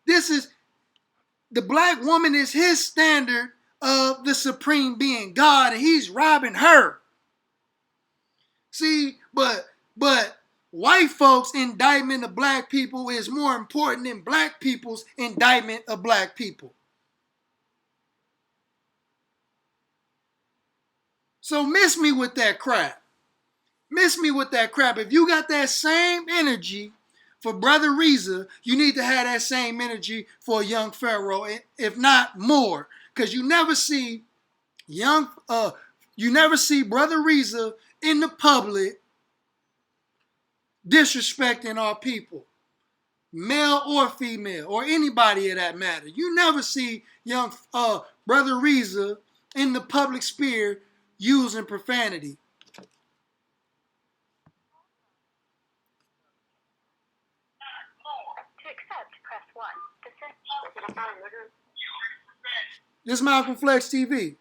The black woman is his standard of the supreme being, God, and he's robbing her. See, but white folks' indictment of black people is more important than black people's indictment of black people. So miss me with that crap. Miss me with that crap. If you got that same energy for Brother Reza, you need to have that same energy for young Pharaoh, if not more. Because you never see Brother Reza in the public disrespecting our people, male or female, or anybody of that matter. You never see young Brother Reza in the public sphere using profanity. To accept, press 1. To send... This is Malcolm Flex TV.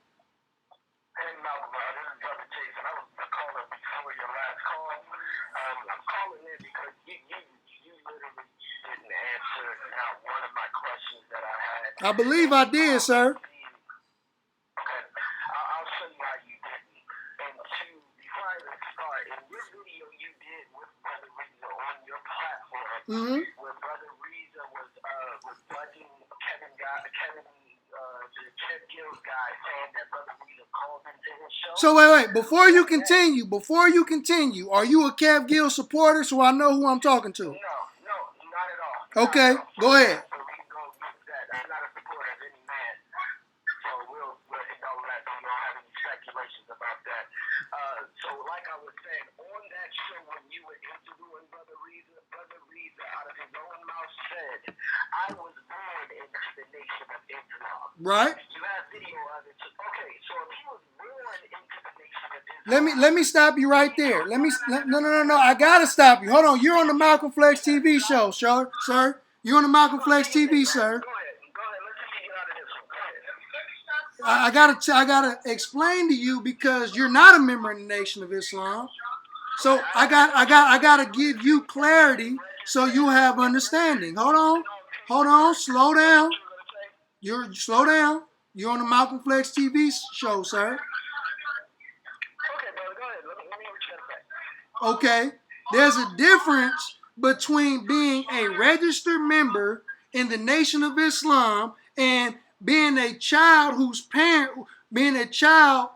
I believe I did, sir. Okay, I'll show you how you didn't. And two, before I even start, in your video you did with Brother Reza on your platform, where Brother Reza was bugging the Kev Gill guy, saying that Brother Reza called into his show. So wait, before you continue, are you a Kev Gill supporter so I know who I'm talking to? No, not at all. Okay, go ahead. So like I was saying, on that show when you were interviewing Brother Reza out of his own mouth said, I was born into the nation of Islam. Right. You have video of it. Okay, so if he was born into the nation of Islam. Let me stop you right there. No. I gotta stop you. Hold on. You're on the Malcolm Flex TV show, sir. You're on the Malcolm Flex TV, sir. Go ahead. Let's see you get out of this one. Go ahead. I gotta explain to you because you're not a member of the Nation of Islam. So I gotta give you clarity so you have understanding. Hold on, slow down. Slow down. You're on the Malcolm Flex TV show, sir. Okay, brother, go ahead. Let me hear what you gotta say. Okay. There's a difference between being a registered member in the Nation of Islam and being a child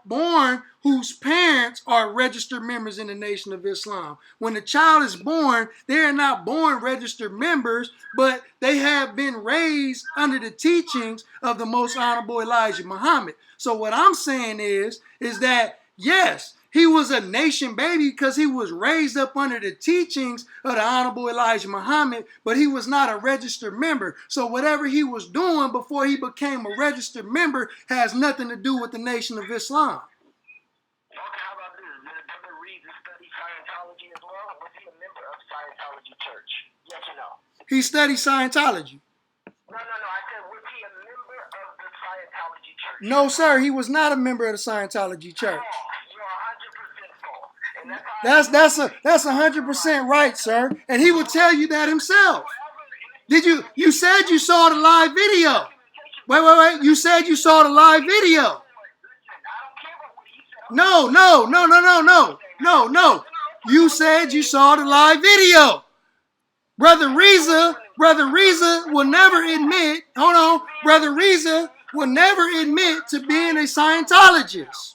born whose parents are registered members in the Nation of Islam. When the child is born, they are not born registered members, but they have been raised under the teachings of the Most Honorable Elijah Muhammad. So what I'm saying is that, yes, he was a nation baby because he was raised up under the teachings of the Honorable Elijah Muhammad, but he was not a registered member. So whatever he was doing before he became a registered member has nothing to do with the Nation of Islam. Okay, how about this? Did Brother Reza study Scientology as well? Was he a member of Scientology Church? Yes or no? He studied Scientology. No. I said, was he a member of the Scientology Church? No, sir. He was not a member of the Scientology Church. That's 100% right, sir. And he will tell you that himself. You said you saw the live video. Wait. You said you saw the live video. No. You said you saw the live video. Brother Reza will never admit, hold on, Brother Reza will never admit to being a Scientologist.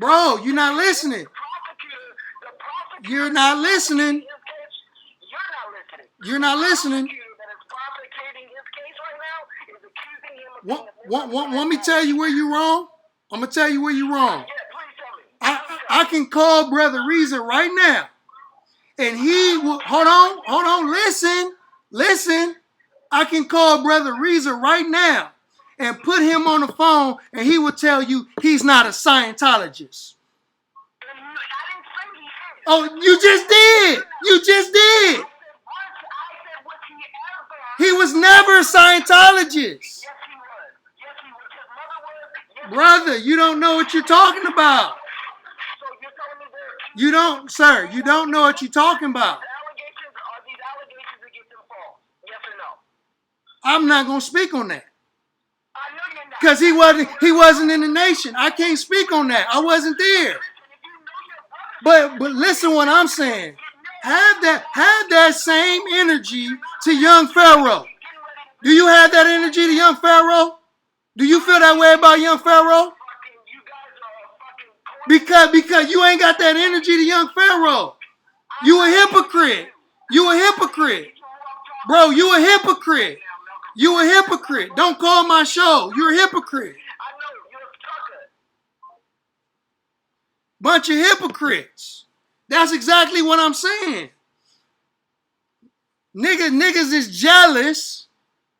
Bro, you're not listening. You're not listening. You're not listening. Want me to tell you where you're wrong? I'm going to tell you where you're wrong. I can call Brother Reza right now. And he will, hold on, listen. I can call Brother Reza right now and put him on the phone and he will tell you he's not a Scientologist. Oh, you just did. He was never a Scientologist. Brother, you don't know what you're talking about. You don't know what you're talking about. I'm not going to speak on that. Because he wasn't in the nation. I can't speak on that. I wasn't there. But listen what I'm saying. Have that same energy to young Pharaoh. Do you have that energy to young Pharaoh? Do you feel that way about young Pharaoh? Because you ain't got that energy to young Pharaoh. You a hypocrite. Bro, you a hypocrite. Don't call my show. You're a hypocrite. Bunch of hypocrites. That's exactly what I'm saying. Niggas is jealous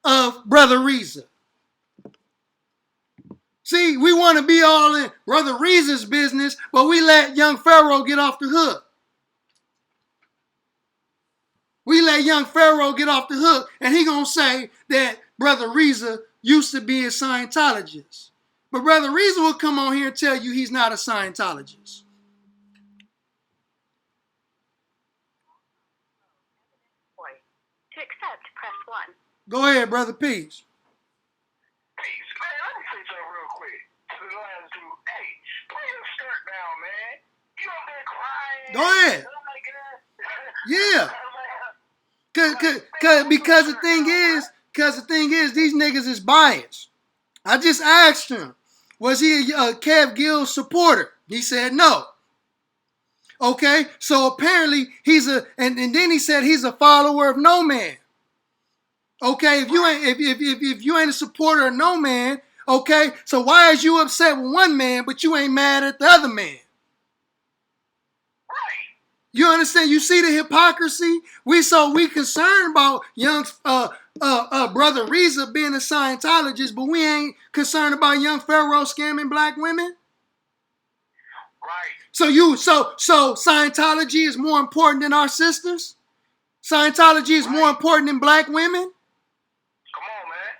of Brother Reza. See, we want to be all in Brother Reza's business, but we let young Pharaoh get off the hook. And he gonna say that Brother Reza used to be a Scientologist. But Brother Reza will come on here and tell you he's not a Scientologist. To accept, press 1. Go ahead, Brother Peace. Peace, man. Let me say something real quick. To the last dude, hey, play your skirt down, man. You up there crying? Go ahead. Yeah. Because the thing is, these niggas is biased. I just asked him, was he a Kev Gill supporter? He said no. Okay, so apparently and then he said he's a follower of No Man. Okay, if you ain't a supporter of No Man, okay, so why is you upset with one man but you ain't mad at the other man? You understand? You see the hypocrisy? We concerned about young Brother Reza being a Scientologist, but we ain't concerned about young Pharaoh scamming black women. Right. So Scientology is more important than our sisters? Scientology is more important than black women? Come on, man.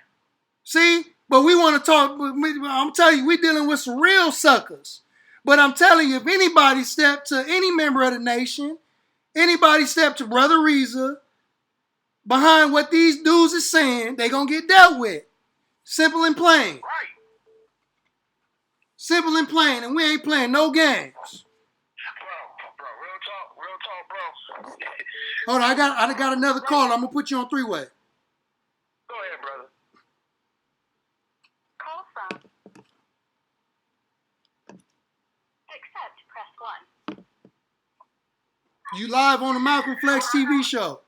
See? But we want to talk, I'm telling you, we're dealing with some real suckers. But I'm telling you, if anybody step to any member of the nation, anybody step to Brother Reza, behind what these dudes are saying, they going to get dealt with. Simple and plain. Right. Simple and plain, and we ain't playing no games. Bro, real talk, bro. Hold on, I got another call. I'm gonna put you on three-way. Go ahead, brother. Call from. Accept, press 1. You live on the Malcolm Flex TV show.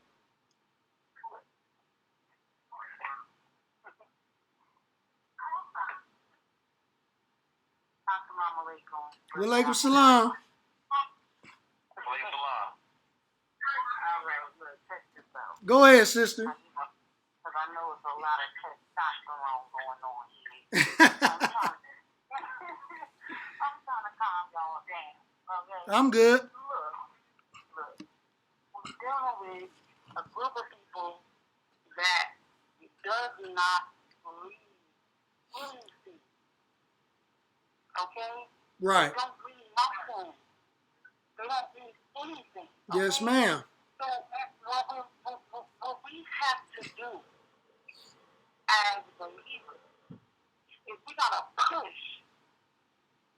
Walaikum salam. Go ahead, sister. Because I know it's a lot of testosterone going on here. I'm trying to calm y'all down. Okay? I'm good. Look. We're dealing with a group of people that does not believe anything. Okay? Right. They don't read nothing. They don't read anything. Okay? Yes, ma'am. So what we have to do as believers is we gotta push.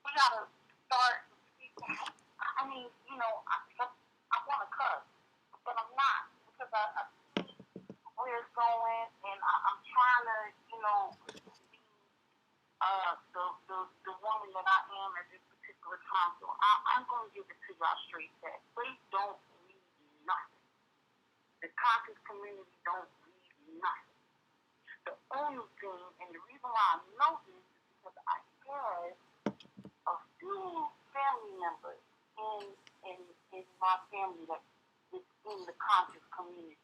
We gotta start. I mean, you know, I want to cuss, but I'm not because I see where it's going, and I'm trying to, you know, be the woman that I am at this particular time. So I'm going to give it to y'all straight that they don't need nothing. The conscious community don't need nothing. The only thing, and the reason why I know this is because I had a few family members in my family that is in the conscious community.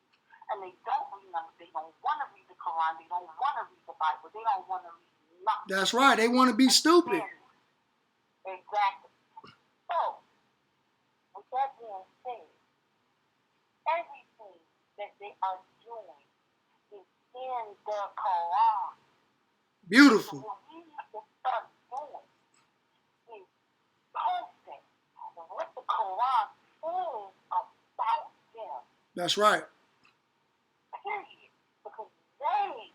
And they don't read nothing. They don't want to read the Quran. They don't want to read the Bible. They don't want to read nothing. That's right. They want to be stupid. Exactly. So, with that being said, everything that they are doing is in the Quran. Beautiful. So what we have to start doing is posting what the Quran says about them. That's right. Period. Because they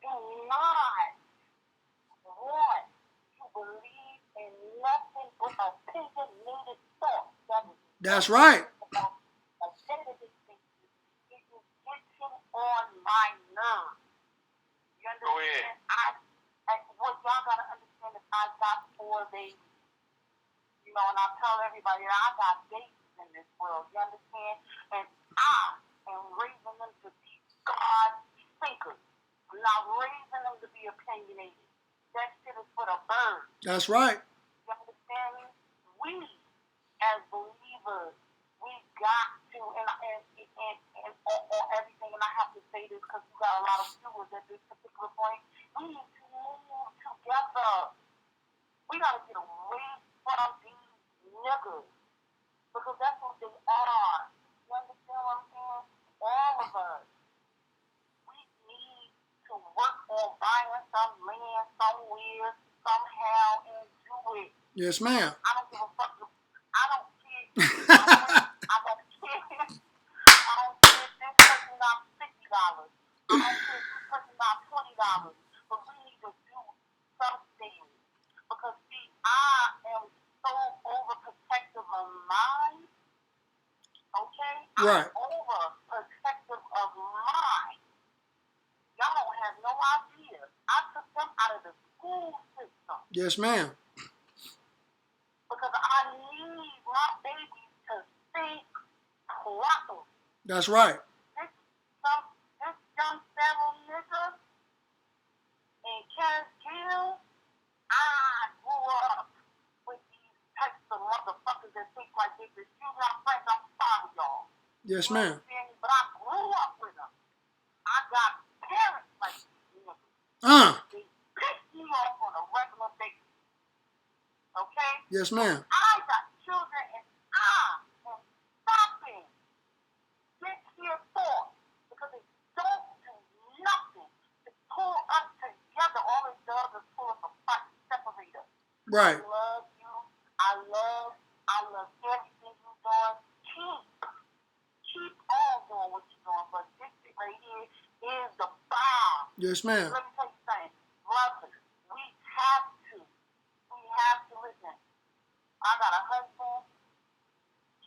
do not want to believe in nothing but opinionated thoughts. That's right. About identity things. It is getting on my nerves. You understand? What y'all gotta understand is I got 4 babies. You know, and I tell everybody that I got babies in this world. You understand? And I am raising them to be God thinkers. I'm not raising them to be opinionated. That shit is for the birds. That's right. You understand me? We, as believers, we got to, and on everything, and I have to say this because we got a lot of viewers at this particular point, we need to move together. We got to get away from these niggas because that's what they are. You understand what I'm saying? All of us. We need to work on buying some land somewhere, somehow, and do it. Yes, ma'am. I don't give a fuck. I don't care. I don't care. I don't care if this person got $50. I don't care if this person got $20. But we need to do something. Because, see, I am so overprotective of mine. Okay? Right. I'm overprotective of mine. Y'all don't have no idea. I took them out of the school system. Yes, ma'am. Because I need my babies to think properly. That's right. This young Pharaoh nigga in Catskill, I grew up with these types of motherfuckers that think like this. Excuse my French, I'm sorry, y'all. Yes, ma'am. But I grew up with them. I got parents like these niggas. They piss me off on a regular basis. Okay? Yes, ma'am. I got children and I am stopping this here thought because it don't do nothing to pull us together. All it does is pull us apart and separate us. Right. I love you. I love everything you're doing. Keep on doing what you're doing. But this shit right here is the bomb. Yes, ma'am. Let me tell you something. Brothers, we have to listen. I got a husband.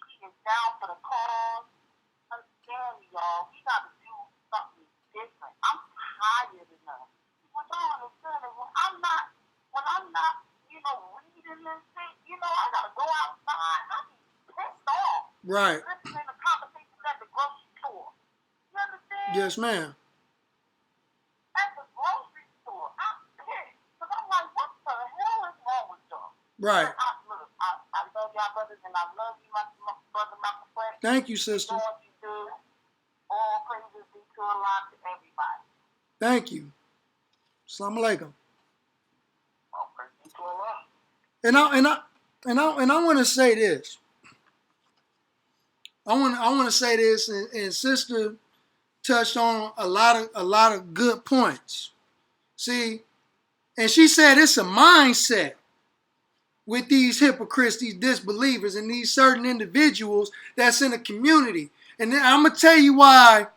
He is down for the cause. Understand me, y'all. We got to do something different. I'm tired enough. What y'all understand is when I'm not, you know, reading this thing, you know, I got to go outside. I be pissed off. Right. Listening to conversations at the grocery store. You understand? Yes, ma'am. At the grocery store, I'm pissed. Because I'm like, what the hell is wrong with y'all? Right. I love y'all brothers, and I love you, my brother, Michael Fred. Thank you, sister. Do what you do. All praises be to Allah to everybody. Thank you. Assalamu alaikum. All praises be to Allah. And I want to say this. I want to say this, and sister touched on a lot of good points. See, and she said it's a mindset with these hypocrites, these disbelievers, and these certain individuals that's in the community. And then I'm gonna tell you why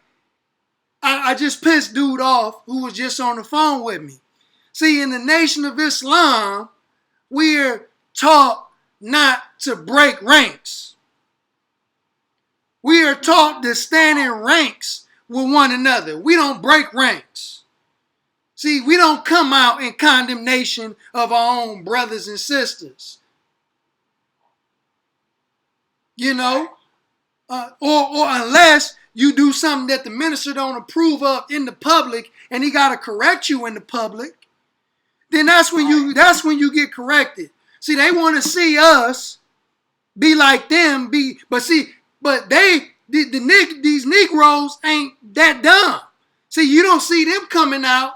I just pissed dude off who was just on the phone with me. See, in the Nation of Islam, we're taught not to break ranks. We are taught to stand in ranks with one another. We don't break ranks. See, we don't come out in condemnation of our own brothers and sisters. You know? Or unless you do something that the minister don't approve of in the public and he got to correct you in the public, then that's when you get corrected. See, they want to see us be like them, but these Negroes ain't that dumb. See, you don't see them coming out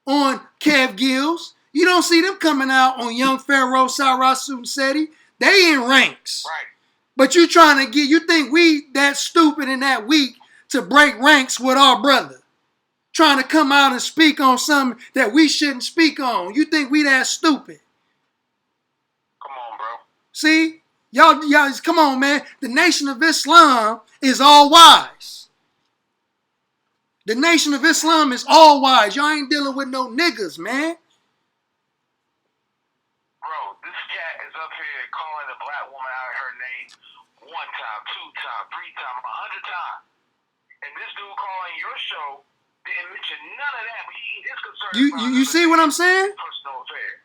on Kev Gills. You don't see them coming out on Young Pharaoh, Cyrus Seti. They in ranks. Right. But you think we that stupid and that weak to break ranks with our brother. Trying to come out and speak on something that we shouldn't speak on. You think we that stupid. Come on, bro. See? Y'all, come on, man. The Nation of Islam is all wise. The Nation of Islam is all wise. Y'all ain't dealing with no niggas, man. Bro, this cat is up here calling a black woman out of her name 1 time, 2 times, 3 times, 100 times. And this dude calling your show didn't mention none of that, but he is concerned You see what I'm saying? Personal affair.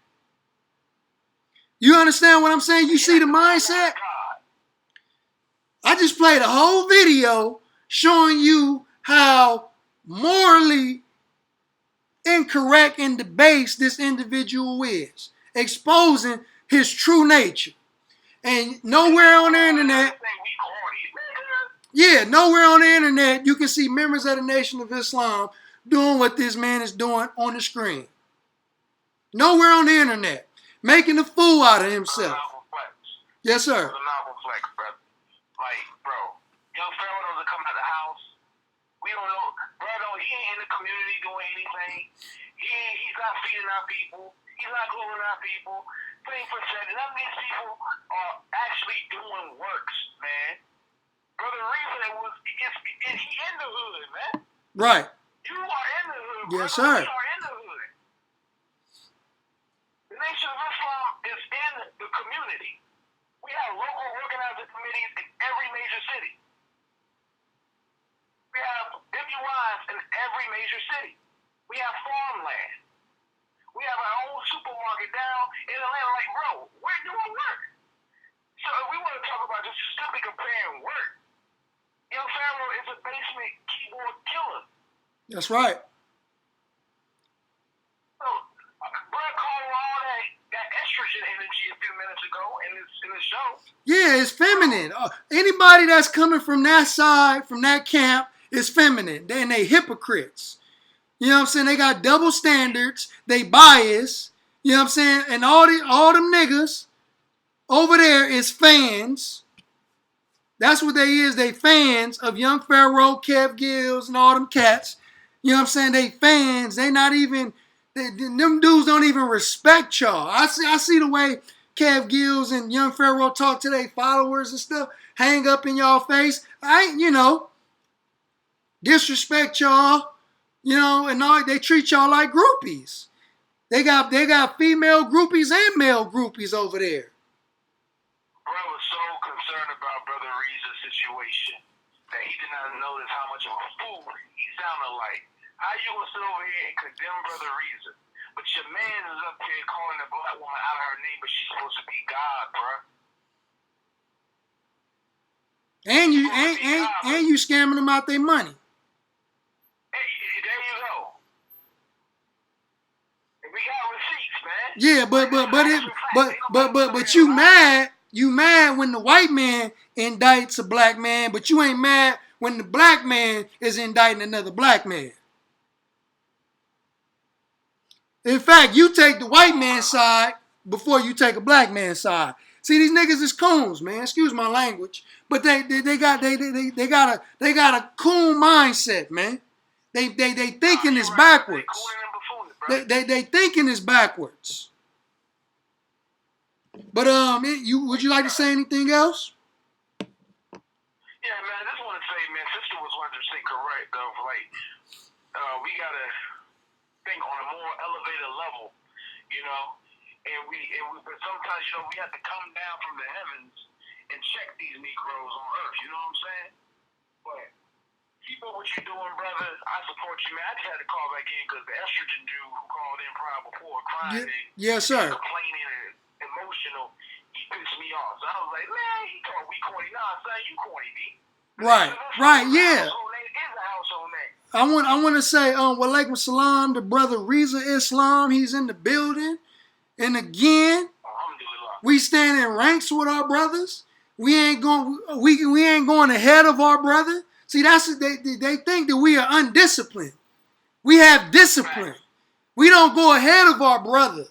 You understand what I'm saying? You see the mindset? I just played a whole video showing you how morally incorrect and debased this individual is, exposing his true nature. And nowhere on the internet, nowhere on the internet you can see members of the Nation of Islam doing what this man is doing on the screen. Nowhere on the internet, making a fool out of himself. Yes, sir. Flex, brother. Like, bro, young Pharaoh doesn't come out of the house. We don't know, bro. He ain't in the community doing anything. He's not feeding our people. He's not clothing our people. Thing for said, none of these people are actually doing works, man. Brother Reason he in the hood, man. Right. You are in the hood, bro. Yes, sir. We are in the hood. The Nation of Islam is in the community. We have local organizing committees in every major city. We have MUIs in every major city. We have farmland. We have our own supermarket down in Atlanta. Like, bro, we're doing work. So if we want to talk about just simply comparing work, Young Pharaoh is a basement keyboard killer. That's right. So, bro called all that estrogen energy a few minutes ago in the show. Yeah, it's feminine. Anybody that's coming from that side, from that camp, is feminine. And they hypocrites. You know what I'm saying? They got double standards. They bias. You know what I'm saying? And all them niggas over there is fans. That's what they is. They fans of Young Pharaoh, Kev Gills, and all them cats. You know what I'm saying? They fans. They not even... them dudes don't even respect y'all. I see the way Kev Gills and Young Pharaoh talk to their followers and stuff, hang up in y'all face. Disrespect y'all, and all, they treat y'all like groupies. They got female groupies and male groupies over there. Bro was so concerned about Brother Reese's situation that he did not notice how much of a fool he sounded like. How you gonna sit over here and condemn Brother Reason? But your man is up here calling the black woman out of her name, but she's supposed to be God, bro. And you scamming them out their money. Hey, there you go. And we got receipts, man. Yeah, but you mad when the white man indicts a black man, but you ain't mad when the black man is indicting another black man. In fact, you take the white man's side before you take a black man's side. See, these niggas is coons, man. Excuse my language, but they got a coon mindset, man. They thinking it's backwards. They thinking it's backwards. But would you like to say anything else? Yeah, man. I just want to say, man, sister was was 100% correct of like we gotta think on a more elevated level, you know. But sometimes, you know, we have to come down from the heavens and check these Negroes on earth. You know what I'm saying? But keep up what you're doing, brother. I support you, man. I just had to call back in because the estrogen dude who called in prior before crying yes, sir. complaining and emotional, he pissed me off. So I was like, man, he called we corny. Nah, son, you corny, B. Right, yeah. I want to say, walaikum salam, the brother Reza Islam, he's in the building. And again, we stand in ranks with our brothers. We ain't going ahead of our brother. See, that's they think that we are undisciplined. We have discipline. We don't go ahead of our brother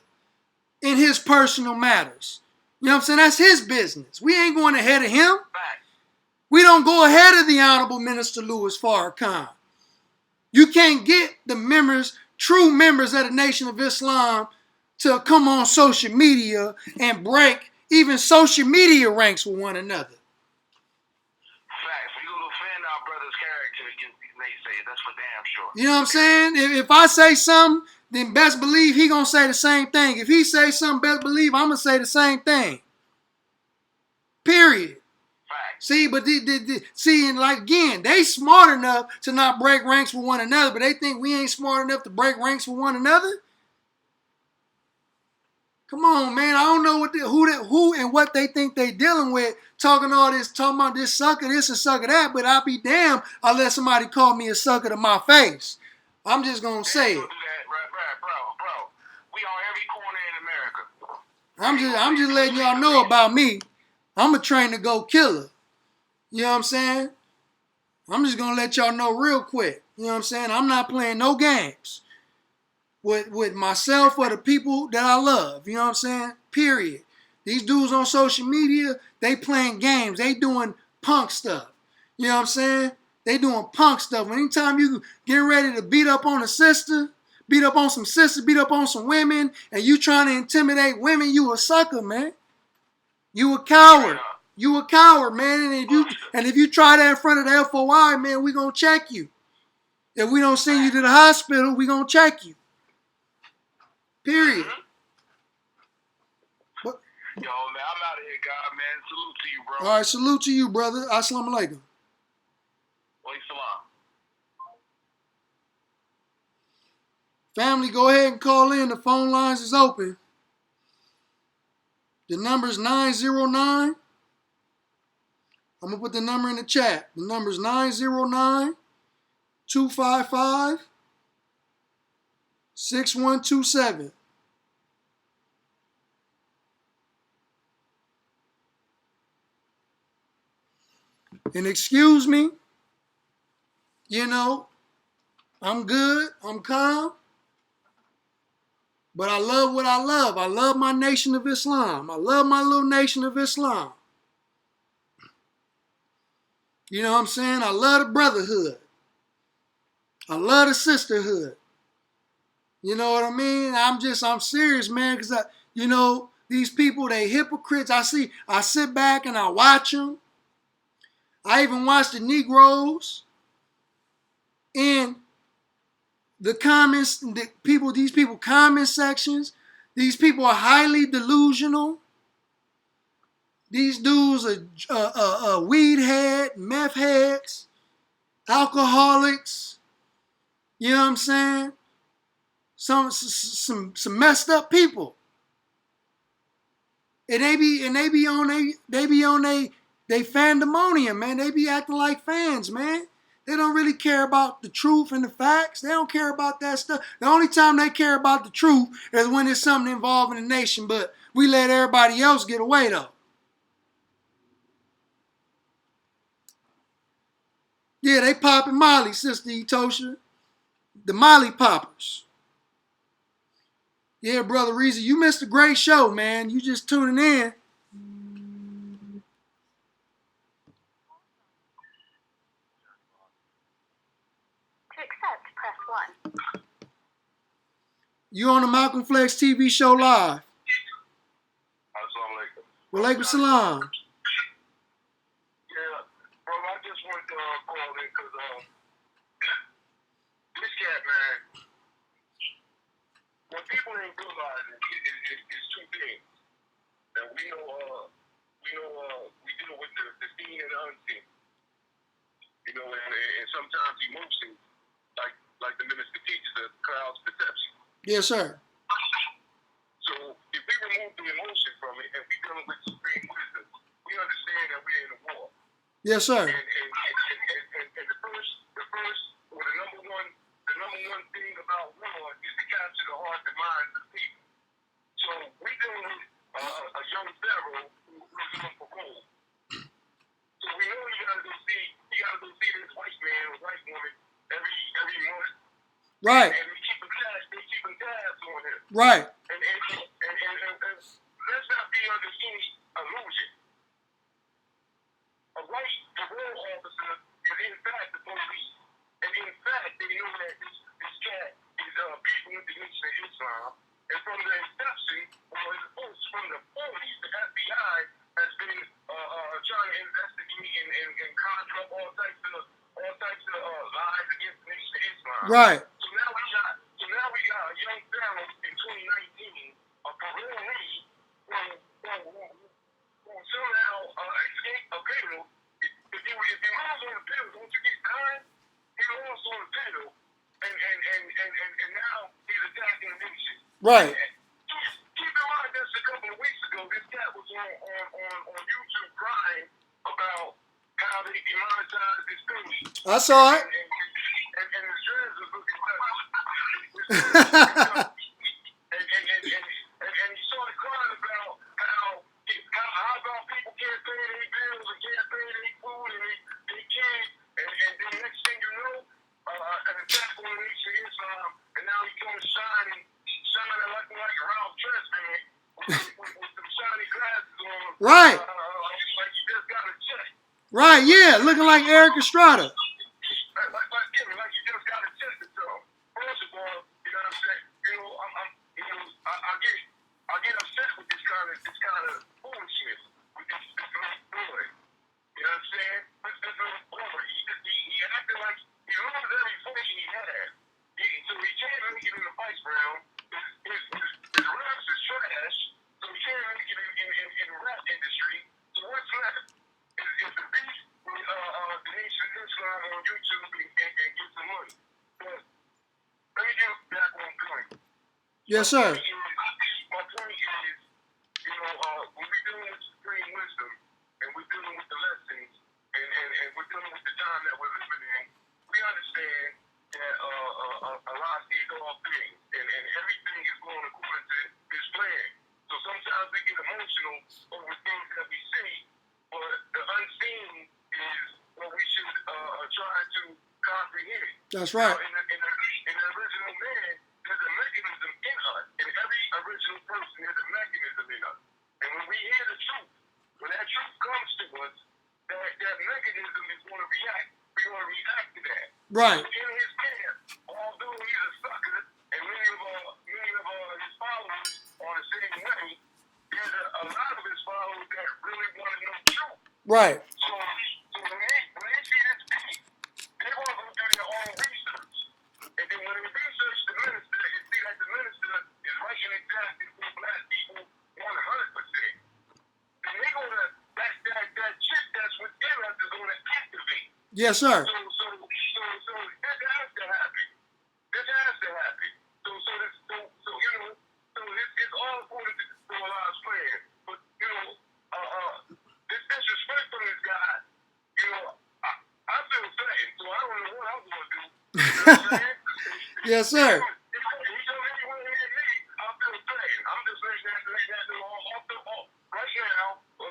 in his personal matters. You know what I'm saying? That's his business. We ain't going ahead of him. We don't go ahead of the Honorable Minister Louis Farrakhan. You can't get the members, true members of the Nation of Islam, to come on social media and break even social media ranks with one another. Facts. We gonna defend our brother's character against these naysayers. That's for damn sure. You know what I'm saying? If I say something, then best believe he gonna say the same thing. If he say something, best believe I'm gonna say the same thing. Period. Facts. See, but and like again, they smart enough to not break ranks with one another, but they think we ain't smart enough to break ranks with one another. Come on, man. I don't know who and what they think they dealing with, talking about this sucker, this and sucker that, but I'll be damned unless somebody call me a sucker to my face. I'm just gonna say it. Bro. We on every corner in America. I'm just letting y'all know about me. I'm a train to go killer. You know what I'm saying? I'm just gonna let y'all know real quick. You know what I'm saying? I'm not playing no games with myself or the people that I love. You know what I'm saying? Period. These dudes on social media, they playing games. They doing punk stuff. You know what I'm saying? They doing punk stuff. Anytime you getting ready to beat up on a sister, beat up on some sisters, beat up on some women, and you trying to intimidate women, you a sucker, man. You a coward. You a coward, man. And if you try that in front of the FOI, man, we gonna check you. If we don't send you to the hospital, we gonna check you. Period. But, yo, man, I'm out of here, God, man. Salute to you, bro. All right, salute to you, brother. Assalamu alaikum. Salam. Family, go ahead and call in. The phone lines is open. The number is 909. I'm going to put the number in the chat. The number is 909-255-6127. And excuse me, you know, I'm good, I'm calm, but I love what I love. I love my Nation of Islam. I love my little Nation of Islam. You know what I'm saying? I love the brotherhood. I love the sisterhood. You know what I mean? I'm serious, man, because these people, they hypocrites. I sit back and I watch them. I even watch the Negroes in the comments, these people comment sections. These people are highly delusional. These dudes are weed head, meth heads, alcoholics. You know what I'm saying? Some messed up people. And they be on they fandemonium, man. They be acting like fans, man. They don't really care about the truth and the facts. They don't care about that stuff. The only time they care about the truth is when it's something involving the nation, but we let everybody else get away, though. Yeah, they popping Molly, Sister Etosha. The Molly poppers. Yeah, Brother Reezy, you missed a great show, man. You just tuning in. To accept, press 1. You on the Malcolm Flex TV show live. Assalamu alaikum. Walaikum salam. Yeah, bro, I just wanted to call in because Yes, sir. So if we remove the emotion from it and we dealing with supreme wisdom, we understand that we're in a war. Yes, sir. And the first, or the number one thing about war is to capture the hearts and minds of people. So we're dealing with a young Pharaoh who's looking for gold. So we know you gotta go see this white man or white woman every month. Right. And they keeping tabs on him. Right. And let's not be under any illusion. A white parole officer is in fact the police. And in fact, they know that this cat is people with the Nation of Islam. And from the inception, from the 40s, the FBI has been trying to investigate and conjure up all types of lies against the Nation of Islam. Right. So now we got a young Pharaoh in 2019, a parolee who somehow escaped a penal. If you lose on a penal, don't you get time? He lost on a penal, and now he's attacking the nation. Right. Keep in mind, just a couple of weeks ago, this cat was on YouTube crying about how they demonetized his page. I saw it. And his dreads was looking like and he started crying about how about people can't pay their bills and can't pay their food and they can't, and then next thing you know, an attack on the Nation of Islam, and now he comes shining like Ralph Tresvant with some shiny glasses on. Right. Like you just got a check. Right, yeah, looking like Eric Estrada. Like you just got a check to tell. First of all, you know what I'm saying? I get upset with this kind of foolishness with this little boy. You know what I'm saying? This little boy. He acted like he lost every fight he had. So he can't really get in the fight round. His raps is trash. So he can't really get in the rap industry. So what's left? Is the beat with the Nation of Islam on YouTube and get some money. But let me get back on point. Yes, sir. My point is, when we're dealing with supreme wisdom and we're dealing with the lessons and we're dealing with the time that we're living in, we understand that Allah sees all things and everything is going according to His plan. So sometimes we get emotional over things that we see, but the unseen is what we should try to comprehend. That's right. In the original man, there's a mechanism in us. In every original person, there's a mechanism in us. And when we hear the truth, when that truth comes to us, that mechanism is going to react. We're going to react to that. Right. In his camp, although he's a sucker, and many of his followers are the same way, there's a lot of his followers that really want to know the truth. Right. So when they see this piece, they're going to go do their own research. And then when they research the minister and see that the minister is writing exactly for black people 100%, then they're going to, that chip that's within us is going to activate. Yes, sir. So this has to happen. This has to happen. So it's all according to Allah's plan. But this disrespect from this guy, I feel threatened. So I don't know what I'm going to do. You know what I'm saying? Yes, sir. If he don't anywhere near me, I feel threatened. I'm just letting that off right now. I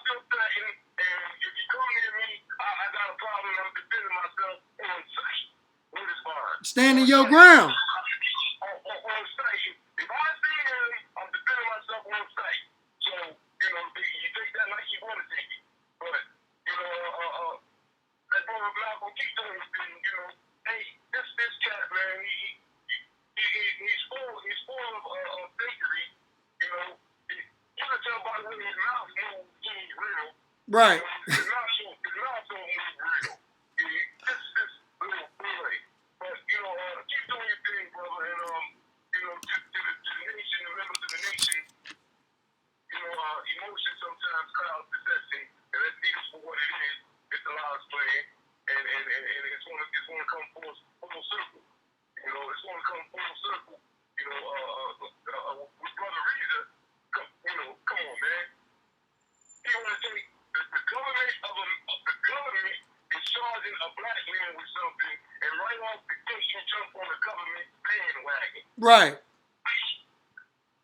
feel threatened, and if you come near me, I got a problem. I'm defending myself on site with his bond. Standing your ground. On site. If I see him, I'm defending myself on site. So, you take that like you want to take it. But, that brother Malcolm keep doing his thing, hey, this cat, man, he's full of fakery, you can tell by the way his mouth moves, he ain't real. Right. His mouth don't move real. This little boy. But, keep doing your thing, brother, and, to the nation, the members of the nation, emotion sometimes clouds perception, and let's see this for what it is. It's Allah's plan, and it's going to come full circle. It's going to come full circle. jump on the government bandwagon. Right.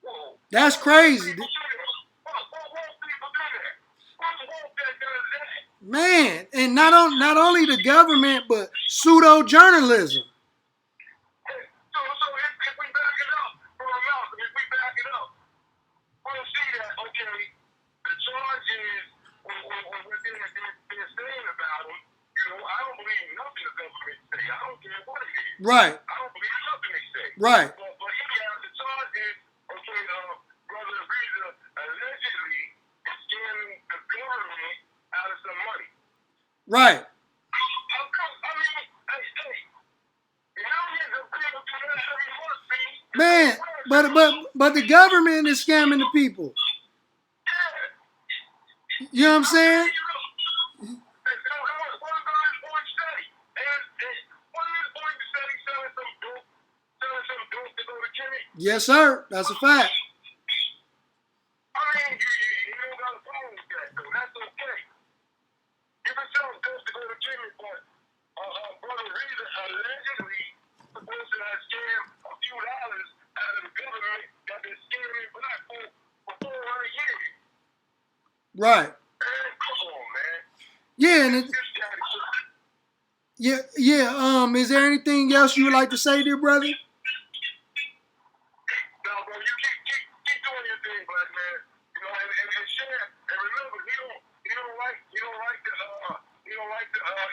Whoa. That's crazy. What people do that? What's woke that does that? Man, and not only the government, but pseudo journalism. So if we back it up from Malcolm, if we back it up, we'll see that, okay, the charge is what they're saying about him. You know, I don't believe nothing the government say. I don't care what it is. Right. I don't believe nothing they say. Right. But anyhow, the charge is, okay, Brother Reza allegedly is scamming the government out of some money. Right. Man, but the government is scamming the people. You know what I'm saying? Yes, sir. That's a fact. I mean, you don't got a problem with that, though. That's okay. You can tell us to go to Jimmy, but Brother Reza allegedly supposed to have scammed a few dollars out of the government that been scamming black folk for 400 years. Right. Man, come on, man. Yeah, and is there anything else you would like to say, dear brother? No, bro, you keep doing your thing, black man. You know, and share. And remember, he don't like to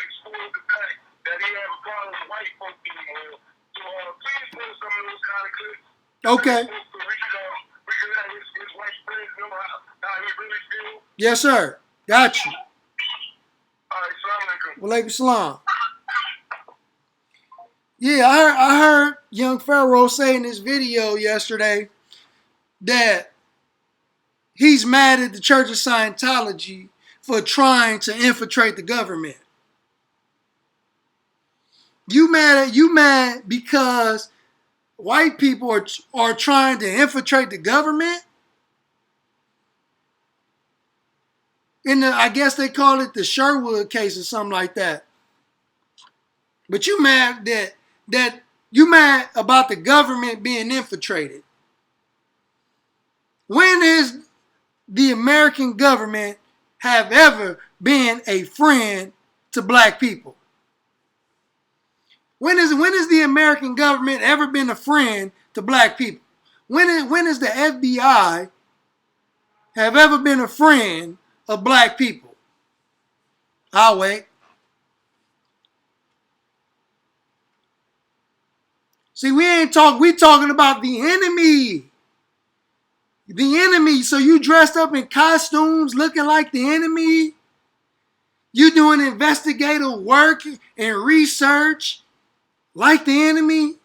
expose the fact that he have a problem with white folk anymore. So please post some of those kind of clips. Okay. So we can let his white friends know how he really feels. Yes, sir. Got you. All right, salam alaikum. Walaikum salam. Yeah, I heard young Pharaoh say in this video yesterday that he's mad at the Church of Scientology for trying to infiltrate the government. You mad because white people are trying to infiltrate the government? I guess they call it the Sherwood case or something like that. But you mad that you mad about the government being infiltrated. When is the American government have ever been a friend to black people? When is the American government ever been a friend to black people? When is the FBI have ever been a friend of black people? I'll wait. See, we talking about the enemy. The enemy. So you dressed up in costumes looking like the enemy. You doing investigative work and research like the enemy.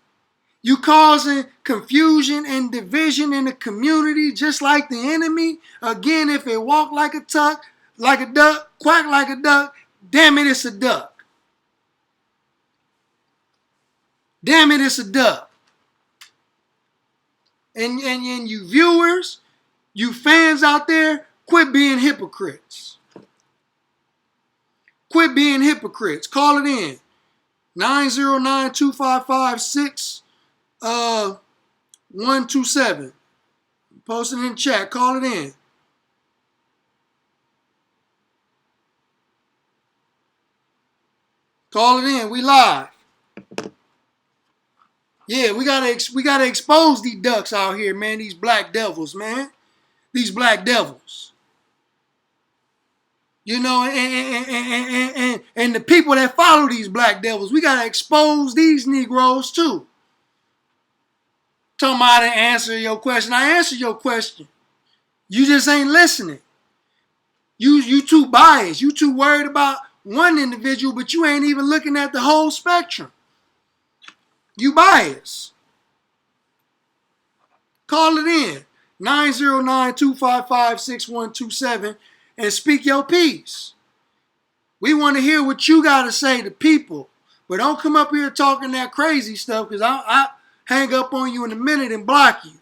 You causing confusion and division in the community just like the enemy. Again, if it walk like a duck, quack like a duck, damn it, it's a duck. Damn it, it's a duck. And you viewers, you fans out there, quit being hypocrites. Quit being hypocrites. Call it in. 909-255-6127. Post it in chat. Call it in. Call it in. We live. Yeah, we gotta expose these ducks out here, man. These black devils, man. These black devils. You know, and the people that follow these black devils, we gotta expose these Negroes too. Talking about to answer your question. I answered your question. You just ain't listening. You too biased. You too worried about one individual, but you ain't even looking at the whole spectrum. You biased. Call it in. 909-255-6127 and speak your piece. We want to hear what you got to say to people. But don't come up here talking that crazy stuff because I hang up on you in a minute and block you.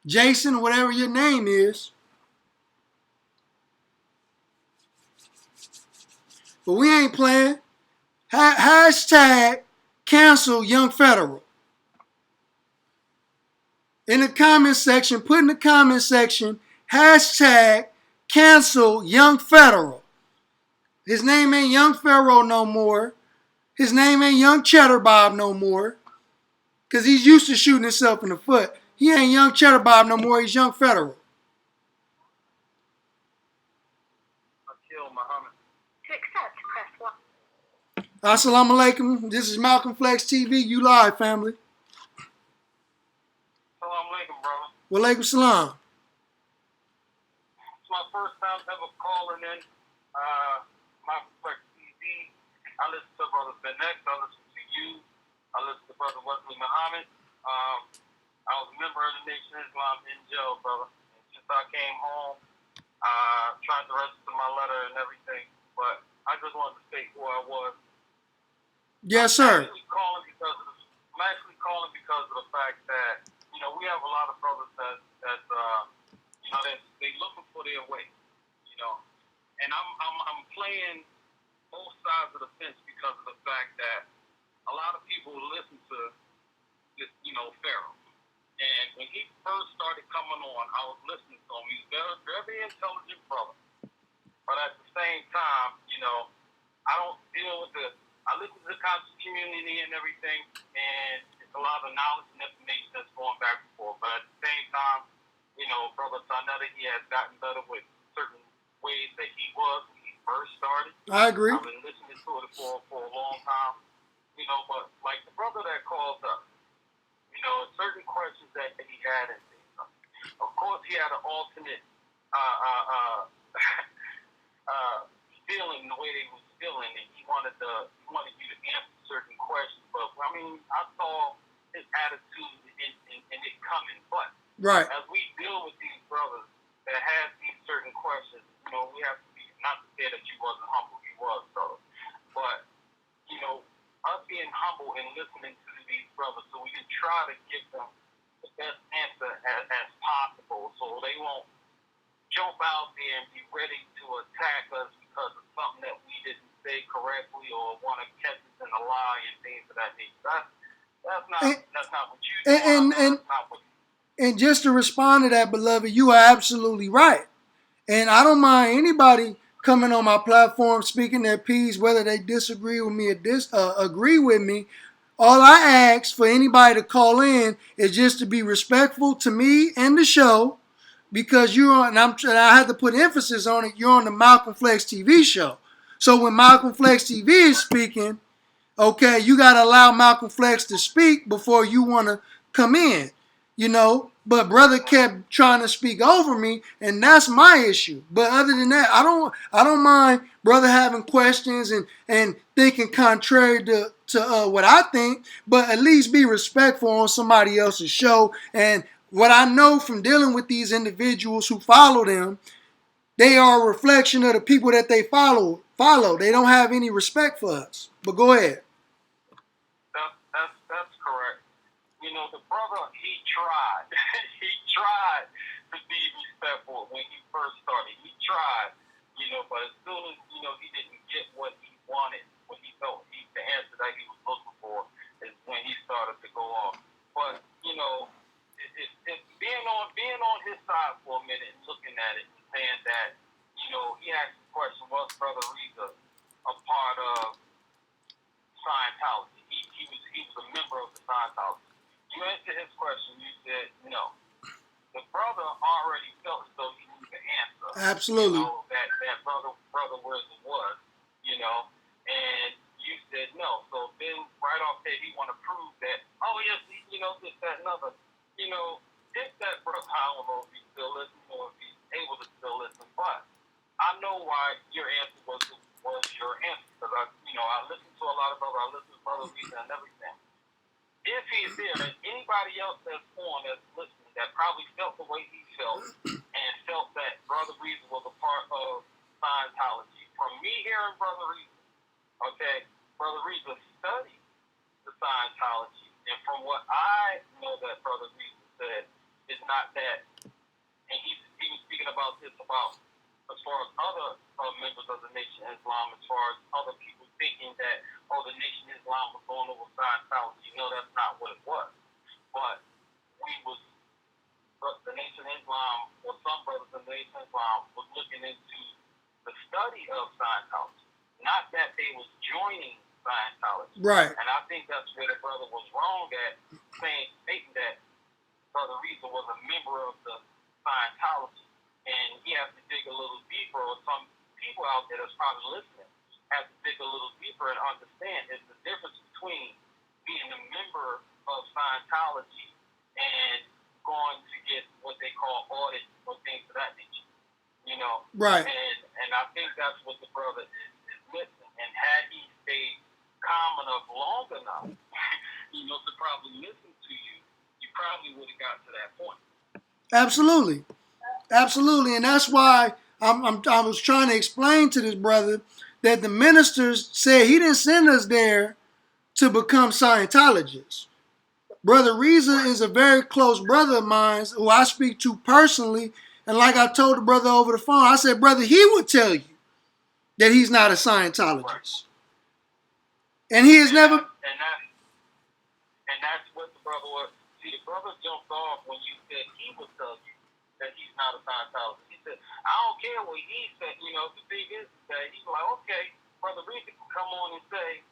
Jason, whatever your name is. But we ain't playing. Hashtag cancel Young Federal. In the comment section, put in the comment section, hashtag cancel Young Federal. His name ain't Young Pharaoh no more. His name ain't Young Cheddar Bob no more. Because he's used to shooting himself in the foot. He ain't Young Cheddar Bob no more. He's Young Federal. To accept, press 1. Assalamu alaikum. This is Malcolm Flex TV. You live, family. Assalamu alaikum, brother. Wa alaikum salam. It's my first time ever calling in. Malcolm Flex TV. I listen to Brother Ben X. I listen to you. I listen to Brother Wesley Muhammad. I was a member of the Nation of Islam in jail, brother. And since I came home, I tried to register my letter and everything, but I just wanted to state who I was. Yes, sir. I'm actually calling because of the fact that, you know, we have a lot of brothers that you know, they looking for their way, you know. And I'm playing both sides of the fence because of the fact that a lot of people listen to this, you know, Pharaoh. And when he first started coming on, I was listening to him. He's a very, very intelligent brother. But at the same time, you know, I don't deal with I listen to the conscious community and everything, and it's a lot of knowledge and information that's going back and forth. But at the same time, you know, Brother Tanetta, he has gotten better with certain ways that he was when he first started. I agree. I've been listening to it for a long time. You know, but like the brother that called up, you know, certain questions that he had and things. Of course, he had an alternate feeling the way they was feeling, and he wanted you to answer certain questions. But I mean, I saw his attitude in it coming. But right, as we deal with these brothers that have these certain questions, you know, we have to be, not to say that you wasn't humble, you was, brother, but you know, us being humble and listening to these brothers so we can try to give them the best answer as possible so they won't jump out there and be ready to attack us because of something that we didn't say correctly or want to catch us in a lie and things of that nature. That's not what you do. And just to respond to that, beloved, you are absolutely right. And I don't mind anybody coming on my platform speaking their piece, whether they disagree with me or agree with me. All I ask for anybody to call in is just to be respectful to me and the show, because you're on, and I had to put emphasis on it, you're on the Malcolm Flex TV show. So when Malcolm Flex TV is speaking, okay, you got to allow Malcolm Flex to speak before you want to come in, you know. But brother kept trying to speak over me, and that's my issue. But other than that, I don't mind brother having questions and thinking contrary to what I think, but at least be respectful on somebody else's show. And what I know from dealing with these individuals who follow them, they are a reflection of the people that they follow. They don't have any respect for us. But go ahead. That's correct. You know, the brother, he tried. He tried to be respectful when he first started. He tried, you know, but as soon as, you know, he didn't get what he wanted, what he felt the answer that he was looking for is when he started to go off. But, you know, it's being on his side for a minute and looking at it and saying that, you know, he asked the question, was Brother Reza a part of Scientology? He was a member of the Scientology. You answered his question, you said no. The brother already felt as though he knew the answer. Absolutely. You know, that brother Reza was, you know, and you said no. So then right off there, he want to prove that, oh yes, you know, this, that, and other. You know, if that brother, I don't know if he's still listening or if he's able to still listen, but I know why your answer was your answer, because I listen to a lot of brothers, I listen to Brother Reza and everything. If he's there, and anybody else that's listening that probably felt the way he felt and felt that Brother Reza was a part of Scientology. From me hearing Brother Reza, okay, Brother Reza studied the Scientology, and from what I know that Brother Reza said, it's not that, and he was speaking about this about as far as other members of the Nation of Islam, as far as was joining Scientology. Right. And I think that's where the brother was wrong at, stating that Brother Reza was a member of the Scientology. And he has to dig a little deeper, or some people out there that's probably listening have to dig a little deeper and understand there's the difference between being a member of Scientology and going to get what they call audits or things of that nature. You know? Right. And I think that's what the brother is missing. And had he stayed calm enough long enough, you know, to probably listen to you, you probably would have got to that point. Absolutely. Absolutely. And that's why I was trying to explain to this brother that the ministers said he didn't send us there to become Scientologists. Brother Reza is a very close brother of mine who I speak to personally. And like I told the brother over the phone, I said, brother, he would tell you that he's not a Scientologist. And he has never... And that's what the brother was. See, the brother jumped off when you said he would tell you that he's not a Scientologist. He said, I don't care what he said. You know, the thing is that he's like, okay, Brother Reza can come on and say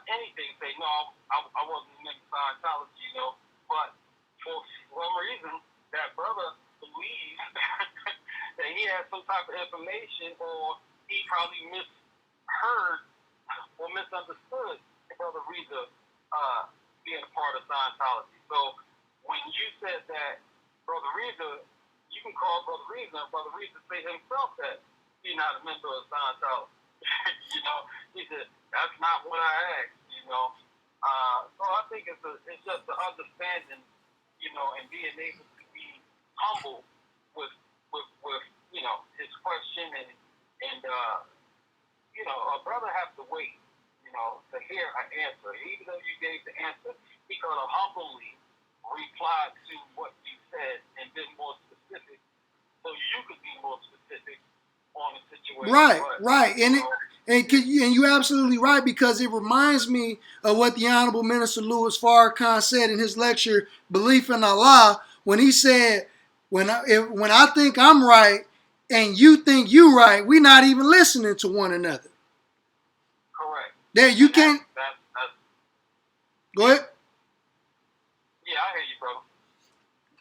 anything. Say, no, I wasn't in Scientology, you know. But for some reason, that brother believes that he has some type of information, or he probably misheard or misunderstood Brother Reza being a part of Scientology. So when you said that Brother Reza, you can call Brother Reza, and Brother Reza say himself that he's not a member of Scientology. You know, he said, that's not what I asked, you know. So I think it's just the understanding, you know, and being able to be humble with you know, his question and you know, a brother has to wait, you know, to hear an answer. Even though you gave the answer, he could have humbly replied to what you said and been more specific, so you could be more specific on the situation. Right, but, right. And know, and you're absolutely right, because it reminds me of what the Honorable Minister Louis Farrakhan said in his lecture, Belief in Allah, when he said, when I think I'm right and you think you right, we're not even listening to one another. Correct. There, you can't... That's, go ahead. yeah, I hear you, brother.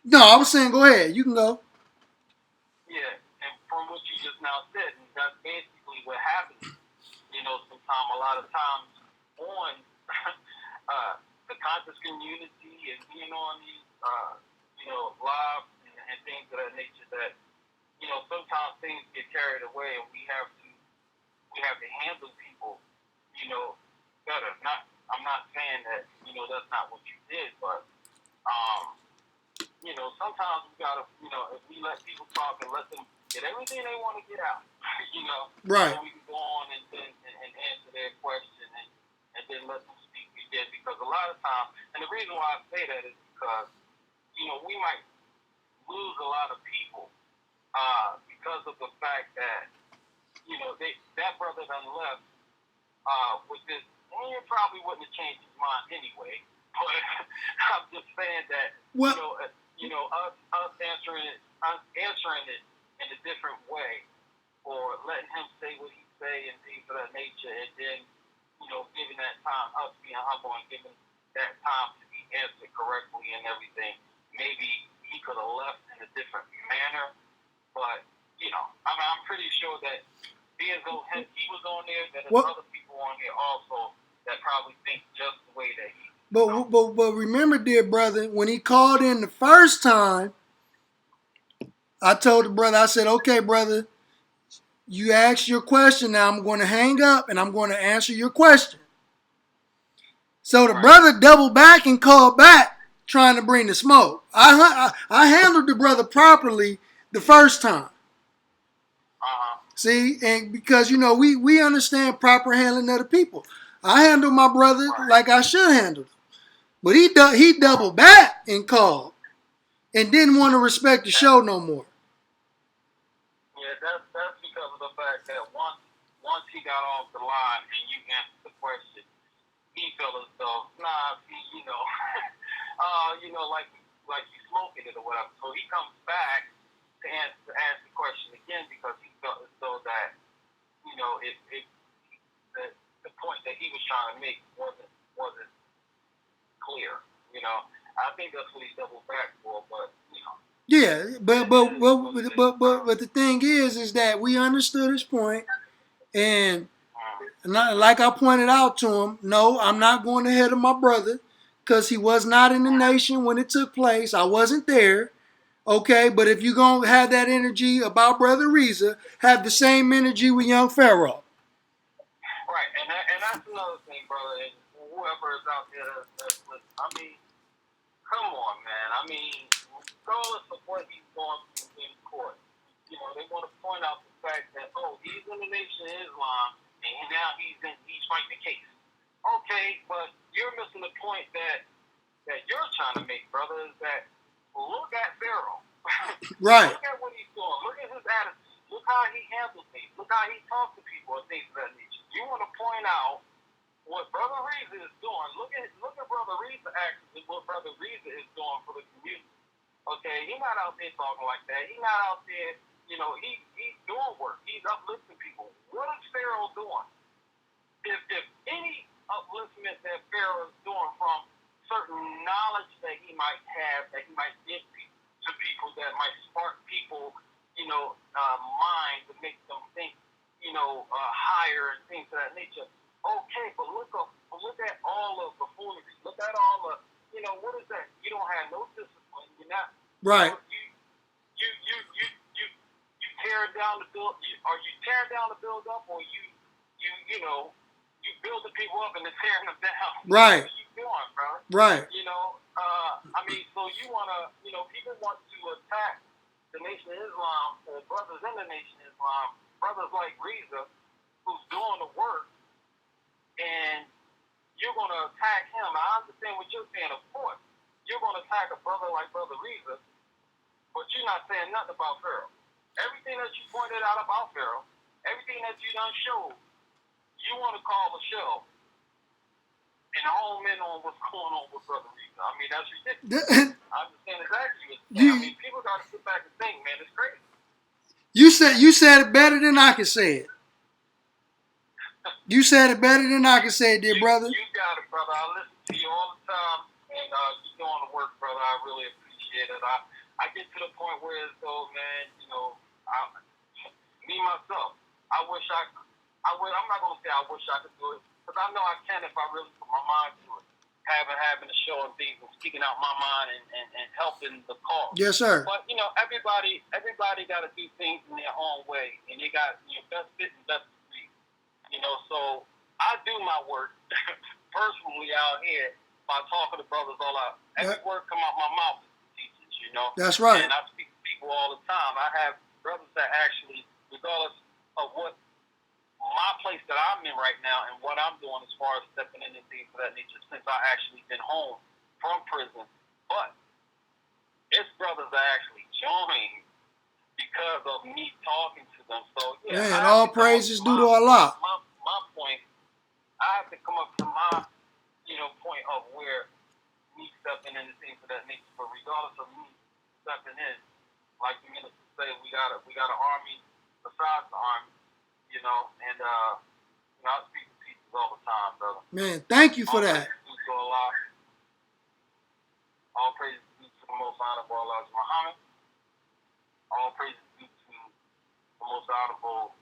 No, I was saying, go ahead. You can go. Yeah, and from what you just now said, that's basically what happens. You know, sometimes, a lot of times on the conscious community and being on these, you know, live and things of that nature, that, you know, sometimes things get carried away, and we have to handle people, you know, better. I'm not saying that, you know, that's not what you did, but you know, sometimes we gotta, you know, if we let people talk and let them get everything they want to get out, you know, right, so we can go on and answer their question and then let them speak again. Because a lot of times, and the reason why I say that is because, you know, we might lose a lot of people because of the fact that, you know, that brother done left with this, and he probably wouldn't have changed his mind anyway. But I'm just saying that, well, you know, us answering it in a different way, or letting him say what he say and things of that nature, and then, you know, giving that time, us being humble and giving that time to be answered correctly and everything. Maybe he could have left in a different manner, but, you know, I mean, I'm pretty sure that being though he was on there, that there's other people on here also that probably think just the way that he. But remember, dear brother, when he called in the first time, I told the brother, I said, okay, brother, you asked your question. Now I'm going to hang up and I'm going to answer your question. So the brother doubled back and called back, trying to bring the smoke. I handled the brother properly the first time. See, and because, you know, we understand proper handling of the people. I handled my brother like I should handle him. But he doubled back and called and didn't want to respect the show no more. Yeah, that's because of the fact that once he got off the line and you answered the question, he felt as though, you know, like you smoking it or whatever. So he comes back to ask the question again, because he felt as though that, you know, that he was trying to make wasn't clear. You know, I think that's what he doubled back for, but you know. Yeah, but the thing is that we understood his point, and like I pointed out to him, no, I'm not going ahead of my brother because he was not in the nation when it took place. I wasn't there. Okay, but if you're going to have that energy about Brother Reza, have the same energy with young Pharaoh. Right, and that's another thing, brother. And whoever is out there, I mean, come on, man. I mean, regardless of what he's going through in court, you know, they want to point out the fact that, oh, he's in the Nation of Islam, and now he's fighting the case. Okay, but you're missing the point that you're trying to make, brother, is that look at Pharaoh. Right. Look at what he's doing. Look at his attitude. Look how he handles things. Look how he talks to people and things of that nature. You want to point out what Brother Reza is doing. Look at Brother Reza actions and what Brother Reza is doing for the community. Okay, he's not out there talking like that. He's not out there, you know, he's doing work. He's uplifting people. What is Pharaoh doing? If any upliftment that Pharaoh is doing from certain knowledge that he might have, that he might give to people, that might spark people, you know, mind to make them think, you know, higher and things of that nature. Okay, but look at all of the foolery. Look at all the, you know, what is that? You don't have no discipline. You're not right. You tear down the build. Are you tearing down the build up, or you know, you build the people up and then tearing them down? Right. What are you doing, bro? Right. You know, I mean, so you wanna, you know, people want to attack the Nation of Islam, or brothers in the Nation of Islam, brothers like Reza, who's doing the work, and you're gonna attack him. I understand what you're saying, of course. You're gonna attack a brother like Brother Reza, but you're not saying nothing about Pharaoh. Everything that you pointed out about Pharaoh, everything that you done showed, you want to call a show and home in on what's going on with Brother Reza. I mean, that's ridiculous. I understand exactly what you're saying. I mean, people got to sit back and think, man, it's crazy. You said it better than I can say it. You said it better than I can say it, dear brother. You got it, brother. I listen to you all the time, and you're doing the work, brother. I really appreciate it. I get to the point where it's though, man, you know, me myself, I'm not gonna say I wish I could do it, because I know I can if I really put my mind to it. Having a show and things and speaking out my mind and helping the cause. Yes, sir. But you know, everybody got to do things in their own way, and they got best fit and best succeed. You know, so I do my work personally out here by talking to brothers all out. Every word come out my mouth is teachings, you know. That's right. And I speak to people all the time. I have brothers that actually, regardless of what my place that I'm in right now and what I'm doing as far as stepping in and things of that nature, since I actually been home from prison, but it's brothers that actually joined because of me talking to them. So yeah, man, all praises due to Allah. My point, I have to come up to my, point of where me stepping in and things of that nature. But regardless of me stepping in, like the minister say, we got an army besides the army, and I speak to people all the time, brother. Man, thank you for that. All praise due to the most honorable Allah Muhammad. All praise due to the most honorable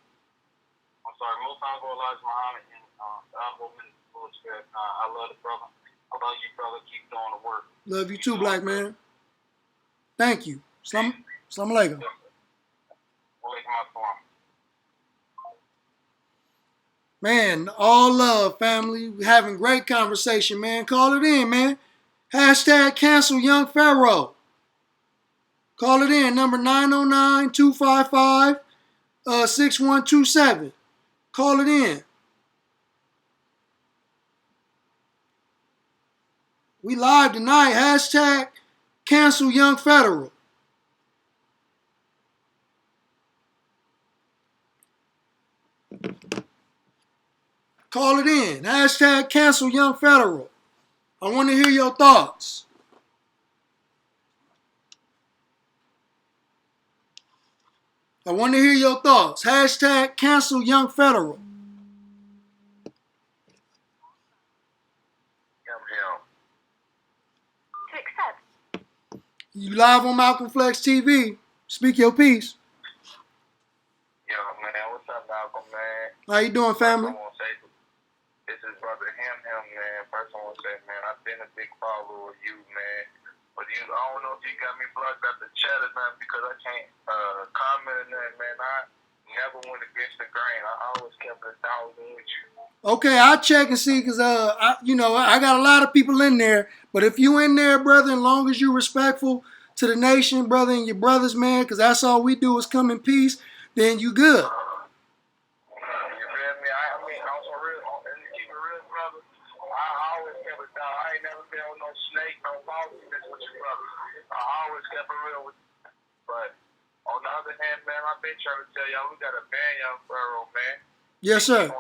Allah Muhammad and the honorable minister of the Spirit. I love the brother. I love you, brother. Keep doing the work. Love you too, black man. Thank you. Salam alaikum. Man, all love, family. We're having great conversation, man. Call it in, man. Hashtag cancel young Pharaoh. Call it in, number 909-255-6127. Call it in. We live tonight. Hashtag cancel young Pharaoh. Call it in. Hashtag cancel young Pharaoh. I want to hear your thoughts. Hashtag cancel young Pharaoh. him. To accept. You live on Malcolm Flex TV. Speak your piece. Yo, man, what's up, Malcolm, man? How you doing, family? First, I want to say, this is brother him, man. First, I want to say, man, I've been a big follower of you, man. But I don't know if you got me blocked out the chat or nothing because I can't comment on that, man. I never went against the grain. I always kept it 1,000 with you. Okay, I'll check and see because I got a lot of people in there. But if you in there, brother, as long as you respectful to the nation, brother, and your brothers, man, because that's all we do is come in peace, then you good. You feel me? I mean, I'm so real. And to keep it real, brother, I always kept it down. I ain't never been on no snake, no falsiness with you, brother. I always kept it real with you. But on the other hand, man, I've been trying to tell y'all we got to ban young Pharaoh, man. Yes, sir.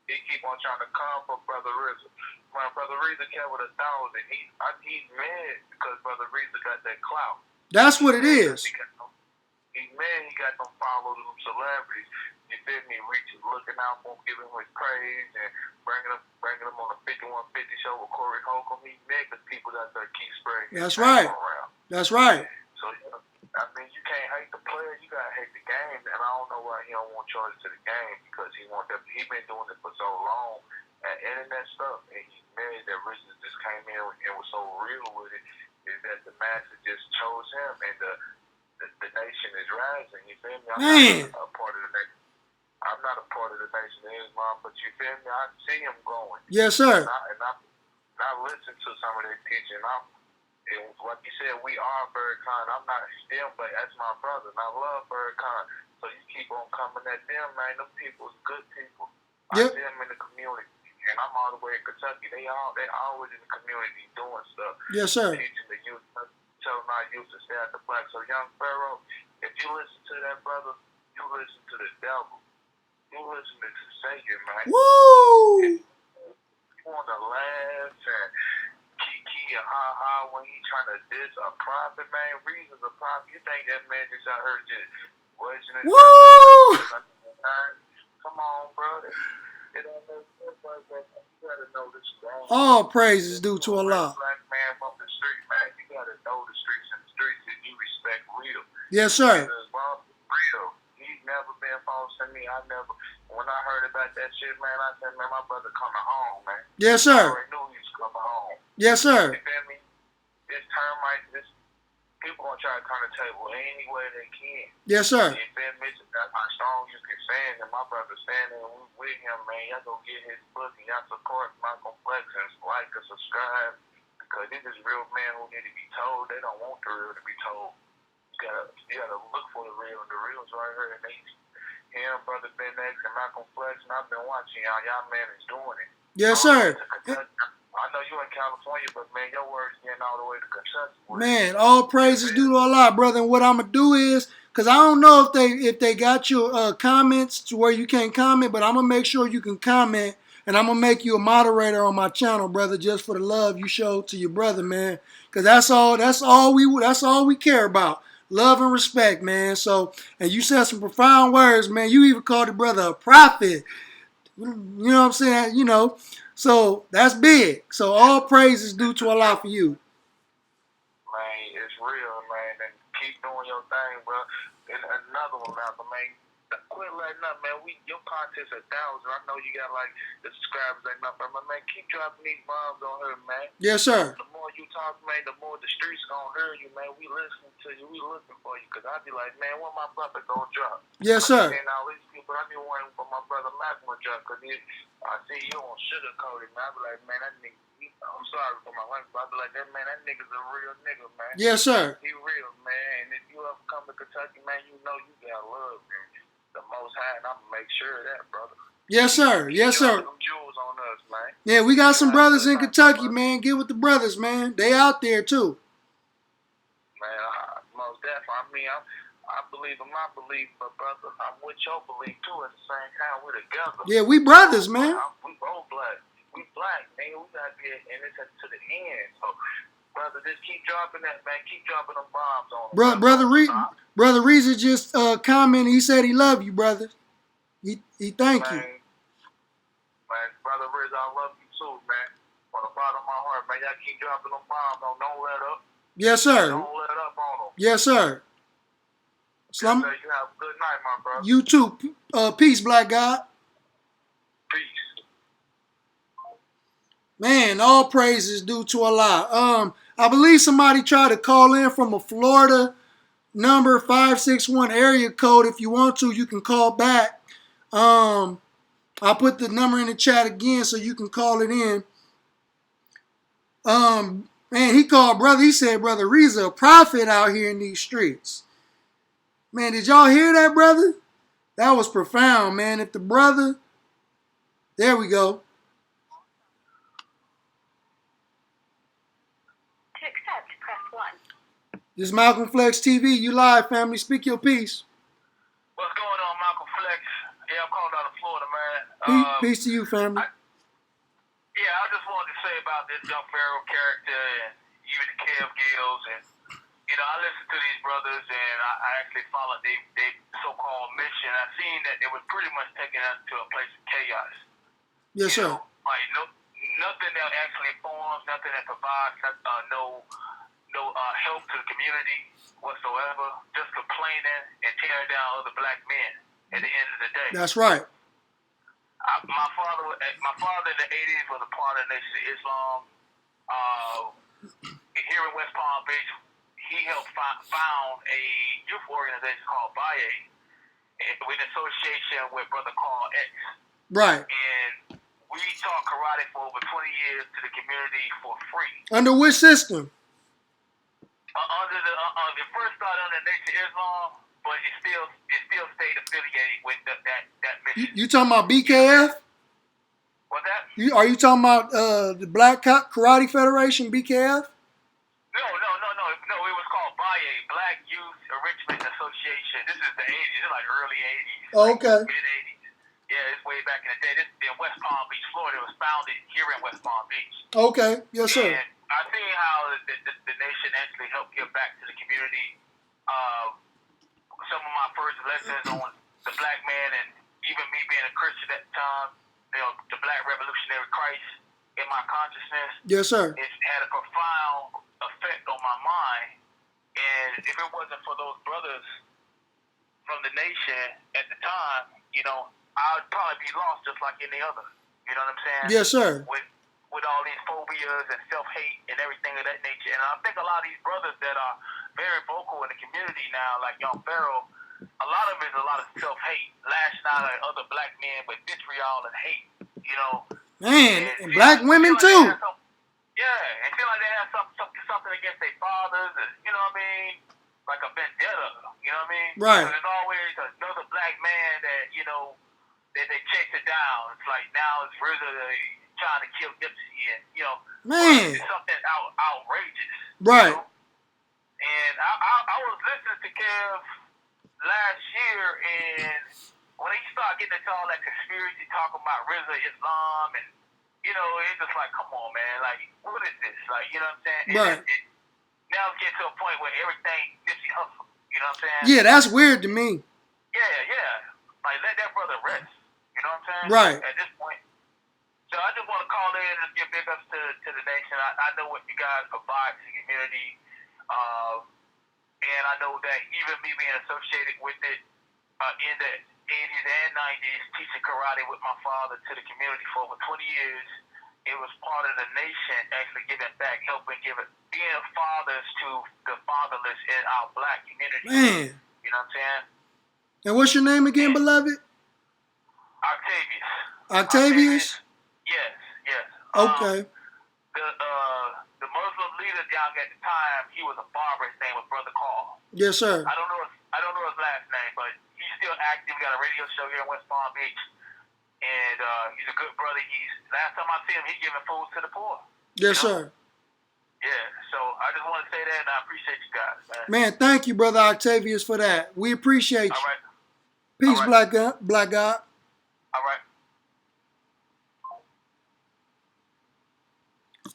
He keep on trying to come for Brother Rizzo. When Brother Rizzo kept with 1,000, he's mad because Brother Rizzo got that clout. That's what it is. He's mad he got them followers, them celebrities. You feel me? Looking out for him, giving him his praise, and bringing him on the 5150 show with Corey Holcomb. He's mad because people out there keep spreading. That's right. Around. That's right. So, I mean, you can't hate the player, you gotta hate the game, and I don't know why he don't want charges to the game because he been doing it for so long and internet stuff, and he's mad that Richard just came in and was so real with it, is that the masses just chose him and the nation is rising. You feel me? I'm not a part of the nation. I'm not a part of the Nation of Islam, but you feel me? I see him growing. Yes, sir. And I listen to some of their teaching. And like you said, we are Farrakhan. I'm not him, but that's my brother, and I love Farrakhan. So you keep on coming at them, man. Them people's good people. I see them in the community, and I'm all the way in Kentucky. They always in the community doing stuff. Yes, sir. Teaching the youth, telling our youth to stay at the black. So young Pharaoh, if you listen to that brother, you listen to the devil. You listen to Satan, man. Woo! You want to laugh and kiki and ha-ha when he trying to diss a prophet, man. Reason's a prophet. You think that man just out here just wasting his Woo! Come on, brother. It don't make sense like that. You gotta know this wrong. All praises due to Allah. Black man from the street, man. You gotta know the streets, and the streets that you respect real. Yes, sir. Real. He's never been false to me. When I heard about that shit, man, I said, man, my brother coming home, man. Yes, I sir. already knew he was coming home. Yes, sir. You feel me? People gonna try to turn the table any way they can. Yes, sir. You feel me? That's how strong you can stand, and my brother standing with him, man. Y'all go get his book and y'all support Malcolm Flex and like and subscribe because this is real men who need to be told. They don't want the real to be told. You gotta look for the real, and the real's right here. And him, Brother Ben X, and Malcolm Flex, and I've been watching y'all. Y'all man is doing it. Yes, sir. I know you in California, but man, your word's getting all the way to Kentucky. Man, all praises due to Allah, brother. And what I'm gonna do is, cause I don't know if they got your comments to where you can't comment, but I'm gonna make sure you can comment, and I'm gonna make you a moderator on my channel, brother, just for the love you show to your brother, man. Cause that's all we care about. Love and respect, man. So, and you said some profound words, man. You even called the brother a prophet. You know what I'm saying? You know. So that's big. So all praise is due to Allah for you. Man, it's real, man. And keep doing your thing, bro. And another one, Malcolm, man. Quit letting up, man. Your content's 1,000. I know you got like the subscribers and nothing, but man, keep dropping these bombs on her, man. Yes, sir. The more you talk, man, the more the streets gonna hear you, man. We listening to you. We looking for you, cause I be like, man, when my brother gonna drop? Yes, sir. And all these people, I be waiting for my brother Malcolm to drop, cause I see you on sugarcoated, man. I be like, man, that nigga. I'm sorry for my language, but I be like, that man, that nigga's a real nigga, man. Yes, sir. He real, man. And if you ever come to Kentucky, man, you know you got love, man. The Most High, and I'm gonna make sure of that, brother. Yes, sir. Yes, sir. Some jewels on us, man. Yeah, we got some brothers in Kentucky, man. Get with the brothers, man. They out there too. Man, most definitely. I mean, I believe in my belief, but brother, I'm with your belief too. At the same time, we're together. Yeah, we brothers, man. We both black. We black, man. We gotta get in this to the end. So, brother, just keep dropping that, man. Keep dropping them bombs on them. Brother Reza just commented. He said he love you, brother. He thank you. Man, Brother Reza, I love you too, man. man. Y'all keep dropping them bombs. Don't let up. Yes, sir. Don't let up on them. Yes, sir. Yes, sir. You have a good night, my brother. You too. Peace, Black God. Peace. Man, all praises due to Allah. I believe somebody tried to call in from a Florida number 561 area code. If you want to, you can call back. I'll put the number in the chat again so you can call it in. Man, he called brother. He said, Brother Reza, a prophet out here in these streets. Man, did y'all hear that, brother? That was profound, man. If the brother, there we go. To accept, press 1. This is Malcolm Flex TV. You live, family. Speak your piece. What's going on, Malcolm Flex? Yeah, I'm calling out of Florida, man. Peace to you, family. I just wanted to say about this young Pharaoh character and even the Kev Gills. And, you know, I listen to these brothers and I actually followed their so-called mission. I seen that they were pretty much taking us to a place of chaos. Yes, sir. Like, nothing that actually forms, nothing that provides no help to the community whatsoever. Just complaining and tearing down other black men at the end of the day. That's right. My father in the 80s was a part of the Nation of Islam. Here in West Palm Beach, he helped found a youth organization called Baye with association with Brother Carl X. Right. And we taught karate for over 20 years to the community for free. Under which system? It first started under Nation of Islam, but it still stayed affiliated with that mission. You talking about BKF? What's that? Are you talking about the Black Karate Federation, BKF? No. It was called Baye, Black Youth Enrichment Association. This is the 80s. It's like early 80s. Oh, okay. Mid 80s. Yeah, it's way back in the day. This is in West Palm Beach, Florida. It was founded here in West Palm Beach. Okay. Yes, sir. And I see how the nation actually helped give back to the community. Some of my first lessons on the black man, and even me being a Christian at the time, you know, the Black Revolutionary Christ in my consciousness. Yes, sir. It had a profound effect on my mind. And if it wasn't for those brothers from the nation at the time, you know, I would probably be lost just like any other. You know what I'm saying? Yes, sir. With all these phobias and self-hate and everything of that nature. And I think a lot of these brothers that are very vocal in the community now, like young Pharaoh, a lot of it is a lot of self-hate, lashing out at other black men with vitriol and hate, you know. Man, and black women too. And feel like they have something against their fathers, and, you know what I mean? Like a vendetta, you know what I mean? Right. So there's always another black man that, you know, that they chase it down. It's like now it's RZA trying to kill Nipsey, and, you know, man, it's something outrageous. Right. You know? And I was listening to Kev last year, and when he started getting into all that conspiracy talking about RZA Islam, and, you know, it's just like, come on, man, like, what is this? Like, you know what I'm saying? Right. Now it's getting to a point where everything Nipsey Hussle, you know what I'm saying? Yeah, that's weird to me. Yeah. Like, let that brother rest. You know what I'm saying? Right. At this point. So I just want to call in and give big ups to the nation. I know what you guys provide to the community. And I know that even me being associated with it in the 80s and 90s, teaching karate with my father to the community for over 20 years, it was part of the nation actually giving back, helping being fathers to the fatherless in our black community. Man. You know what I'm saying? And what's your name again, beloved? Octavius. Octavius? Yes. Okay. The Muslim leader down at the time, he was a barber. His name was Brother Carl. Yes, sir. I don't know his last name, but he's still active. We got a radio show here in West Palm Beach, and he's a good brother. Last time I see him, he's giving food to the poor. Yes, sir. Yeah. So I just want to say that, and I appreciate you guys, man. Man, thank you, Brother Octavius, for that. We appreciate you. All right. Peace, All right. Black God. All right.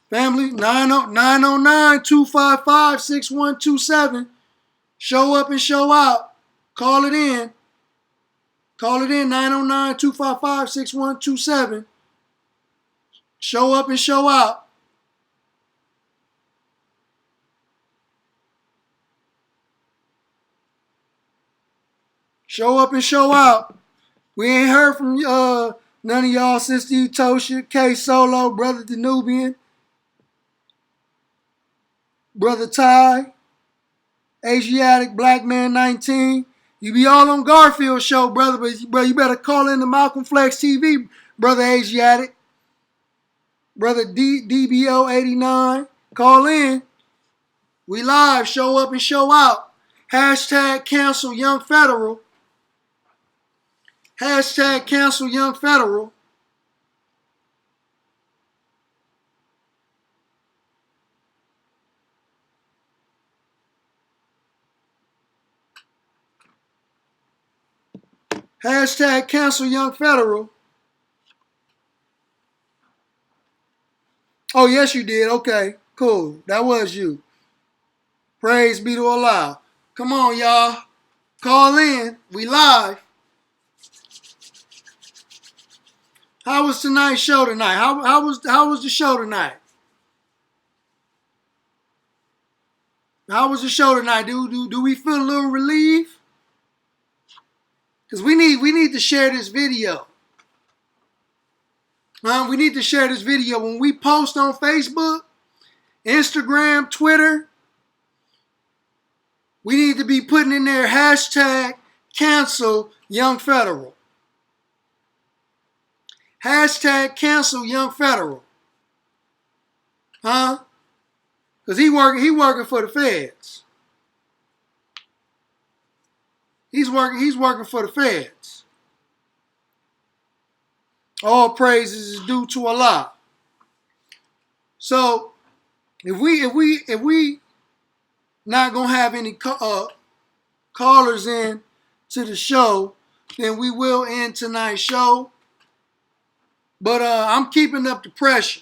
Family, 909-255-6127. Show up and show out. Call it in. 909-255-6127. Show up and show out. Show up and show out. We ain't heard from none of y'all, Sister Utosha, K Solo, Brother Danubian, Brother Ty, Asiatic Black Man 19. You be all on Garfield show, brother, but you better call in to Malcolm Flex TV, Brother Asiatic. Brother DBO 89. Call in. We live. Show up and show out. Hashtag cancel Young Federal. Hashtag cancel Young Federal. Hashtag cancel Young Federal. Oh, yes, you did. Okay, cool. That was you. Praise be to Allah. Come on, y'all. Call in. We live. How was tonight's show tonight? How was the show tonight? How was the show tonight? Do we feel a little relief? Because we need to share this video. We need to share this video. When we post on Facebook, Instagram, Twitter, we need to be putting in there hashtag cancel Young Federal. Hashtag cancel Young Federal. Huh? Because he working for the feds. He's working for the feds. All praises is due to Allah. So if we not gonna have any callers in to the show, then we will end tonight's show. But I'm keeping up the pressure.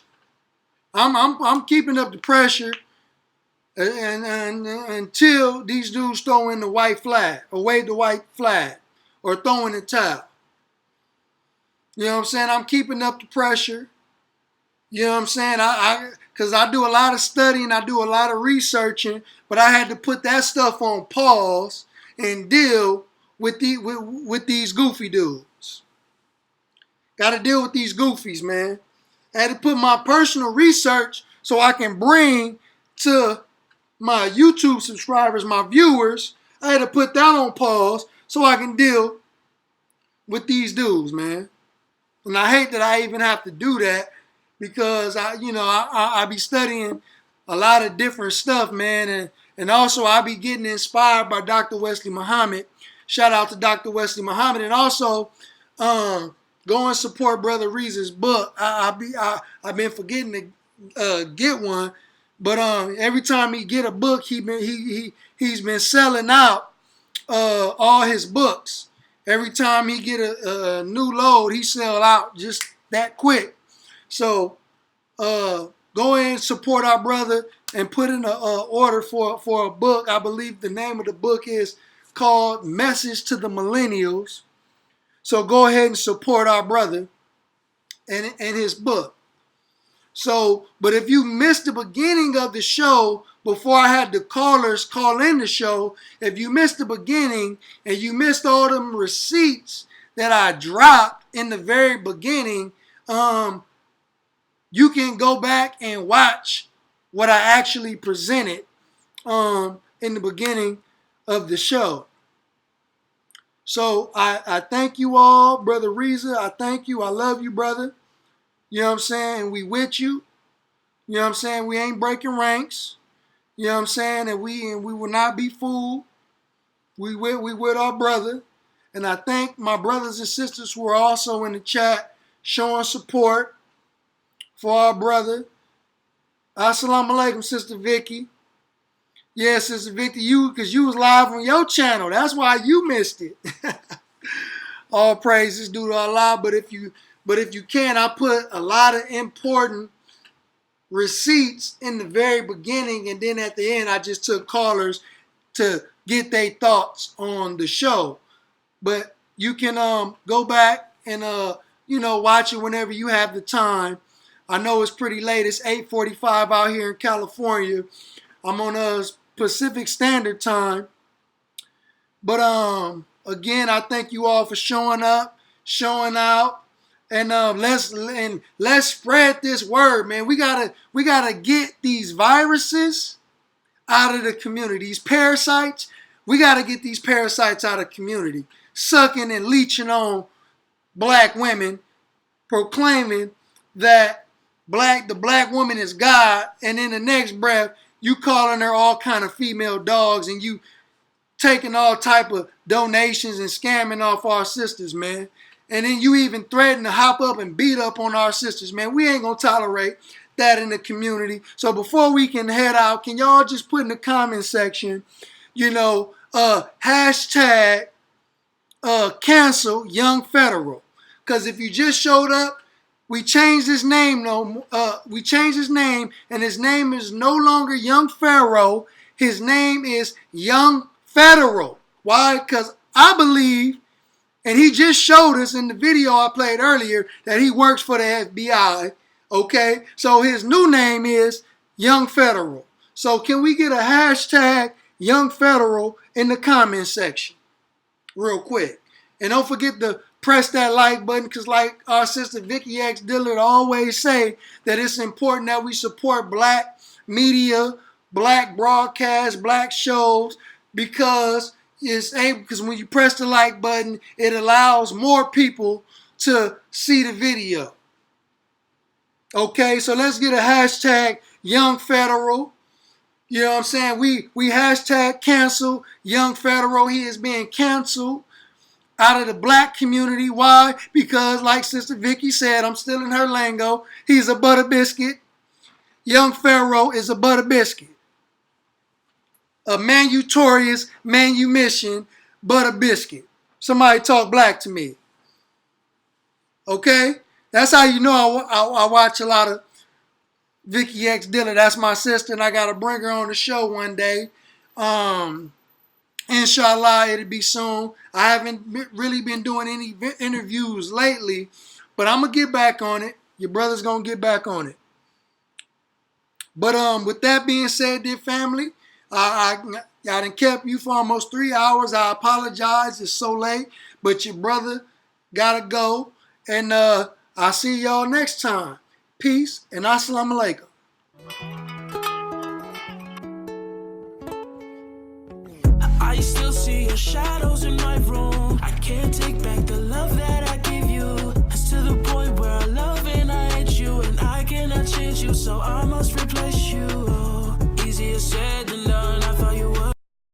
I'm keeping up the pressure, and until these dudes throw in the white flag or wave the white flag or throw in the towel. You know what I'm saying? I'm keeping up the pressure. You know what I'm saying? Because I do a lot of studying, I do a lot of researching, but I had to put that stuff on pause and deal with these goofy dudes. Got to deal with these goofies, man. I had to put my personal research so I can bring to my YouTube subscribers, my viewers. I had to put that on pause so I can deal with these dudes, man. And I hate that I even have to do that because I be studying a lot of different stuff, man, and also I be getting inspired by Dr. Wesley Muhammad. Shout out to Dr. Wesley Muhammad, and also go and support Brother Reese's book. I've been forgetting to get one, but every time he get a book, he's been selling out all his books. Every time he get a new load, he sell out just that quick. So go ahead and support our brother and put in an order for a book. I believe the name of the book is called Message to the Millennials. So go ahead and support our brother and his book. So, but if you missed the beginning of the show before I had the callers call in the show, if you missed the beginning and you missed all them receipts that I dropped in the very beginning, you can go back and watch what I actually presented in the beginning of the show. So I thank you all, Brother Reza. I thank you. I love you, brother. You know what I'm saying? We with you. You know what I'm saying? We ain't breaking ranks. You know what I'm saying? And we will not be fooled. We with our brother. And I thank my brothers and sisters who are also in the chat showing support for our brother. Assalamu alaikum, Sister Vicky. Yeah, Sister Vicky, because you was live on your channel. That's why you missed it. All praises due to Allah. But if you can, I put a lot of important receipts in the very beginning, and then at the end, I just took callers to get their thoughts on the show. But you can go back and watch it whenever you have the time. I know it's pretty late. It's 8:45 out here in California. I'm on Pacific Standard Time. But Again, I thank you all for showing up, showing out, and let's spread this word, man. We gotta get these viruses out of the community. These parasites, we gotta get these parasites out of the community, sucking and leeching on black women, proclaiming that the black woman is God, and in the next breath, you calling her all kind of female dogs, and you taking all type of donations and scamming off our sisters, man. And then you even threaten to hop up and beat up on our sisters, man. We ain't gonna tolerate that in the community. So before we can head out, can y'all just put in the comment section, hashtag cancel Young Pharaoh. Because if you just showed up, we changed his name. We changed his name, and his name is no longer Young Pharaoh. His name is Young Federal. Why? Because I believe, and he just showed us in the video I played earlier, that he works for the FBI. Okay, so his new name is Young Federal. So can we get a hashtag Young Federal in the comment section real quick? And don't forget to press that like button, because like our sister Vicky X Dillard always say, that it's important that we support black media, black broadcasts, black shows, because when you press the like button, it allows more people to see the video. Okay, so let's get a hashtag Young Federal. You know what I'm saying? We hashtag cancel Young Federal. He is being canceled out of the black community. Why? Because like Sister Vicky said, I'm still in her lingo, he's a butter biscuit. Young Pharaoh is a butter biscuit. A manutorious manumission butter biscuit. Somebody talk black to me. Okay? That's how you know I watch a lot of Vicky X Dillard. That's my sister, and I got to bring her on the show one day. Inshallah, it'll be soon. I haven't really been doing any interviews lately, but I'm going to get back on it. Your brother's going to get back on it. But with that being said, dear family, I done kept you for almost 3 hours. I apologize. It's so late, but your brother got to go. And I'll see y'all next time. Peace and assalamu alaikum. I still see your shadows in my room. I can't take back the love that I gave you. It's to the point where I love and I hate you, and I cannot change you, so I must